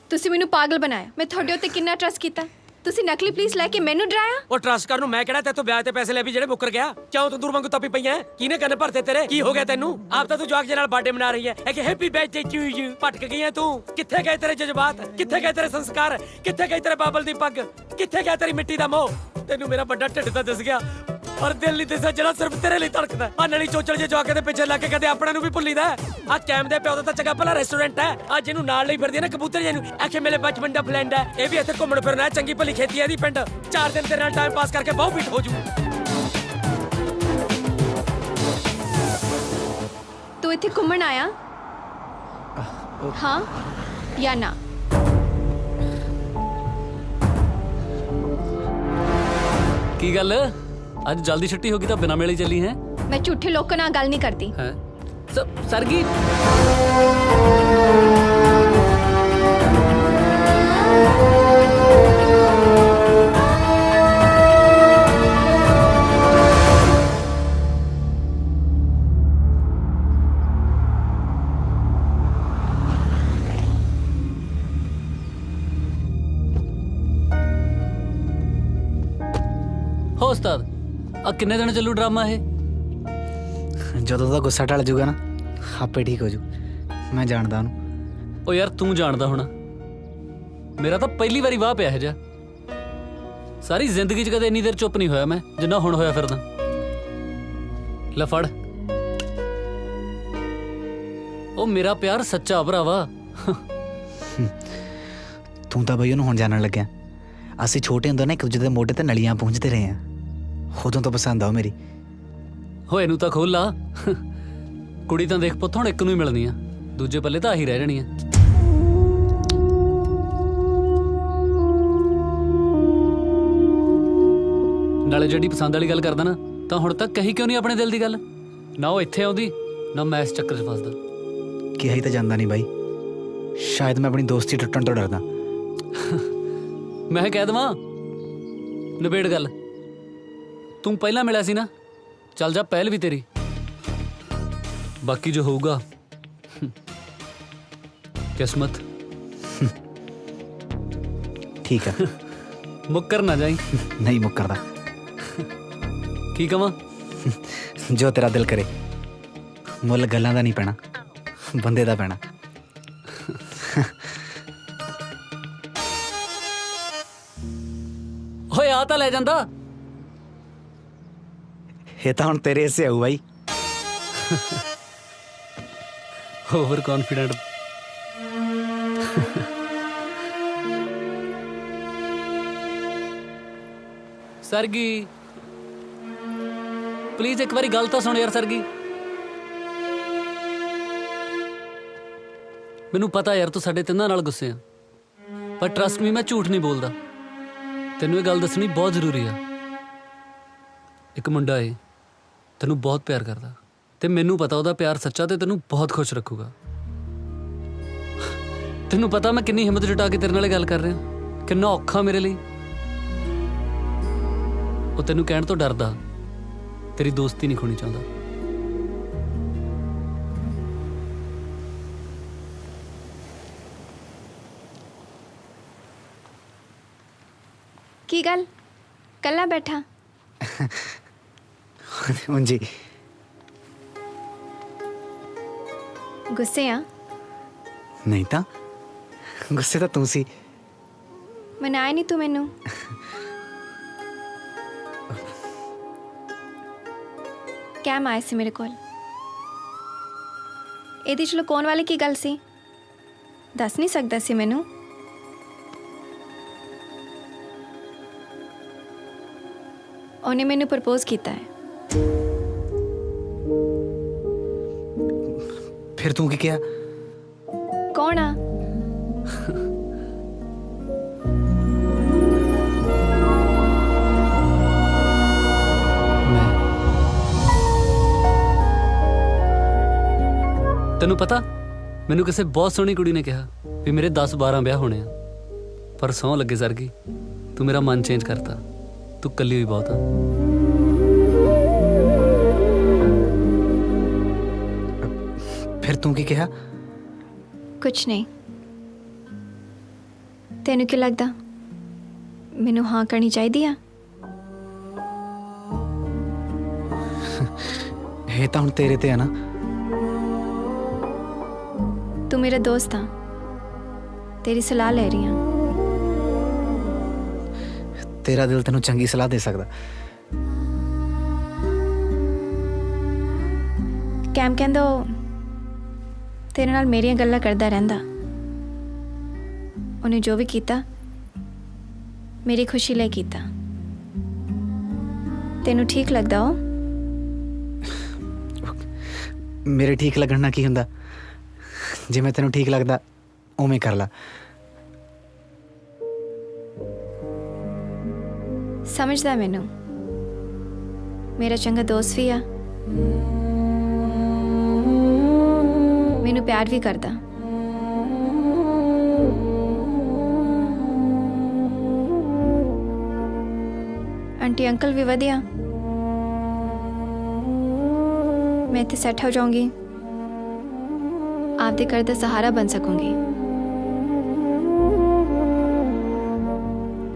ਤੁਸੀਂ ਮੈਨੂੰ ਪਾਗਲ ਬਣਾਇਆ। ਮੈਂ ਤੁਹਾਡੇ ਉੱਤੇ ਕਿੰਨਾ ਟਰਸਟ ਕੀਤਾ। ਤੁਸੀਂ ਨਕਲੀ ਪੁਲਿਸ ਲੈ ਕੇ ਮੈਨੂੰ ਡਰਾਇਆ। ਉਹ ਟਰਸਟ ਕਰਨ ਨੂੰ ਮੈਂ ਕਿਹੜਾ ਤੇਥੋਂ ਵਿਆਜ ਤੇ ਪੈਸੇ ਲੈ ਵੀ ਜਿਹੜੇ ਮੁੱਕਰ ਗਿਆ। ਕਿਉਂ ਤੂੰ ਦੂਰ ਵਾਂਗੂ ਤੱਪੀ ਪਈਆਂ? ਕਿਹਨੇ ਕੰਨ ਭਰਤੇ ਤੇਰੇ? ਕੀ ਹੋ ਗਿਆ ਤੈਨੂੰ? ਆਪ ਤਾਂ ਤੂੰ ਜਵਾਕ ਦੇ ਨਾਲ ਬਰਥਡੇ ਮਨਾ ਰਹੀ ਹੈ ਕਿ ਹੈਪੀ ਬਰਥਡੇ ਟੂ ਯੂ। ਭਟਕ ਗਈ ਹੈ ਤੂੰ। ਕਿੱਥੇ ਗਏ ਤੇਰੇ ਜਜ਼ਬਾਤ? ਕਿੱਥੇ ਗਏ ਤੇਰੇ ਸੰਸਕਾਰ? ਕਿੱਥੇ ਗਈ ਤੇਰੇ ਬਾਬਲ ਦੀ ਪੱਗ? ਕਿੱਥੇ ਗਿਆ ਤੇਰੀ ਮਿੱਟੀ ਦਾ ਮੋਹ? ਤੈਨੂੰ ਮੇਰਾ ਵੱਡਾ ਢਿੱਡ ਤਾਂ ਦਿਸ ਗਿਆ, ਪਰ ਦਿਲ ਨਹੀਂ ਦਿਸਿਆ ਜਿਹੜਾ ਸਿਰਫ ਤੇਰੇ ਲਈ ਧੜਕਦਾ। ਆ ਨਲੀ ਚੋਚਲ ਜੇ ਜਵਾਕ ਦੇ ਪਿੱਛੇ ਲੱਗ ਕੇ ਕਦੇ ਆਪਣਾ ਨੂੰ ਵੀ ਭੁੱਲੀਦਾ। ਆ ਕੈਮ ਦੇ ਪਿਓ ਦਾ ਤਾਂ ਚੰਗਾ ਭਲਾ ਰੈਸਟੋਰੈਂਟ ਹੈ। ਆ ਜਿਹਨੂੰ ਨਾਲ ਲਈ ਫਿਰਦੀ ਹੈ ਨਾ ਕਬੂਤਰ ਜਿਹਨੂੰ, ਆਖੇ ਮੇਰੇ ਬਚਪਨ ਦਾ ਫਰੈਂਡ ਹੈ। ਇਹ ਵੀ ਇੱਥੇ ਘੁੰਮਣ ਫਿਰਨ ਹੈ। ਚੰਗੀ ਭਲੀ ਖੇਤੀ ਹੈ ਇਹਦੀ ਪਿੰਡ। 4 ਦਿਨ ਤੇਰੇ ਨਾਲ ਟਾਈਮ ਪਾਸ ਕਰਕੇ ਬਹੁਤ ਫਿੱਟ ਹੋ ਜੂ। ਤੂੰ ਇੱਥੇ ਘੁੰਮਣ ਆਇਆ? ਹਾਂ ਜਾਂ ਨਾ? ਕੀ ਗੱਲ ਅੱਜ ਜਲਦੀ ਛੁੱਟੀ ਹੋ ਗਈ ਤਾਂ ਬਿਨਾਂ ਮੇਲੇ ਚੱਲੀ ਹੈ? ਮੈਂ ਝੂਠੇ ਲੋਕਾਂ ਨਾਲ ਗੱਲ ਨਹੀਂ ਕਰਦੀ। ਹੈ ਸਰਗੀ ਹੋ ਉਸਤਾਦ ਆ ਕਿੰਨੇ ਦਿਨ ਚੱਲੂ ਡਰਾਮਾ ਇਹ? ਜਦੋਂ ਦਾ ਗੁੱਸਾ ਢਲ ਜੂਗਾ ਨਾ ਆਪੇ ਠੀਕ ਹੋ ਜੂ। ਮੈਂ ਜਾਣਦਾ ਉਹਨੂੰ। ਓ ਯਾਰ ਤੂੰ ਜਾਣਦਾ ਹੋਣਾ, ਮੇਰਾ ਤਾਂ ਪਹਿਲੀ ਵਾਰੀ ਵਾਹ ਪਿਆ ਹੈ ਜਾ। ਸਾਰੀ ਜ਼ਿੰਦਗੀ 'ਚ ਕਦੇ ਇੰਨੀ ਦੇਰ ਚੁੱਪ ਨਹੀਂ ਹੋਇਆ ਮੈਂ ਜਿੰਨਾ ਹੁਣ ਹੋਇਆ ਫਿਰਦਾ। ਲੈ ਫੜ। ਉਹ ਮੇਰਾ ਪਿਆਰ ਸੱਚਾ ਭਰਾਵਾ। ਤੂੰ ਤਾਂ ਬਈ ਉਹਨੂੰ ਹੁਣ ਜਾਣਨ ਲੱਗਿਆ। ਅਸੀਂ ਛੋਟੇ ਹੁੰਦੇ ਨਾ ਇੱਕ ਦੂਜੇ ਦੇ ਮੋਢੇ ਤੇ ਨਲੀਆਂ ਪੂੰਝਦੇ ਰਹੇ ਆ। ਉਦੋਂ ਤੋਂ ਪਸੰਦ ਆ ਉਹ ਮੇਰੀ। ਹੋ ਇਹਨੂੰ ਤਾਂ ਖੋਲ ਲਾ। ਕੁੜੀ ਤਾਂ ਦੇਖ ਪੁੱਤ ਹੁਣ ਇੱਕ ਨੂੰ ਹੀ ਮਿਲਣੀ ਆ, ਦੂਜੇ ਪੱਲੇ ਤਾਂ ਆਹੀ ਰਹਿ ਜਾਣੀ ਆ। ਨਾਲੇ ਜਿਹੜੀ ਪਸੰਦ ਵਾਲੀ ਗੱਲ ਕਰਦਾ ਨਾ ਤਾਂ ਹੁਣ ਤੱਕ ਕਹੀ ਕਿਉਂ ਨਹੀਂ ਆਪਣੇ ਦਿਲ ਦੀ ਗੱਲ? ਨਾ ਉਹ ਇੱਥੇ ਆਉਂਦੀ ਨਾ ਮੈਂ ਇਸ ਚੱਕਰ 'ਚ ਫਸਦਾ। ਕਿਹਾ ਹੀ ਤਾਂ ਜਾਂਦਾ ਨਹੀਂ ਬਾਈ। ਸ਼ਾਇਦ ਮੈਂ ਆਪਣੀ ਦੋਸਤੀ ਟੁੱਟਣ ਤੋਂ ਡਰਦਾ। ਮੈਂ ਕਹਿ ਦੇਵਾਂ ਨਿਬੇੜ ਗੱਲ। ਤੂੰ ਪਹਿਲਾਂ ਮਿਲਿਆ ਸੀ ਨਾ, ਚੱਲ ਜਾ ਪਹਿਲ ਵੀ ਤੇਰੀ, ਬਾਕੀ ਜੋ ਹੋਊਗਾ ਕਿਸਮਤ। ਠੀਕ ਆ। ਮੁੱਕਰ ਨਾ ਜਾਈ। ਨਹੀਂ ਮੁੱਕਰਦਾ। ਕੀ ਕਵਾਂ? ਜੋ ਤੇਰਾ ਦਿਲ ਕਰੇ। ਮੁੱਲ ਗੱਲਾਂ ਦਾ ਨਹੀਂ ਪੈਣਾ, ਬੰਦੇ ਦਾ ਪੈਣਾ। ਓਏ ਆ ਤਾਂ ਲੈ ਜਾਂਦਾ। ਇਹ ਤਾਂ ਹੁਣ ਤੇਰੇ ਹਿੱਸੇ ਆਊ ਬਾਈ। Over confident. ਸਰਗੀ ਪਲੀਜ਼ ਇੱਕ ਵਾਰੀ ਗੱਲ ਤਾਂ ਸੁਣ ਯਾਰ ਸਰਗੀ। ਮੈਨੂੰ ਪਤਾ ਯਾਰ ਤੂੰ ਸਾਡੇ ਤਿੰਨਾਂ ਨਾਲ ਗੁੱਸੇ ਆ, ਪਰ ਟਰਸਟ ਮੀ ਮੈਂ ਝੂਠ ਨਹੀਂ ਬੋਲਦਾ। ਤੈਨੂੰ ਇਹ ਗੱਲ ਦੱਸਣੀ ਬਹੁਤ ਜ਼ਰੂਰੀ ਆ। ਇੱਕ ਮੁੰਡਾ ਏ ਤੈਨੂੰ ਬਹੁਤ ਪਿਆਰ ਕਰਦਾ ਤੇ ਮੈਨੂੰ ਪਤਾ ਉਹਦਾ ਪਿਆਰ ਸੱਚਾ ਤੇ ਤੈਨੂੰ ਬਹੁਤ ਖੁਸ਼ ਰੱਖੂਗਾ। ਤੈਨੂੰ ਪਤਾ ਮੈਂ ਕਿੰਨੀ ਹਿੰਮਤ ਜੁਟਾ ਕੇ ਤੇਰੇ ਨਾਲ ਗੱਲ ਕਰ ਰਿਹਾ, ਕਿੰਨਾ ਔਖਾ ਮੇਰੇ ਲਈ। ਉਹ ਤੈਨੂੰ ਕਹਿਣ ਤੋਂ ਡਰਦਾ, ਤੇਰੀ ਦੋਸਤੀ ਨਹੀਂ ਖੋਣੀ ਚਾਹੁੰਦਾ। ਕੀ ਗੱਲ ਕੱਲਾ ਬੈਠਾ? ਉਂਜੀ। ਗੁੱਸੇ ਆ? ਨਹੀਂ ਤਾਂ ਗੁੱਸੇ ਤਾਂ ਤੂੰ ਸੀ। ਮਨਾਇਆ ਨਹੀਂ ਤੂੰ ਮੈਨੂੰ। ਕੈਮ ਆਇਆ ਸੀ ਮੇਰੇ ਕੋਲ। ਇਹਦੇ 'ਚ ਲੁਕਾਉਣ ਵਾਲੀ ਕੀ ਗੱਲ ਸੀ? ਦੱਸ ਨਹੀਂ ਸਕਦਾ ਸੀ ਮੈਨੂੰ? ਉਹਨੇ ਮੈਨੂੰ ਪ੍ਰਪੋਜ਼ ਕੀਤਾ ਹੈ। ਫਿਰ ਤੂੰ ਕੀ ਕਿਹਾ? ਕੌਣ ਆ? ਤੈਨੂੰ ਪਤਾ ਮੈਨੂੰ ਕਿਸੇ ਬਹੁਤ ਸੋਹਣੀ ਕੁੜੀ ਨੇ ਕਿਹਾ ਵੀ ਮੇਰੇ 10-12 ਵਿਆਹ ਹੋਣੇ ਆ, ਪਰ ਸਹੁੰ ਲੱਗੇ ਸਰਗੀ ਤੂੰ ਮੇਰਾ ਮਨ ਚੇਂਜ ਕਰਤਾ। ਤੂੰ ਕੱਲੀ ਹੋਈ ਬਹੁਤ ਆ। ਫਿਰ ਤੂੰ ਕੀ ਕਿਹਾ? ਕੁਛ ਨਹੀਂ। ਤੈਨੂੰ ਕੀ ਲੱਗਦਾ ਮੈਨੂੰ ਹਾਂ ਕਰਨੀ ਚਾਹੀਦੀ ਆ? ਇਹ ਤਾਂ ਹੁਣ ਤੇਰੇ ਤੇ ਆ ਨਾ। ਤੂੰ ਮੇਰਾ ਦੋਸਤ ਆ, ਤੇਰੀ ਸਲਾਹ ਲੈ ਰਹੀ ਹਾਂ। ਤੇਰਾ ਦਿਲ ਤੈਨੂੰ ਚੰਗੀ ਸਲਾਹ ਦੇ ਸਕਦਾ। ਕੈਮ ਕਹਿੰਦਾ ਉਹ ਤੇਰੇ ਨਾਲ ਮੇਰੀਆਂ ਗੱਲਾਂ ਕਰਦਾ ਰਹਿੰਦਾ। ਉਹਨੇ ਜੋ ਵੀ ਕੀਤਾ ਮੇਰੀ ਖੁਸ਼ੀ ਲਈ ਕੀਤਾ। ਤੈਨੂੰ ਠੀਕ ਲੱਗਦਾ ਉਹ? ਮੇਰੇ ਠੀਕ ਲੱਗਣ ਨਾਲ ਕੀ ਹੁੰਦਾ? ਜਿਵੇਂ ਤੈਨੂੰ ਠੀਕ ਲੱਗਦਾ ਉਵੇਂ ਕਰ ਲੈ। ਸਮਝਦਾ ਮੈਨੂੰ, ਮੇਰਾ ਚੰਗਾ ਦੋਸਤ ਵੀ ਆ, ਮੈਨੂੰ ਪਿਆਰ ਵੀ ਕਰਦਾ। ਆਂਟੀ ਅੰਕਲ ਵੀ ਵਧੀਆ। मैं इतने सेट हो जाऊंगी, आपके घर का सहारा बन सकूंगी।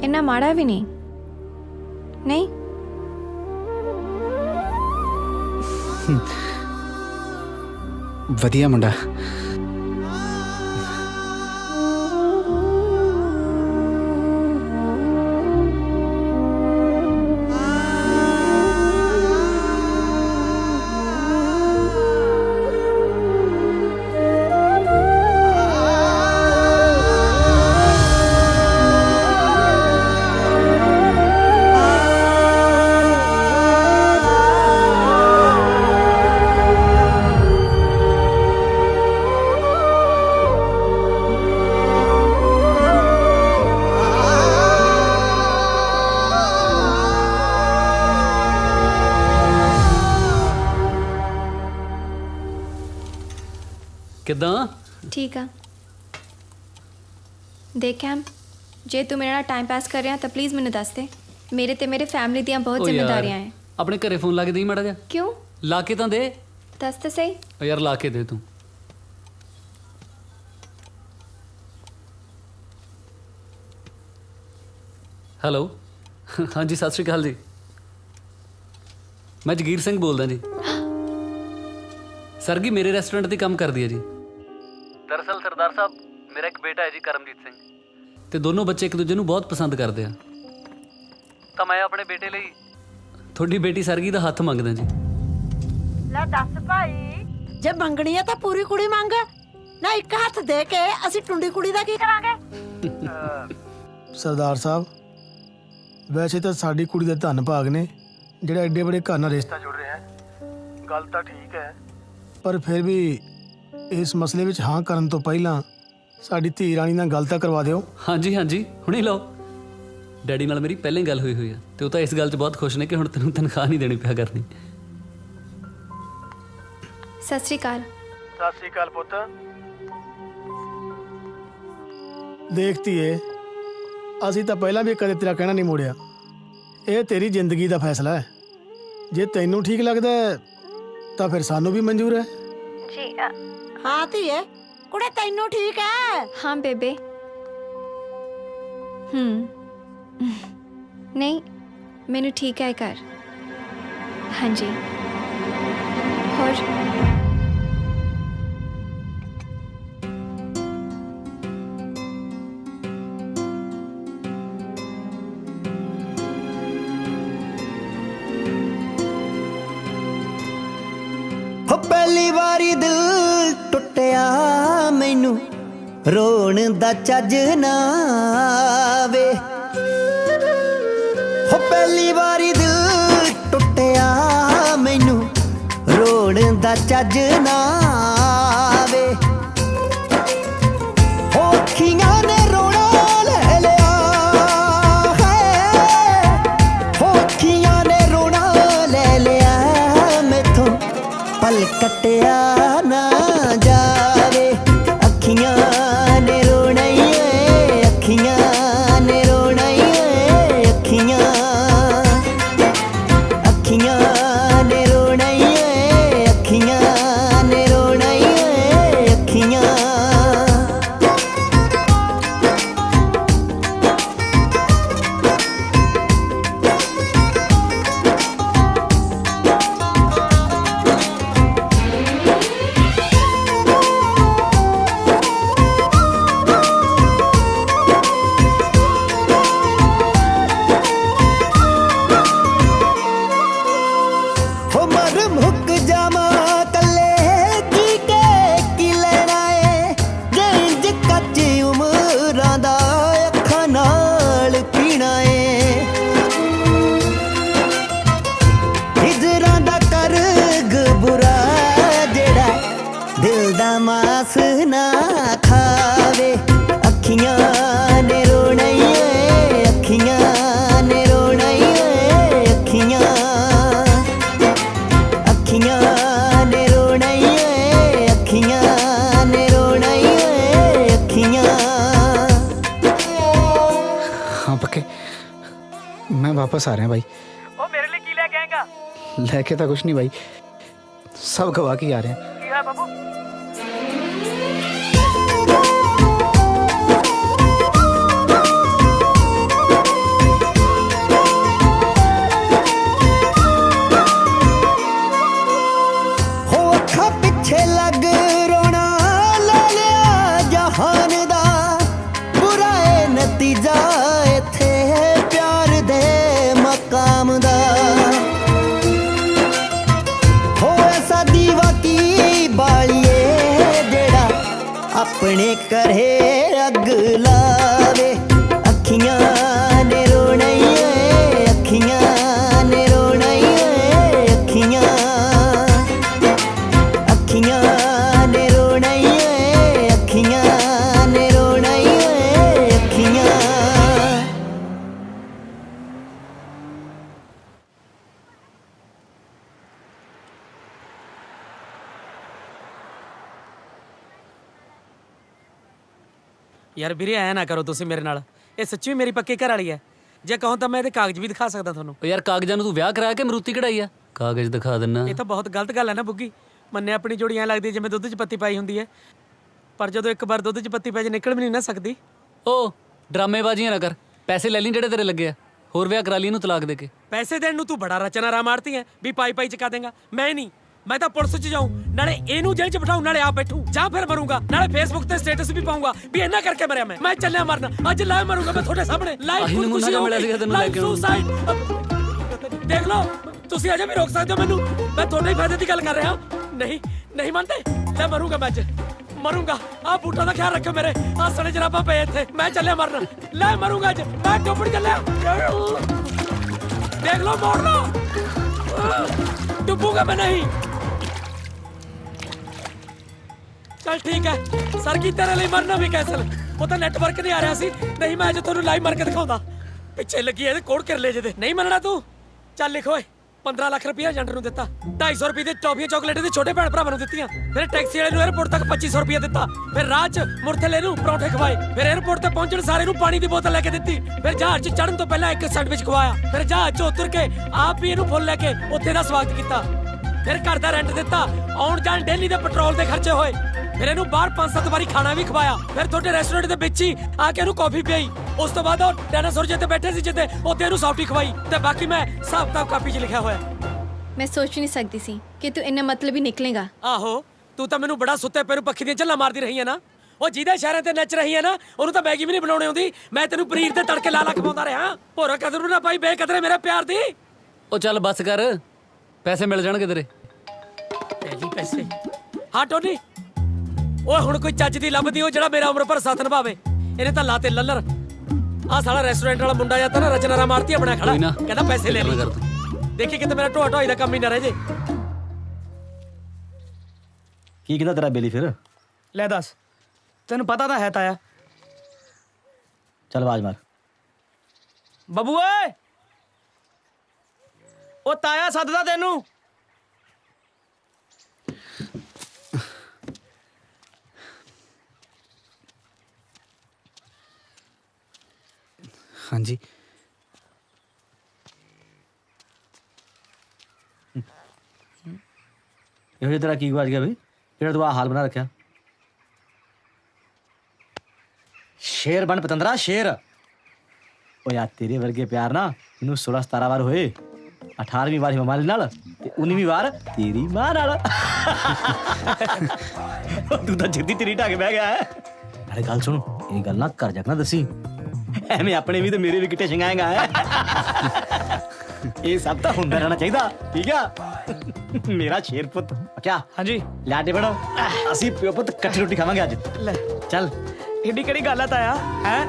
इन्ना माड़ा भी नहीं, नहीं? ਵਧੀਆ ਮੁੰਡਾ। ਕਿੱਦਾਂ? ठीक है। देख कैम, जे तू मेरे नाल टाइम पास कर रहा तो प्लीज़ मैनू दस दे। मेरे ते मेरे फैमिली दियां बहुत जिम्मेदारियां हैं। ਆਪਣੇ ਘਰੇ ਫੋਨ ਲਾ ਕੇ ਦੇਈ ਮਾੜਾ ਜਿਹਾ। क्यों? ਲਾ ਕੇ ਤਾਂ ਦੇ। दस तो सही। ਓ ਯਾਰ ਲਾ ਕੇ ਦੇ ਤੂੰ। ਹੈਲੋ, ਹਾਂਜੀ ਸਤਿ ਸ਼੍ਰੀ ਅਕਾਲ ਜੀ। ਮੈਂ ਜਗੀਰ ਸਿੰਘ ਬੋਲਦਾ ਜੀ। ਸਰ ਜੀ ਮੇਰੇ ਰੈਸਟੋਰੈਂਟ 'ਤੇ ਕੰਮ ਕਰਦੀ ਹੈ ਜੀ। ਦਰਅਸਲ ਸਰਦਾਰ ਸਾਹਿਬ ਮੇਰਾ ਇੱਕ ਬੇਟਾ ਹੈ ਜੀ ਕਰਮਜੀਤ ਸਿੰਘ, ਤੇ ਦੋਨੋਂ ਬੱਚੇ ਇੱਕ ਦੂਜੇ ਨੂੰ ਬਹੁਤ ਪਸੰਦ ਕਰਦੇ ਆ। ਤਾਂ ਮੈਂ ਆਪਣੇ ਬੇਟੇ ਲਈ ਤੁਹਾਡੀ ਬੇਟੀ ਸਰਗੀ ਦਾ ਹੱਥ ਮੰਗਦਾ ਜੀ। ਲੈ ਦੱਸ ਭਾਈ, ਜੇ ਮੰਗਣੀ ਆ ਤਾਂ ਪੂਰੀ ਕੁੜੀ ਮੰਗ ਨਾ, ਇੱਕ ਹੱਥ ਦੇ ਕੇ ਅਸੀਂ ਟੁੰਡੀ ਕੁੜੀ ਦਾ ਕੀ ਕਰਾਂਗੇ? ਸਰਦਾਰ ਸਾਹਿਬ ਵੈਸੇ ਤਾਂ ਸਾਡੀ ਕੁੜੀ ਦੇ ਧੰਨ ਭਾਗ ਨੇ ਜਿਹੜਾ ਐਡੇ ਬੜੇ ਘਰ ਨਾਲ ਰਿਸ਼ਤਾ ਜੁੜ ਰਿਹਾ ਹੈ। ਗੱਲ ਤਾਂ ਠੀਕ ਹੈ, ਪਰ ਫਿਰ ਵੀ ਇਸ ਮਸਲੇ ਵਿੱਚ ਹਾਂ ਕਰਨ ਤੋਂ ਪਹਿਲਾਂ ਸਾਡੀ ਧੀ ਰਾਣੀ ਨਾਲ ਗੱਲ ਤਾਂ ਕਰਵਾ ਦਿਓ। ਹਾਂਜੀ ਹਾਂਜੀ ਹੁਣੇ ਲਓ। ਡੈਡੀ ਨਾਲ ਮੇਰੀ ਪਹਿਲਾਂ ਹੀ ਗੱਲ ਹੋਈ ਆ, ਤੇ ਉਹ ਤਾਂ ਇਸ ਗੱਲ 'ਚ ਬਹੁਤ ਖੁਸ਼ ਨੇ ਕਿ ਹੁਣ ਤੈਨੂੰ ਤਨਖਾਹ ਨਹੀਂ ਦੇਣੀ ਪਿਆ ਕਰਨੀ। सत श्री अकाल। ਸਤਿ ਸ਼੍ਰੀ ਅਕਾਲ ਪੁੱਤ। ਦੇਖਤੀ ਏ, ਅਸੀਂ ਤਾਂ ਪਹਿਲਾਂ ਵੀ ਕਦੇ ਤੇਰਾ ਕਹਿਣਾ ਨਹੀਂ ਮੋੜਿਆ। ਇਹ ਤੇਰੀ ਜ਼ਿੰਦਗੀ ਦਾ ਫੈਸਲਾ ਹੈ। ਜੇ ਤੈਨੂੰ ਠੀਕ ਲੱਗਦਾ ਹੈ ਤਾਂ ਫਿਰ ਸਾਨੂੰ ਵੀ ਮਨਜ਼ੂਰ ਹੈ। ਜੀ ਹਾਂ ਧੀਏ, ਕੁੜੇ ਤੈਨੂੰ ਠੀਕ ਹੈ? हाँ बेबे। नहीं मैनू ठीक है घर। हाँ जी। और हो पहली वारी दिल टुटिया मैनू रोण दा चज ना वे। हो पहली वारी दिल टुटिया मैनू रोण दा चज ना वे। हो अखियां ने रोना ले लिया है, हो अखियां ने रोना ले लिया मैथों पल कटिया ना जावे। अखियां ने रोना ही है, अखियां ने रोना ही है, अखियां अखियां ने रोना ही है, अखियां ने रोना ही है, अखियां। वापस आ रहे हैं भाई। ओ मेरे लिए की लेके आएगा? लेके तो कुछ नहीं भाई, सब गवा के आ रहे हैं। की है बाबू? हो अखा पिछे लग रोना ले लिया जहान दा, बुरा है नतीजा इत्थे प्यार दे मकाम दा। हो ऐसा दीवा की बालिए जेड़ा अपने घरे अग लावे, अखियां ने रोना ही है, अखियां ने रोना ही है, अखियां अखियां ने रोना ही है, अखियां ने रोना ही है, अखियां। ਯਾਰ ਵੀਰੇ ਐ ਨਾ ਕਰੋ ਤੁਸੀਂ ਮੇਰੇ ਨਾਲ, ਇਹ ਸੱਚੀ ਮੇਰੀ ਪੱਕੀ ਘਰ ਵਾਲੀ ਹੈ। ਜੇ ਕਹੋ ਤਾਂ ਮੈਂ ਇਹਦੇ ਕਾਗਜ਼ ਵੀ ਦਿਖਾ ਸਕਦਾ ਤੁਹਾਨੂੰ। ਓ ਯਾਰ ਕਾਗਜ਼ਾਂ ਨੂੰ ਤੂੰ ਵਿਆਹ ਕਰਾ ਕੇ ਮਰੂਤੀ ਕਢਾਈ ਆ? ਕਾਗਜ਼ ਦਿਖਾ ਦਿੰਨਾ। ਇਹ ਤਾਂ ਬਹੁਤ ਗਲਤ ਗੱਲ ਹੈ ਨਾ ਬੁੱਗੀ। ਮੰਨੇ ਆਪਣੀ ਜੋੜੀ ਐਂ ਲੱਗਦੀ ਜਿਵੇਂ ਦੁੱਧ 'ਚ ਪੱਤੀ ਪਾਈ ਹੁੰਦੀ ਹੈ, ਪਰ ਜਦੋਂ ਇੱਕ ਵਾਰ ਦੁੱਧ 'ਚ ਪੱਤੀ ਪੈ ਜੇ ਨਿਕਲ ਵੀ ਨਹੀਂ ਨਾ ਸਕਦੀ। ਓ ਡਰਾਮੇਬਾਜ਼ੀਆਂ ਨਾ ਕਰ, ਪੈਸੇ ਲੈ ਲਈ ਜਿਹੜੇ ਤੇਰੇ ਲੱਗੇ ਆ, ਹੋਰ ਵਿਆਹ ਕਰਾ ਲਈ ਇਹਨੂੰ ਤਲਾਕ ਦੇ ਕੇ। ਪੈਸੇ ਦੇਣ ਨੂੰ ਤੂੰ ਬੜਾ ਰਚਨਾ ਰਾ ਮਾਰਤੀ ਹੈ ਵੀ ਪਾਈ ਪਾਈ ਚਕਾ ਦੇਂਗਾ। ਮੈਂ ਨਹੀਂ, ਮੈਂ ਤਾਂ ਪੁਲਿਸ 'ਚ ਜਾਊਂ, ਨਾਲੇ ਇਹਨੂੰ ਜੇਲ੍ਹ 'ਚ ਬਿਠਾਊਂ, ਨਾਲੇ ਆਪ ਬੈਠੂ, ਜਾਂ ਫਿਰ ਮਰੂੰਗਾ, ਨਾਲੇ ਫੇਸਬੁੱਕ ਤੇ ਸਟੇਟਸ ਵੀ ਪਾਊਂਗਾ ਵੀ ਇਹਨਾਂ ਕਰਕੇ ਮਰਿਆ ਮੈਂ ਚੱਲਿਆ ਮਰਨਾ। ਅੱਜ ਲਾਈਵ ਮਰੂੰਗਾ ਮੈਂ ਤੁਹਾਡੇ ਸਾਹਮਣੇ, ਲਾਈਵ ਖੁਦਕੁਸ਼ੀ ਹੋ ਗਈ, ਲਾਈਵ ਸੁਸਾਈਡ। ਦੇਖ ਲਓ, ਤੁਸੀਂ ਅਜੇ ਵੀ ਰੋਕ ਸਕਦੇ ਹੋ ਮੈਨੂੰ, ਮੈਂ ਤੁਹਾਡੇ ਹੀ ਫਾਇਦੇ ਦੀ ਗੱਲ ਕਰ ਰਿਹਾ। ਨਹੀਂ ਨਹੀਂ ਮੰਨਦੇ, ਲੈ ਮਰੂੰਗਾ ਮੈਂ ਅੱਜ, ਮਰੂੰਗਾ। ਆਹ ਬੂਟਾਂ ਦਾ ਖਿਆਲ ਰੱਖਿਓ ਮੇਰੇ, ਆਹ ਸਣੇ ਜਰਾਬਾਂ ਪਏ ਇੱਥੇ, ਮੈਂ ਚੱਲਿਆ ਮਰਨ, ਲੈ ਮਰੂੰਗਾ ਅੱਜ, ਮੈਂ ਡੁੱਬੜ ਚੱਲਿਆ। ਦੇਖ ਲਓ, ਮੋੜ ਲਓ, ਡੁੱਬੂਗਾ ਮੈਂ ਨਹੀਂ। चल ठीक है सर की तेरे लिए मरना भी कैंसिल, वो तो नेटवर्क नहीं आ रहा सी, नहीं मैं अज तेनू लाइव मार के दिखाऊंगा। पिछे लगी है कोड कर ले जे, नहीं मनना तू। चल लिखो 15 लाख रुपया एजेंट नूं दिता, 250 रुपये दी टॉफियां चॉकलेट दी छोटे भैन भरावां नूं दित्तियां, फिर टैक्सी वाले नूं एयरपोर्ट तक 2500 रुपया दिता, फिर राह च मुरथले नूं परौंठे खवाए, फिर एयरपोर्ट ते पहुंचण सारे नूं पानी दी बोतल लेके दित्ती, फिर जहाज च चढ़न तो पहला एक सैंडविच खवाया, फिर जहाज च उतर के आप ही इहनूं फुल लेके उत्थे दा स्वागत कीता, फिर घर दा रेंट दिता, आउण जाण डेली दे पेट्रोल दे खर्चे होए, फिर इहनूं बाहर 5-7 वारी खाना भी खवाया, फिर तुहाडे रेस्टोरेंट दे विच ही आके इहनूं कॉफी पियाई, उस तो बाद डायनासोर जिते बैठे सी जिते उत्थे इहनूं सॉफ्टी खवाई, ते बाकी मैं हिसाब किताब कापी च लिखिया होया। मैं सोच नहीं सकती सी कि तू इन्ना मतलब ही निकलेगा। आहो तू तो मैनू बड़ा सुत्ते पैरू पक्षी दी झल्ला मारदी रही है ना, ਉਹ ਜਿਹਦੇ ਸ਼ਹਿਰਾਂ ਤੇ ਨੱਚ ਰਹੀ ਹੈ ਨਾ ਉਹਨੂੰ ਤਾਂ ਮੈਗੀ ਵੀ ਨਹੀਂ ਬਣਾਉਣੀ ਆਉਂਦੀ, ਮੈਂ ਤੈਨੂੰ ਪਨੀਰ ਤੇ ਤੜਕੇ ਲਾ ਲਾ ਕੇ ਪਾਉਂਦਾ ਰਿਹਾ। ਭੋਰਾ ਕਦਰ ਨੂੰ ਨਾ ਪਾਈ ਬੇਕਦਰੇ ਮੇਰੇ ਪਿਆਰ ਦੀ। ਉਹ ਚੱਲ ਬੱਸ ਕਰ, ਪੈਸੇ ਮਿਲ ਜਾਣਗੇ ਤੇਰੇ। ਪਹਿਲੀ ਪੈਸੇ? ਹਾਂ ਟੋਨੀ, ਓਏ ਹੁਣ ਕੋਈ ਚੱਜ ਦੀ ਲੱਭਦੀ ਉਹ ਜਿਹੜਾ ਮੇਰਾ ਉਮਰ ਭਰ ਸਾਥ ਨਿਭਾਵੇ। ਇਹਨੇ ਤਾਂ ਲਾਤੇ ਲੱਲਰ। ਆਹ ਸਾਲਾ ਰੈਸਟੋਰੈਂਟ ਵਾਲਾ ਮੁੰਡਾ ਜਾਂ ਤਾਂ ਨਾ ਰਚਨਾਰਾ ਮਾਰਤੀ ਆਪਣਾ ਖੜਾ, ਕਹਿੰਦਾ ਪੈਸੇ ਲੈ ਲਈ। ਦੇਖੀ ਕਿਤੇ ਮੇਰਾ ਢੋਆ ਢੋਈ ਦਾ ਕੰਮ ਹੀ ਨਾ ਰਹਿ ਜੇ। ਕੀ ਕਹਿੰਦਾ ਤੇਰਾ ਬੇਲੀ ਫਿਰ? ਲੈ ਦੱਸ, ਤੈਨੂੰ ਪਤਾ ਤਾਂ ਹੈ ਤਾਇਆ। ਚੱਲ ਆਵਾਜ਼ ਮਾਰ। ਬੱਬੂ ਓਏ, ਉਹ ਤਾਇਆ ਸੱਦਦਾ ਤੈਨੂੰ। हाँ जी ਇਹੋ ਜਿਹਾ ਤੇਰਾ ਕੀ ਗਵਾਚ ਗਿਆ ਬਈ ਜਿਹੜਾ ਤੂੰ ਆਹ ਹਾਲ ਬਣਾ ਰੱਖਿਆ? ਸ਼ੇਰ ਬਣ ਪਤੰਦਰਾ, ਸ਼ੇਰ। ਉਹ ਯਾਰ ਤੇਰੇ ਵਰਗੇ ਪਿਆਰ ਨਾ ਮੈਨੂੰ 16-17 ਵਾਰ ਹੋਏ, 18ਵੀਂ ਵਾਰ ਹਿਮਾਲੀ ਨਾਲ ਤੇ 19ਵੀਂ ਵਾਰ ਤੇਰੀ ਮਾਂ ਨਾਲ। ਤੂੰ ਤਾਂ ਜਿੱਦੀ ਤੇਰੀ ਢਾਕੇ ਬਹਿ ਗਿਆ ਹੈ। ਨਾਲੇ ਗੱਲ ਸੁਣ, ਇਹ ਗੱਲ ਨਾ ਘਰ ਜਾ ਕੇ ਨਾ ਦੱਸੀ, ਐਵੇਂ ਆਪਣੇ ਵੀ ਤੇ ਮੇਰੇ ਵੀ ਕਿੱਟੇ ਛੰਗਾਏਗਾ। ਇਹ ਸਭ ਤਾਂ ਹੁੰਦਾ ਰਹਿਣਾ ਚਾਹੀਦਾ, ਠੀਕ ਆ ਮੇਰਾ ਸ਼ੇਰ ਪੁੱਤ। ਕਿਆ ਹਾਂਜੀ ਲਾਡੇ ਬੜਾ, ਅਸੀਂ ਪਿਓ ਪੁੱਤ ਇਕੱਠੀ ਰੋਟੀ ਖਾਵਾਂਗੇ ਅੱਜ। ਲੈ ਚੱਲ, ਏਡੀ ਕਿਹੜੀ ਗੱਲ ਆ ਤਾਇਆ, ਹੈ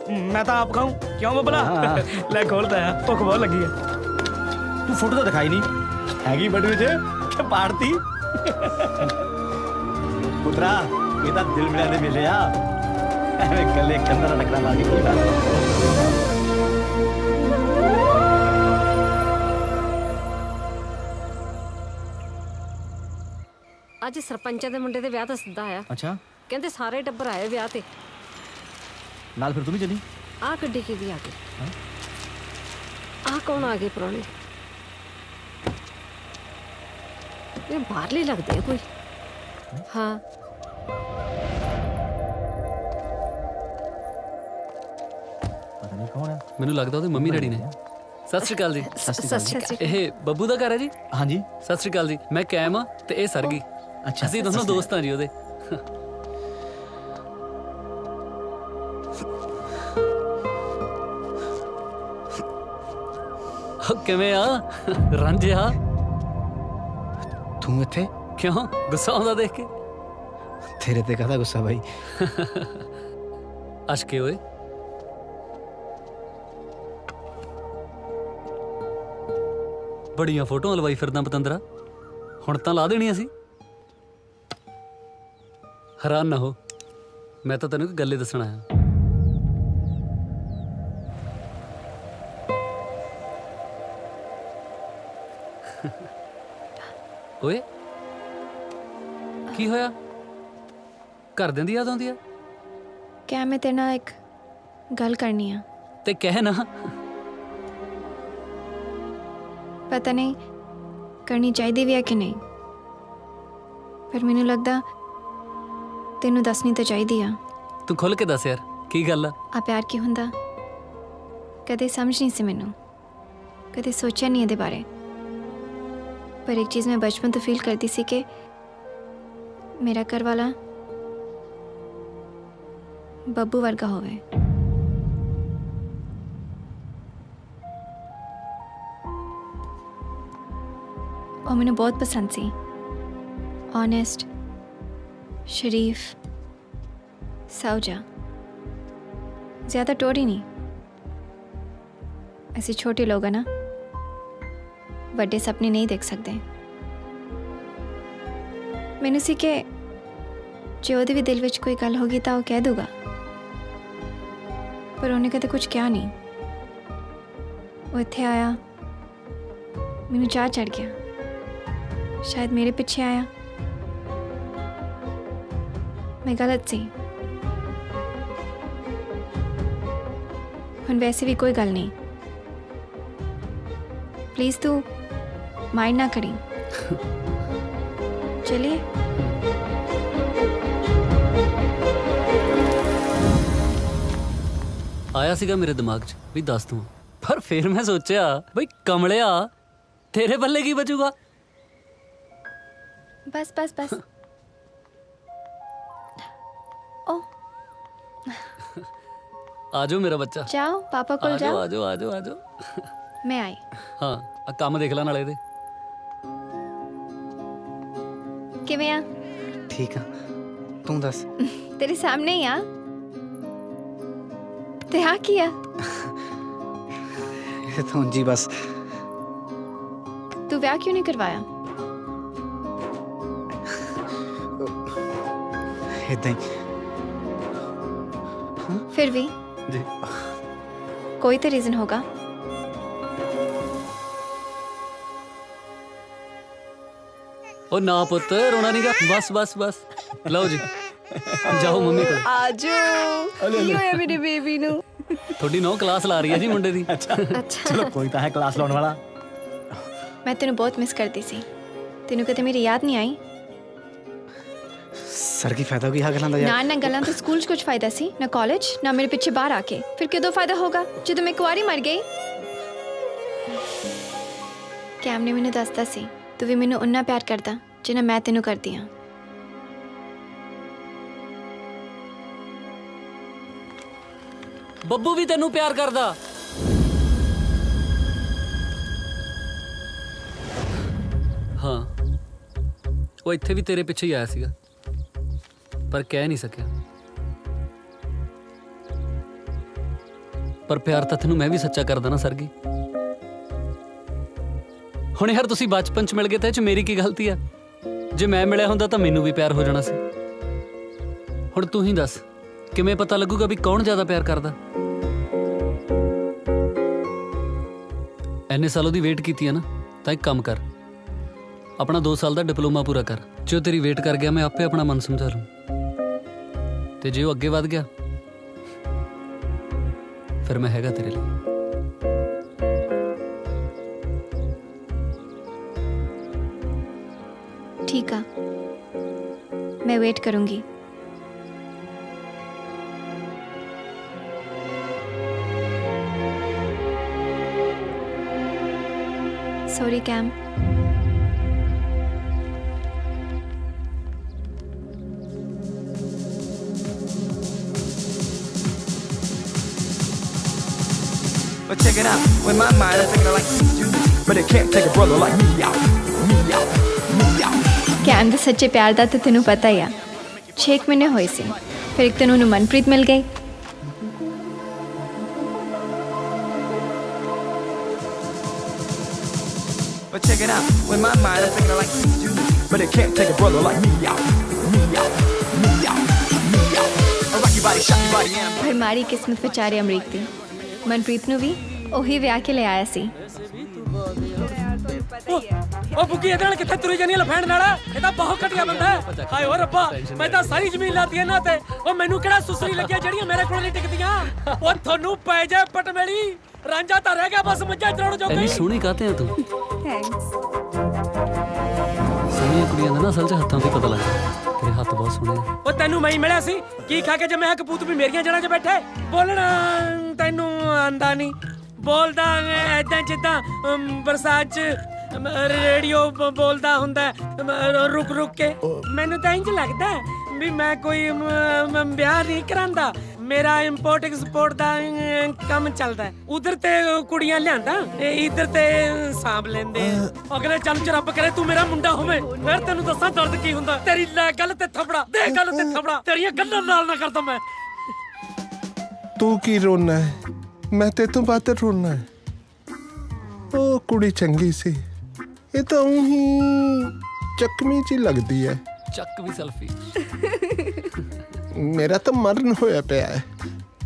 ਮੈਂ ਤਾਂ ਆਪ ਖਾऊं ਕਿਉਂ ਬੱਬਲਾ। ਲੈ ਖੋਲ ਤਾਇਆ, ਭੁੱਖ ਬਹੁਤ ਲੱਗੀ ਹੈ। ਤੂੰ ਫੋਟੋ ਤਾਂ ਦਿਖਾਈ ਨਹੀਂ, ਹੈਗੀ ਬਟੂਏ 'ਚ ਕਿ ਪਾੜਤੀ? ਪੁੱਤਰਾ ਇਹ ਤਾਂ ਦਿਲ ਮਿਲਿਆ ਦੇ ਮੇਲੇ ਆ, ਐਵੇਂ ਗੱਲੇ ਕੰਦਰ ਟਕਰਾ ਮਾਰ ਕੇ ਕੀ ਬਾਤ। ਅੱਜ ਸਰਪੰਚਾਂ ਦੇ ਮੁੰਡੇ ਦੇ ਵਿਆਹ ਦਾ ਸੱਦਾ ਆਇਆ। ਅੱਛਾ, ਕਹਿੰਦੇ ਸਾਰੇ ਟੱਬਰ ਆਏ ਵਿਆਹ ਤੇ। ਨਾਲ ਫਿਰ ਤੂੰ ਵੀ ਚੱਲੀ? ਆਹ ਗੱਡੀ ਕਿਹਦੀ ਆ ਗਈ? ਆ ਕੌਣ ਆ ਗਏ ਪੁਰਾਣੇ? ਇਹ ਬਾਹਰਲੇ ਲੱਗਦੇ ਆ ਕੋਈ। ਹਾਂ ਪਤਾ ਨਹੀਂ ਕੌਣ ਹੈ। ਮੈਨੂੰ ਲੱਗਦਾ ਉਹਦੇ ਮੰਮੀ ਡੈਡੀ ਨੇ। ਸਤਿ ਸ਼੍ਰੀ ਅਕਾਲ ਜੀ। ਸਤਿ ਸ਼੍ਰੀ ਅਕਾਲ। ਇਹ ਬੱਬੂ ਦਾ ਘਰ ਹੈ ਜੀ? ਹਾਂਜੀ। ਸਤਿ ਸ਼੍ਰੀ ਅਕਾਲ ਜੀ। ਮੈਂ ਕੈਮ ਆ ਤੇ ਇਹ ਸਰਗੀ। ਅੱਛਾ, ਅਸੀਂ ਦੋਨੋਂ ਦੋਸਤ ਹਾਂ ਜੀ ਉਹਦੇ। ਕਿਵੇਂ ਆ ਰਾਂਝਿਆ? ਤੂੰ ਇੱਥੇ ਕਿਉਂ ਗੁੱਸਾ ਆਉਂਦਾ ਦੇਖ ਕੇ? ਤੇਰੇ ਤੇ ਕਾਹਦਾ ਗੁੱਸਾ ਬਾਈ? ਅਸ਼ਕੇ ਓਏ। ਬੜੀਆਂ ਫੋਟੋਆਂ ਲਵਾਈ ਫਿਰਦਾ ਪਤੰਦਰਾ, ਹੁਣ ਤਾਂ ਲਾ ਦੇਣੀਆਂ ਸੀ। ਹੈਰਾਨ ਨਾ ਹੋ, ਮੈਂ ਤਾਂ ਤੈਨੂੰ ਇੱਕ ਗੱਲ ਹੀ ਦੱਸਣ ਆਇਆ। ਓਏ ਕੀ ਹੋਇਆ? ਘਰਦਿਆਂ ਦੀ ਯਾਦ ਆਉਂਦੀ ਆ? ਕਿਆ ਮੈਂ ਤੇਰੇ ਨਾਲ ਇੱਕ ਗੱਲ ਕਰਨੀ ਆ। ਤੇ ਕਹਿ ਨਾ। ਪਤਾ ਨਹੀਂ ਕਰਨੀ ਚਾਹੀਦੀ ਵੀ ਹੈ ਕਿ ਨਹੀਂ, ਪਰ ਮੈਨੂੰ ਲੱਗਦਾ ਤੈਨੂੰ ਦੱਸਣੀ ਤਾਂ ਚਾਹੀਦੀ ਆ। ਤੂੰ ਖੁੱਲ ਕੇ ਦੱਸ ਯਾਰ, ਕੀ ਗੱਲ ਆ? ਆ ਪਿਆਰ ਕੀ ਹੁੰਦਾ ਕਦੇ ਸਮਝ ਨਹੀਂ ਸੀ ਮੈਨੂੰ, ਕਦੇ ਸੋਚਿਆ ਨਹੀਂ ਇਹਦੇ ਬਾਰੇ। ਪਰ ਇੱਕ ਚੀਜ਼ ਮੈਂ ਬਚਪਨ ਤੋਂ ਫੀਲ ਕਰਦੀ ਸੀ ਕਿ ਮੇਰਾ ਘਰ ਵਾਲਾ ਬੱਬੂ ਵਰਗਾ ਹੋਵੇ। ਉਹ ਮੈਨੂੰ ਬਹੁਤ ਪਸੰਦ ਸੀ। ਓਨੈਸਟ, ਸ਼ਰੀਫ, ਸਾਊਜਾ, ਜ਼ਿਆਦਾ ਟੋਰੀ ਨਹੀਂ। ਅਸੀਂ ਛੋਟੇ ਲੋਕ ਆ ਨਾ, ਵੱਡੇ ਸੁਪਨੇ ਨਹੀਂ ਦੇਖ ਸਕਦੇ। ਮੈਨੂੰ ਸੀ ਕਿ ਜੇ ਉਹਦੇ ਵੀ ਦਿਲ ਵਿੱਚ ਕੋਈ ਗੱਲ ਹੋਗੀ ਤਾਂ ਉਹ ਕਹਿ ਦੂਗਾ, ਪਰ ਉਹਨੇ ਕਦੇ ਕੁਝ ਕਿਹਾ ਨਹੀਂ। ਉਹ ਇੱਥੇ ਆਇਆ, ਮੈਨੂੰ ਚਾਹ ਚੜ ਗਿਆ। ਸ਼ਾਇਦ ਮੇਰੇ ਪਿੱਛੇ ਆਇਆ। ਮੈਂ ਗਲਤ ਸੀ। ਹੁਣ ਵੈਸੇ ਵੀ ਕੋਈ ਗੱਲ ਨਹੀਂ। प्लीज तू माइंड ना करी। चलिए। ਆਇਆ ਸੀਗਾ ਮੇਰੇ ਦਿਮਾਗ 'ਚ ਵੀ ਦੱਸ ਦੂੰ, ਪਰ ਫਿਰ ਮੈਂ ਸੋਚਿਆ ਬਈ ਕਮਲਿਆ ਤੇਰੇ ਪੱਲੇ ਕੀ ਬਚੂਗਾ। बस बस बस। ओ ਆਜੋ ਮੇਰਾ ਬੱਚਾ। जाओ पापा को जाओ। ਆਜੋ ਆਜੋ ਆਜੋ। मैं आई। ਹਾਂ ਆ ਕੰਮ ਦੇਖ ਲੈ ਨਾਲੇ ਇਹਦੇ। किवें आ? ठीक है, तू दस। तेरे सामने ही आ। ते हाँ किया तो जी बस। तू ब्याह क्यों नहीं करवाया? इदां ही। फिर भी जी कोई तो रीजन होगा। ओ ना पुत रोना नहीं गा, बस बस बस। लो जी जाओ मम्मी को। आजो की होया मेरे बेबी नु? थोड़ी नौ क्लास ला रही है जी मुंडे दी। अच्छा चलो कोई तो है क्लास लाने वाला। मैं तेनू बहुत मिस करती सी। तेनू कदे मेरी याद नहीं आई? सर की फायदा होगी गल्लां दा यार। ना गल्लां तो स्कूल च कुछ फायदा सी, ना कॉलेज, ना मेरे पीछे बाहर आके। फिर क्यों फायदा होगा जो मैं कुआरी मर गई। कैम ने मैनू दसदा सी तू भी मैनू उन्ना प्यार करदा जिन्ना मैं तेनू करदी हां। ਬੱਬੂ ਵੀ ਤੈਨੂੰ ਪਿਆਰ ਕਰਦਾ। ਹਾਂ ਉਹ ਇੱਥੇ ਵੀ ਤੇਰੇ ਪਿੱਛੇ ਹੀ ਆਇਆ ਸੀਗਾ, ਪਰ ਕਹਿ ਨਹੀਂ ਸਕਿਆ। ਪਰ ਪਿਆਰ ਤਾਂ ਤੈਨੂੰ ਮੈਂ ਵੀ ਸੱਚਾ ਕਰਦਾ ਨਾ ਸਰਗੀ। ਹੁਣ ਯਾਰ ਤੁਸੀਂ ਬਚਪਨ 'ਚ ਮਿਲ ਗਏ ਤਾਂ ਇਹ 'ਚ ਮੇਰੀ ਕੀ ਗਲਤੀ ਆ? ਜੇ ਮੈਂ ਮਿਲਿਆ ਹੁੰਦਾ ਤਾਂ ਮੈਨੂੰ ਵੀ ਪਿਆਰ ਹੋ ਜਾਣਾ ਸੀ। ਹੁਣ ਤੂੰ ਹੀ ਦੱਸ ਕਿਵੇਂ ਪਤਾ ਲੱਗੂਗਾ ਵੀ ਕੌਣ ਜ਼ਿਆਦਾ ਪਿਆਰ ਕਰਦਾ? ਐਨੇ ਸਾਲ ਉਹਦੀ ਵੇਟ ਕੀਤੀ ਹੈ ਨਾ, ਤਾਂ ਇੱਕ ਕੰਮ ਕਰ, ਆਪਣਾ 2 ਸਾਲ ਦਾ ਡਿਪਲੋਮਾ ਪੂਰਾ ਕਰ। ਜੇ ਉਹ ਤੇਰੀ ਵੇਟ ਕਰ ਗਿਆ ਮੈਂ ਆਪੇ ਆਪਣਾ ਮਨ ਸਮਝਾ ਲੂੰ, ਤੇ ਜੇ ਉਹ ਅੱਗੇ ਵਧ ਗਿਆ ਫਿਰ ਮੈਂ ਹੈਗਾ ਤੇਰੇ ਲਈ। ठीक है, मैं वेट करूंगी। Sorry Cam. But check it out, with my mind I'm thinking like you, but it can't take a brother like me out, me out, me out. Cam ਦੇ ਸੱਚੇ ਪਿਆਰ ਦਾ ਤਾਂ ਤੈਨੂੰ ਪਤਾ ਹੀ ਆ। 6 ਮਹੀਨੇ ਹੋਏ ਸੀ, ਫਿਰ ਇੱਕ ਦਿਨ ਉਹਨੂੰ ਮਨਪ੍ਰੀਤ ਮਿਲ ਗਈ। But check it out, with my mind I'm thinking like you, but it can't take a brother like me out, me out, me out, me out. I rock your body, shock your body, yeah. ਪਰ ਮਾੜੀ ਕਿਸਮਤ ਵਿਚਾਰੇ ਅਮਰੀਕ ਦੀ। ਮਨਪ੍ਰੀਤ ਨੂੰ ਵੀ ਉਹੀ ਵਿਆਹ ਕੇ ਲੈ ਆਇਆ ਸੀ। ਉਹ ਬੁੱਗੀ ਇਹਦੇ ਨਾਲ ਕਿੱਥੇ ਤੁਰੀ ਜਾਨੀ ਲਫੈਂਡ ਨਾਲ? ਇਹ ਤਾਂ ਬਹੁਤ ਘਟਿਆ ਬੰਦਾ ਹੈ। ਹਾਏ ਓ ਰੱਬਾ, ਮੈਂ ਤਾਂ ਸਾਰੀ ਜ਼ਮੀਨ ਲਾਤੀ ਇਹਨਾਂ ਤੇ। ਉਹ ਮੈਨੂੰ ਕਿਹੜਾ ਸੁਸਰੀ ਲੱਗਿਆ ਜਿਹੜੀਆਂ ਮੇਰੇ ਕੋਲ ਨਹੀਂ ਟਿਕਦੀਆਂ? ਉਹ ਤੁਹਾਨੂੰ ਪੈ ਜਾ ਪਟਮੇਲੀ, ਰਾਂਝਾ ਤਾਂ ਰਹਿ ਗਿਆ ਬਸ ਮੱਝਾਂ ਚਰਾਉਣ ਜੋਗਾ। ਇੰਨੀ ਸੋਹਣੀ ਕਾਤੇ ਆ ਤੂੰ? ਥੈਂਕਸ। ਸੋਹਣੀਆਂ ਕੁੜੀਆਂ ਦਾ ਨਾ ਅਸਲ 'ਚ ਹੱਥਾਂ ਤੇ ਪਤਾ ਲੱਗਦਾ। ਤੇਰੇ ਹੱਥ ਬਹੁਤ ਸੋਹਣੇ ਆ। ਉਹ ਤੈਨੂੰ ਮੈਂ ਹੀ ਮਿਲਿਆ ਸੀ, ਕੀ ਖਾ ਕੇ ਜਮਿਆ ਕਪੂਤ ਵੀ ਮੇਰੀਆਂ ਜੜ੍ਹਾਂ 'ਚ ਬੈਠੇ। ਬੋਲਣਾ ਤੈਨੂੰ ਆਂਦਾ ਨਹੀਂ, ਬੋਲਦਾ ਐਦਾਂ ਜਿੱਦਾਂ ਬਰਸਾਤ 'ਚ ਰੇਡੀਓ ਬੋਲਦਾ ਹੁੰਦਾ ਰੁਕ ਰੁਕ ਕੇ। ਮੈਨੂੰ ਤਾਂ ਇੰਜ ਲੱਗਦਾ ਵੀ ਮੈਂ ਕੋਈ ਵਿਆਹ ਨਹੀਂ ਕਰਾਂਦਾ। ਮੇਰਾ ਇੰਪੋਰਟ ਐਕਸਪੋਰਟ ਦਾ ਕੰਮ ਚੱਲਦਾ। ਉਧਰ ਤੇ ਕੁੜੀਆਂ ਲਿਆਂਦਾ, ਇਧਰ ਤੇ ਸਾਂਭ ਲੈਂਦੇ। ਅਗਲੇ ਚੱਲ ਚ ਰੱਬ ਕਰੇ ਤੂੰ ਮੇਰਾ ਮੁੰਡਾ ਹੋਵੇ, ਫਿਰ ਤੈਨੂੰ ਦੱਸਾਂ ਦਰਦ ਕੀ ਹੁੰਦਾ। ਤੇਰੀ ਲੈ ਗੱਲ ਤੇ ਥਪੜਾ ਦੇ, ਗੱਲ ਤੇ ਥਪੜਾ, ਤੇਰੀਆਂ ਗੱਲਾਂ ਨਾਲ ਨਾ ਕਰਦਾ ਮੈਂ। ਤੂੰ ਕੀ ਰੋਣਾ ਹੈ? ਮੈਂ ਤੇ ਤੋਂ ਬਾਤ ਰੋਣਾ ਹੈ। ਉਹ ਕੁੜੀ ਚੰਗੀ ਸੀ, ਇਹ ਤਾਂ ਉਹੀ ਚੱਕਵੀਂ ਚ ਲੱਗਦੀ ਹੈ। ਚੱਕ ਵੀ ਸੈਲਫੀ। ਮੇਰਾ ਤਾਂ ਮਰਨ ਹੋਇਆ ਪਿਆ ਹੈ।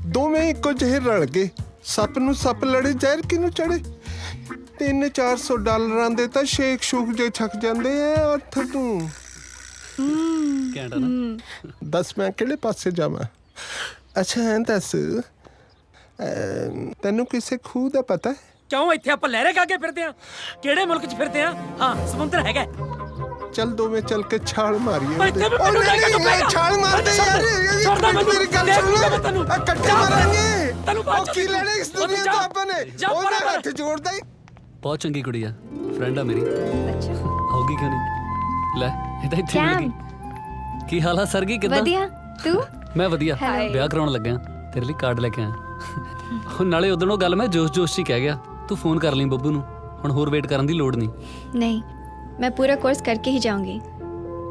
ਦੋਵੇਂ ਇੱਕੋ ਜਿਹੇ ਰਲ ਗਏ। ਸੱਪ ਨੂੰ ਸੱਪ ਲੜੇ, ਜ਼ਹਿਰ ਕਿਹਨੂੰ ਚੜੇ। $300-400 ਦੇ ਤਾਂ ਸ਼ੇਕ ਸ਼ੂਕ ਜੇ ਛਕ ਜਾਂਦੇ ਆ। ਅੱਠ ਤੂੰ ਘੈਂਟ ਆ ਨਾ? ਦੱਸ ਮੈਂ ਕਿਹੜੇ ਪਾਸੇ ਜਾਵਾਂ? ਅੱਛਾ ਐਂ ਦੱਸ, ਤੈਨੂੰ ਕਿਸੇ ਖੂਹ ਦਾ ਪਤਾ ਹੈ? ਕਿਉਂ ਇੱਥੇ ਆਪਾਂ ਲਹਿਰੇ ਗਾ ਕੇ ਫਿਰਦੇ ਆ? ਕਿਹੜੇ ਮੁਲਕ 'ਚ ਫਿਰਦੇ ਆ? ਹਾਂ, ਸਮੁੰਦਰ ਹੈਗਾ। ਚੱਲ ਦੋਵੇਂ ਚੱਲ ਕੇ ਛਾਲ ਮਾਰੀਏ। ਇੱਥੇ ਵੀ ਮੈਨੂੰ ਲੈ ਕੇ ਟੱਪੇਗਾ। ਛਾਲ ਮਾਰਦੇ ਯਾਰ। ਛੱਡਦਾ ਮੈਨੂੰ, ਮੇਰੀ ਗੱਲ ਸੁਣ ਲੈ, ਇਕੱਠੇ ਮਾਰਾਂਗੇ। ਤੈਨੂੰ ਉਹ ਕੀ ਲੈਣਾ ਇਸ ਦੁਨੀਆ ਤੋਂ ਆਪਾਂ ਨੇ? ਉਹਦਾ ਹੱਥ ਜੋੜਦਾ ਹੀ। ਬਹੁਤ ਚੰਗੀ ਕੁੜੀ ਆ, ਫਰੈਂਡ ਆ ਮੇਰੀ। ਅੱਛਾ, ਆਉਗੀ ਕਿਉਂ ਨਹੀਂ? ਲੈ ਇਹ ਤਾਂ ਇੱਥੇ ਮਿਲ ਗਈ। ਕੀ ਹਾਲ ਆ ਸਰਗੀ, ਕਿੱਦਾਂ? ਵਧੀਆ, ਤੂੰ? ਮੈਂ ਵਧੀਆ, ਵਿਆਹ ਕਰਾਉਣ ਲੱਗਿਆ। ਤੇਰੇ ਲਈ ਕਾਰਡ ਲੈ ਕੇ ਆਇਆ। ਨਾਲੇ ਉਦੋਂ ਉਹ ਗੱਲ ਮੈਂ ਜੋਸ਼ 'ਚ ਹੀ ਕਹਿ ਗਿਆ। ਤੂੰ ਫੋਨ ਕਰ ਲਈ ਬੱਬੂ ਨੂੰ, ਹੁਣ ਹੋਰ ਵੇਟ ਕਰਨ ਦੀ ਲੋੜ ਨਹੀਂ। नहीं, मैं पूरा कोर्स करके ही जाऊंगी।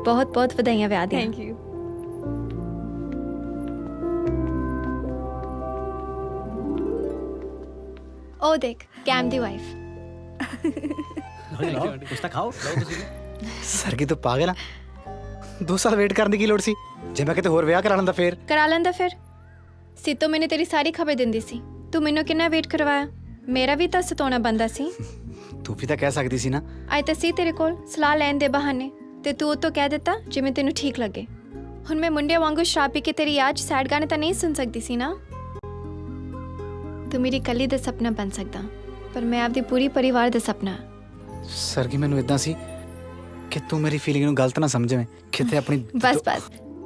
बहुत बहुत बधाइयाँ ब्याह दी। Thank you. ओ देख, कैम दी वाइफ। ਕੁਛ ਤਾਂ ਖਾਓ। ਸਰਗੀ ਤੂੰ ਪਾਗਲ ਆ? 2 ਸਾਲ ਵੇਟ ਕਰਨ ਦੀ ਕੀ ਲੋੜ ਸੀ? ਜੇ ਮੈਂ ਕਿਤੇ ਹੋਰ ਵਿਆਹ ਕਰਾ ਲੈਂਦਾ ਫੇਰ? करा लेंदा फिर। सीतो मैंने तेरी सारी खबर दिंदी सी, तू मैनू किन्ना वेट करवाया। मेरा भी तो सताउणा बनदा सी। ਤੂੰ ਵੀ ਤਾਂ ਕਹਿ ਸਕਦੀ ਸੀ ਨਾ। ਆਏ ਤਾਂ ਸੀ ਤੇਰੇ ਕੋਲ ਸਲਾਹ ਲੈਣ ਦੇ ਬਹਾਨੇ, ਤੇ ਤੂੰ ਉਹ ਤੋਂ ਕਹਿ ਦਿੱਤਾ ਜਿਵੇਂ ਤੈਨੂੰ ਠੀਕ ਲੱਗੇ। ਹੁਣ ਮੈਂ ਮੁੰਡਿਆਂ ਵਾਂਗੂ ਸ਼ਰਾਬ ਪੀ ਕੇ ਤੇਰੀ ਯਾਦ 'ਚ ਸੈਡ ਗਾਣੇ ਤਾਂ ਨਹੀਂ ਸੁਣ ਸਕਦੀ ਸੀ ਨਾ। ਤੂੰ ਮੇਰੀ ਕੱਲੀ ਦਾ ਸੁਪਨਾ ਬਣ ਸਕਦਾ, ਪਰ ਮੈਂ ਆਪਦੀ ਪੂਰੀ ਪਰਿਵਾਰ ਦਾ ਸੁਪਨਾ। ਸਰਗੀ ਮੈਨੂੰ ਇਦਾਂ ਸੀ ਕਿ ਤੂੰ ਮੇਰੀ ਫੀਲਿੰਗ ਨੂੰ ਗਲਤ ਨਾ ਸਮਝਵੇਂ। ਕਿਤੇ ਆਪਣੀ ਬਸ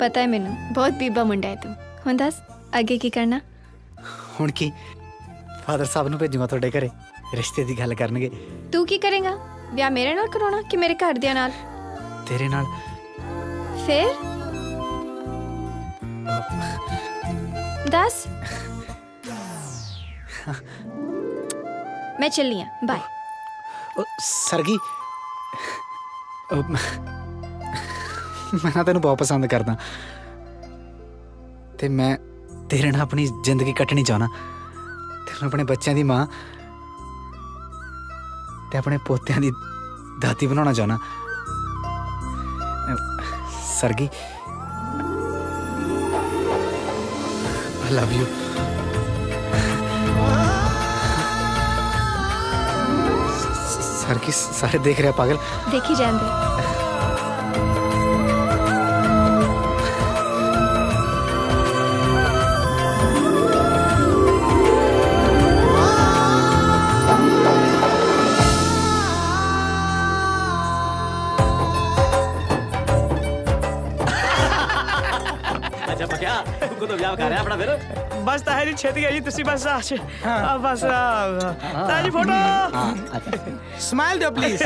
ਪਤਾ ਹੈ ਮੈਨੂੰ, ਬਹੁਤ ਬੀਬਾ ਮੁੰਡਾ ਹੈ ਤੂੰ। ਹੁਣ ਦੱਸ ਅੱਗੇ ਕੀ ਕਰਨਾ? ਹੁਣ ਕੀ, ਫਾਦਰ ਸਾਹਿਬ ਨੂੰ ਭੇਜੂਗਾ ਤੁਹਾਡੇ ਘਰੇ, ਰਿਸ਼ਤੇ ਦੀ ਗੱਲ ਕਰਨਗੇ। ਤੂੰ ਕੀ ਕਰੇਗਾ? ਵਿਆਹ ਮੇਰੇ ਨਾਲ ਕਰਾਉਣਾ ਕਿ ਮੇਰੇ ਘਰਦਿਆਂ ਨਾਲ? ਤੇਰੇ ਨਾਲ। ਫਿਰ ਦੱਸ। ਮੈਂ ਚੱਲੀ ਆਂ, ਬਾਏ। ਸਰਗੀ, ਮੈਂ ਨਾ ਤੈਨੂੰ ਬਹੁਤ ਪਸੰਦ ਕਰਦਾ ਤੇ ਮੈਂ ਤੇਰੇ ਨਾਲ ਆਪਣੀ ਜ਼ਿੰਦਗੀ ਕੱਟਣੀ ਚਾਹੁੰਦਾ। ਤੈਨੂੰ ਆਪਣੇ ਬੱਚਿਆਂ ਦੀ ਮਾਂ ਤੇ ਆਪਣੇ ਪੋਤਿਆਂ ਦੀ ਦਾਦੀ ਬਣਾਉਣਾ ਚਾਹੁੰਦਾ। Sargi, I love you। Sargi, ਸਾਰੇ ਦੇਖ ਰਿਹਾ ਪਾਗਲ। ਦੇਖੀ ਜਾਂਦੇ। ਕਦੋਂ ਵਿਆਹ ਕਰ ਰਿਹਾ ਆਪਣਾ ਫਿਰ ਬਸ ਤਾਂ ਹੈ ਜੀ ਛੇਤੀ ਹੈ ਜੀ ਤੁਸੀਂ ਬਸ ਆ ਬਸ ਤਾਂ ਜੀ ਫੋਟੋ स्माइल दो प्लीज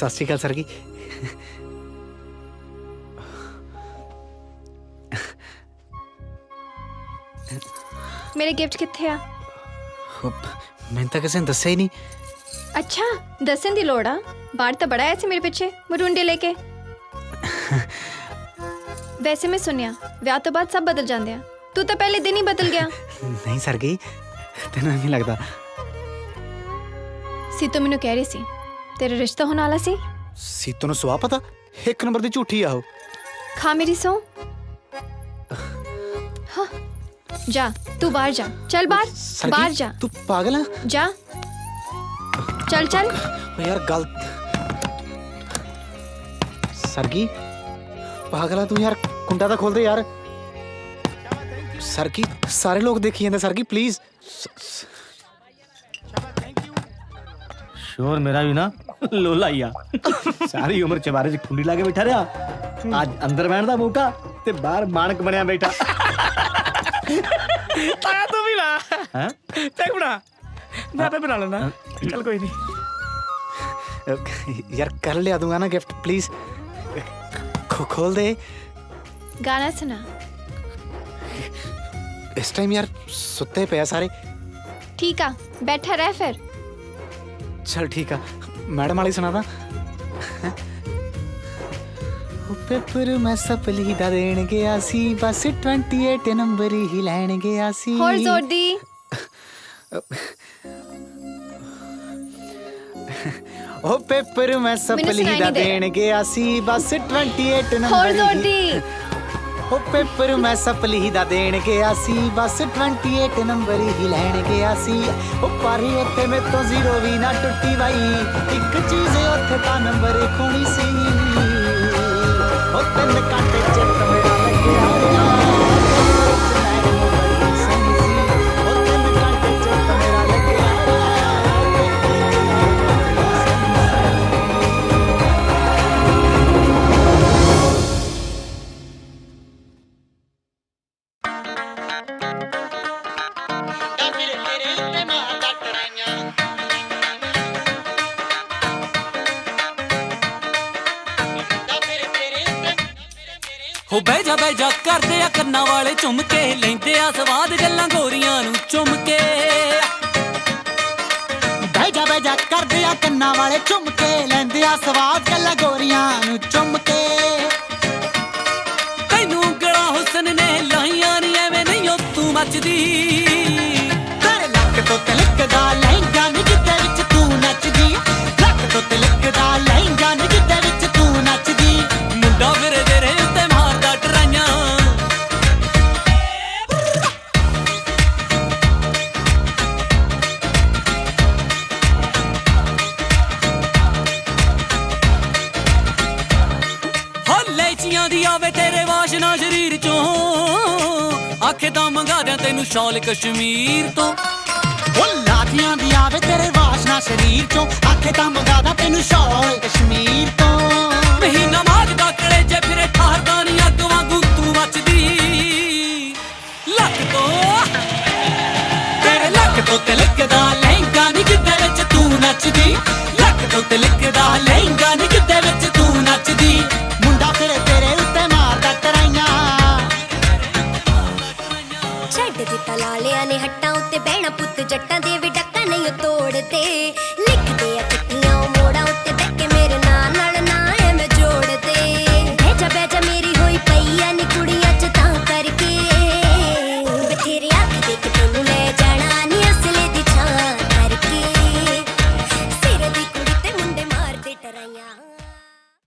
सत श्री अकाल सर जी मेरे गिफ्ट कित्थे आ मैं तो किसी ने दस्या ही नहीं अच्छा दसन दी लोड़ आ बाहर तो बड़ा आया सी मेरे पीछे मरुंडे लेके वैसे मैं सुनिया ब्याह तो बाद सब बदल जाते हैं तू तो पहले दिन ही बदल गया नहीं सर जी तेन नहीं लगता सी तो मैनू कह रही सी तेरा रिश्ता होने वाला सी सीतों ने सुहा पता एक नंबर की झूठी आहो खा मेरी सौ हाँ जा तू बाहर जा चल बाहर जा तू पागल है जा चल चल यार गल सरगी पागल है तू यार कुंडा तो खोल दे यार सरगी सारे लोग देखी जाते सरगी प्लीज शोर मेरा भी ना लोला ही आ सारी उम्र चबारे च खुंडी लाके बैठा रहा आज अंदर बैठन दा मौका ते बाहर मानक बनया बैठा आया तू भी ला हैं देख बना मैं पे बना लेना चल कोई नहीं यार कर लिया दूंगा ना गिफ्ट प्लीज खोल दे गाना सुना इस टाइम यार सुते पे सारे ठीक आ बैठा रह फिर चल ठीक है मैडम वाली सुना था पेपर मैं सपली दा देन गया सी बस 28 नंबर ही लैन गया सी और जोर दी ओ पेपर मैं सपली दा देन गया सी बस 28 नंबर और जोर दी ओ पेपर मैं सपली दा देन गया सी बस 28 नंबर ही लैन गया सी ओ पर उत्ते में तो जीरो भी ना टुटी बाई एक चीज उत्थे ता नंबर खोनी सी ओ तिन कांटे चित मेरा लग्या ਹੋ ਬਹਿ ਜਾ ਕਰਦੇ ਆ ਕੰਨਾਂ ਵਾਲੇ ਝੁੰਮ ਕੇ ਲੈਂਦੇ ਆ ਸਵਾਦ ਗੱਲਾਂ ਗੋਰੀਆਂ ਨੂੰ ਚੁੰਮ ਕੇ ਬਹਿ ਜਾ ਕਰਦੇ ਆ ਕੰਨਾਂ ਵਾਲੇ ਝੁੰਮ ਕੇ ਲੈਂਦੇ ਆ ਸਵਾਦ ਗੱਲਾਂ ਗੋਰੀਆਂ ਨੂੰ ਚੁੰਮ ਕੇ ਤੈਨੂੰ ਗਲਾ ਹੁਸਨ ਨੇ ਲਾਈਆਂ ਨੀ ਐਵੇਂ ਨਹੀਂ ਓ ਤੂੰ ਮੱਚਦੀ ਤੇਰੇ ਲੱਕ ਤੋਂ ਤਿਲਕਦਾ ਲਹਿੰਗਾ ਨੀ ਜਿੱਦੇ ਵਿੱਚ ਤੂੰ ਨੱਚਦੀ ਲੱਕ ਤੋਂ ਤਿਲਕਦਾ ਲਹਿੰਗਾ ਨੀ ਜਿੱਦੇ ਵਿੱਚ ਤੂੰ ਨੱਚਦੀ ਮੁੰਡਾ ਫਿਰੇ ਤੇਰੇ ਉੱਤੇ ਮਾਰਦਾ ਟਰਾਈਆਂ ਲੈਚੀਆਂ ਦੀ ਆਵੇ ਤੇਰੇ ਵਾਸ਼ਨਾ ਸ਼ਰੀਰ ਚੋਂ ਆਖੇ ਤਾਂ ਮੰਗਾ ਦਿਆਂ ਤੈਨੂੰ ਸ਼ਾਲ ਕਸ਼ਮੀਰ ਤੋਂ ਉਹ ਲਾਠੀਆਂ ਦੀ ਆਵੇ ਤੇਰੇ ਵਾਸ਼ਨਾ ਸ਼ਰੀਰ ਚੋਂ ਆਖੇ ਤਾਂ ਮੰਗਾ ਦਾਂ ਤੈਨੂੰ ਸ਼ਾਲ ਕਸ਼ਮੀਰ ਤੋਂ ਮਹੀਨਾ ਮਾਗਦਾ ਕਲੇਜੇ ਫਿਰੇ ਠਾਰਦਾ ਨੀ ਅੱਗ ਵਾਂਗੂ ਤੂੰ ਮੱਚਦੀ ਲੱਕ ਤੋਂ ਤੇਰੇ ਲੱਕ ਤੋਂ ਤਿਲਕਦਾ ਲਹਿੰਗਾ ਨੀ ਜਿੱਦੇ ਵਿੱਚ ਤੂੰ ਨੱਚਦੀ ਲੱਕ ਤੋਂ ਤਿਲਕਦਾ ਲਹਿੰਗਾ ਨੀ ਜਿੱਦੇ ਵਿੱਚ ਤੂੰ ਨੱਚਦੀ ਮੁੰਡਾ ਫਿਰੇ ਤੇਰੇ ਉੱਤੇ ਮਾਰਦਾ ਟਰਾਈਆਂ ਛੱਡ ਦਿੱਤਾ ਲਾਲਿਆਂ ਨੇ ਹੱਟਾਂ ਉੱਤੇ ਬਹਿਣਾ ਪੁੱਤ ਜੱਟਾਂ ਦੇ ਵੀ ਡੱਕਾ ਨਹੀਂ ਤੋੜਦੇ ਲਿਖ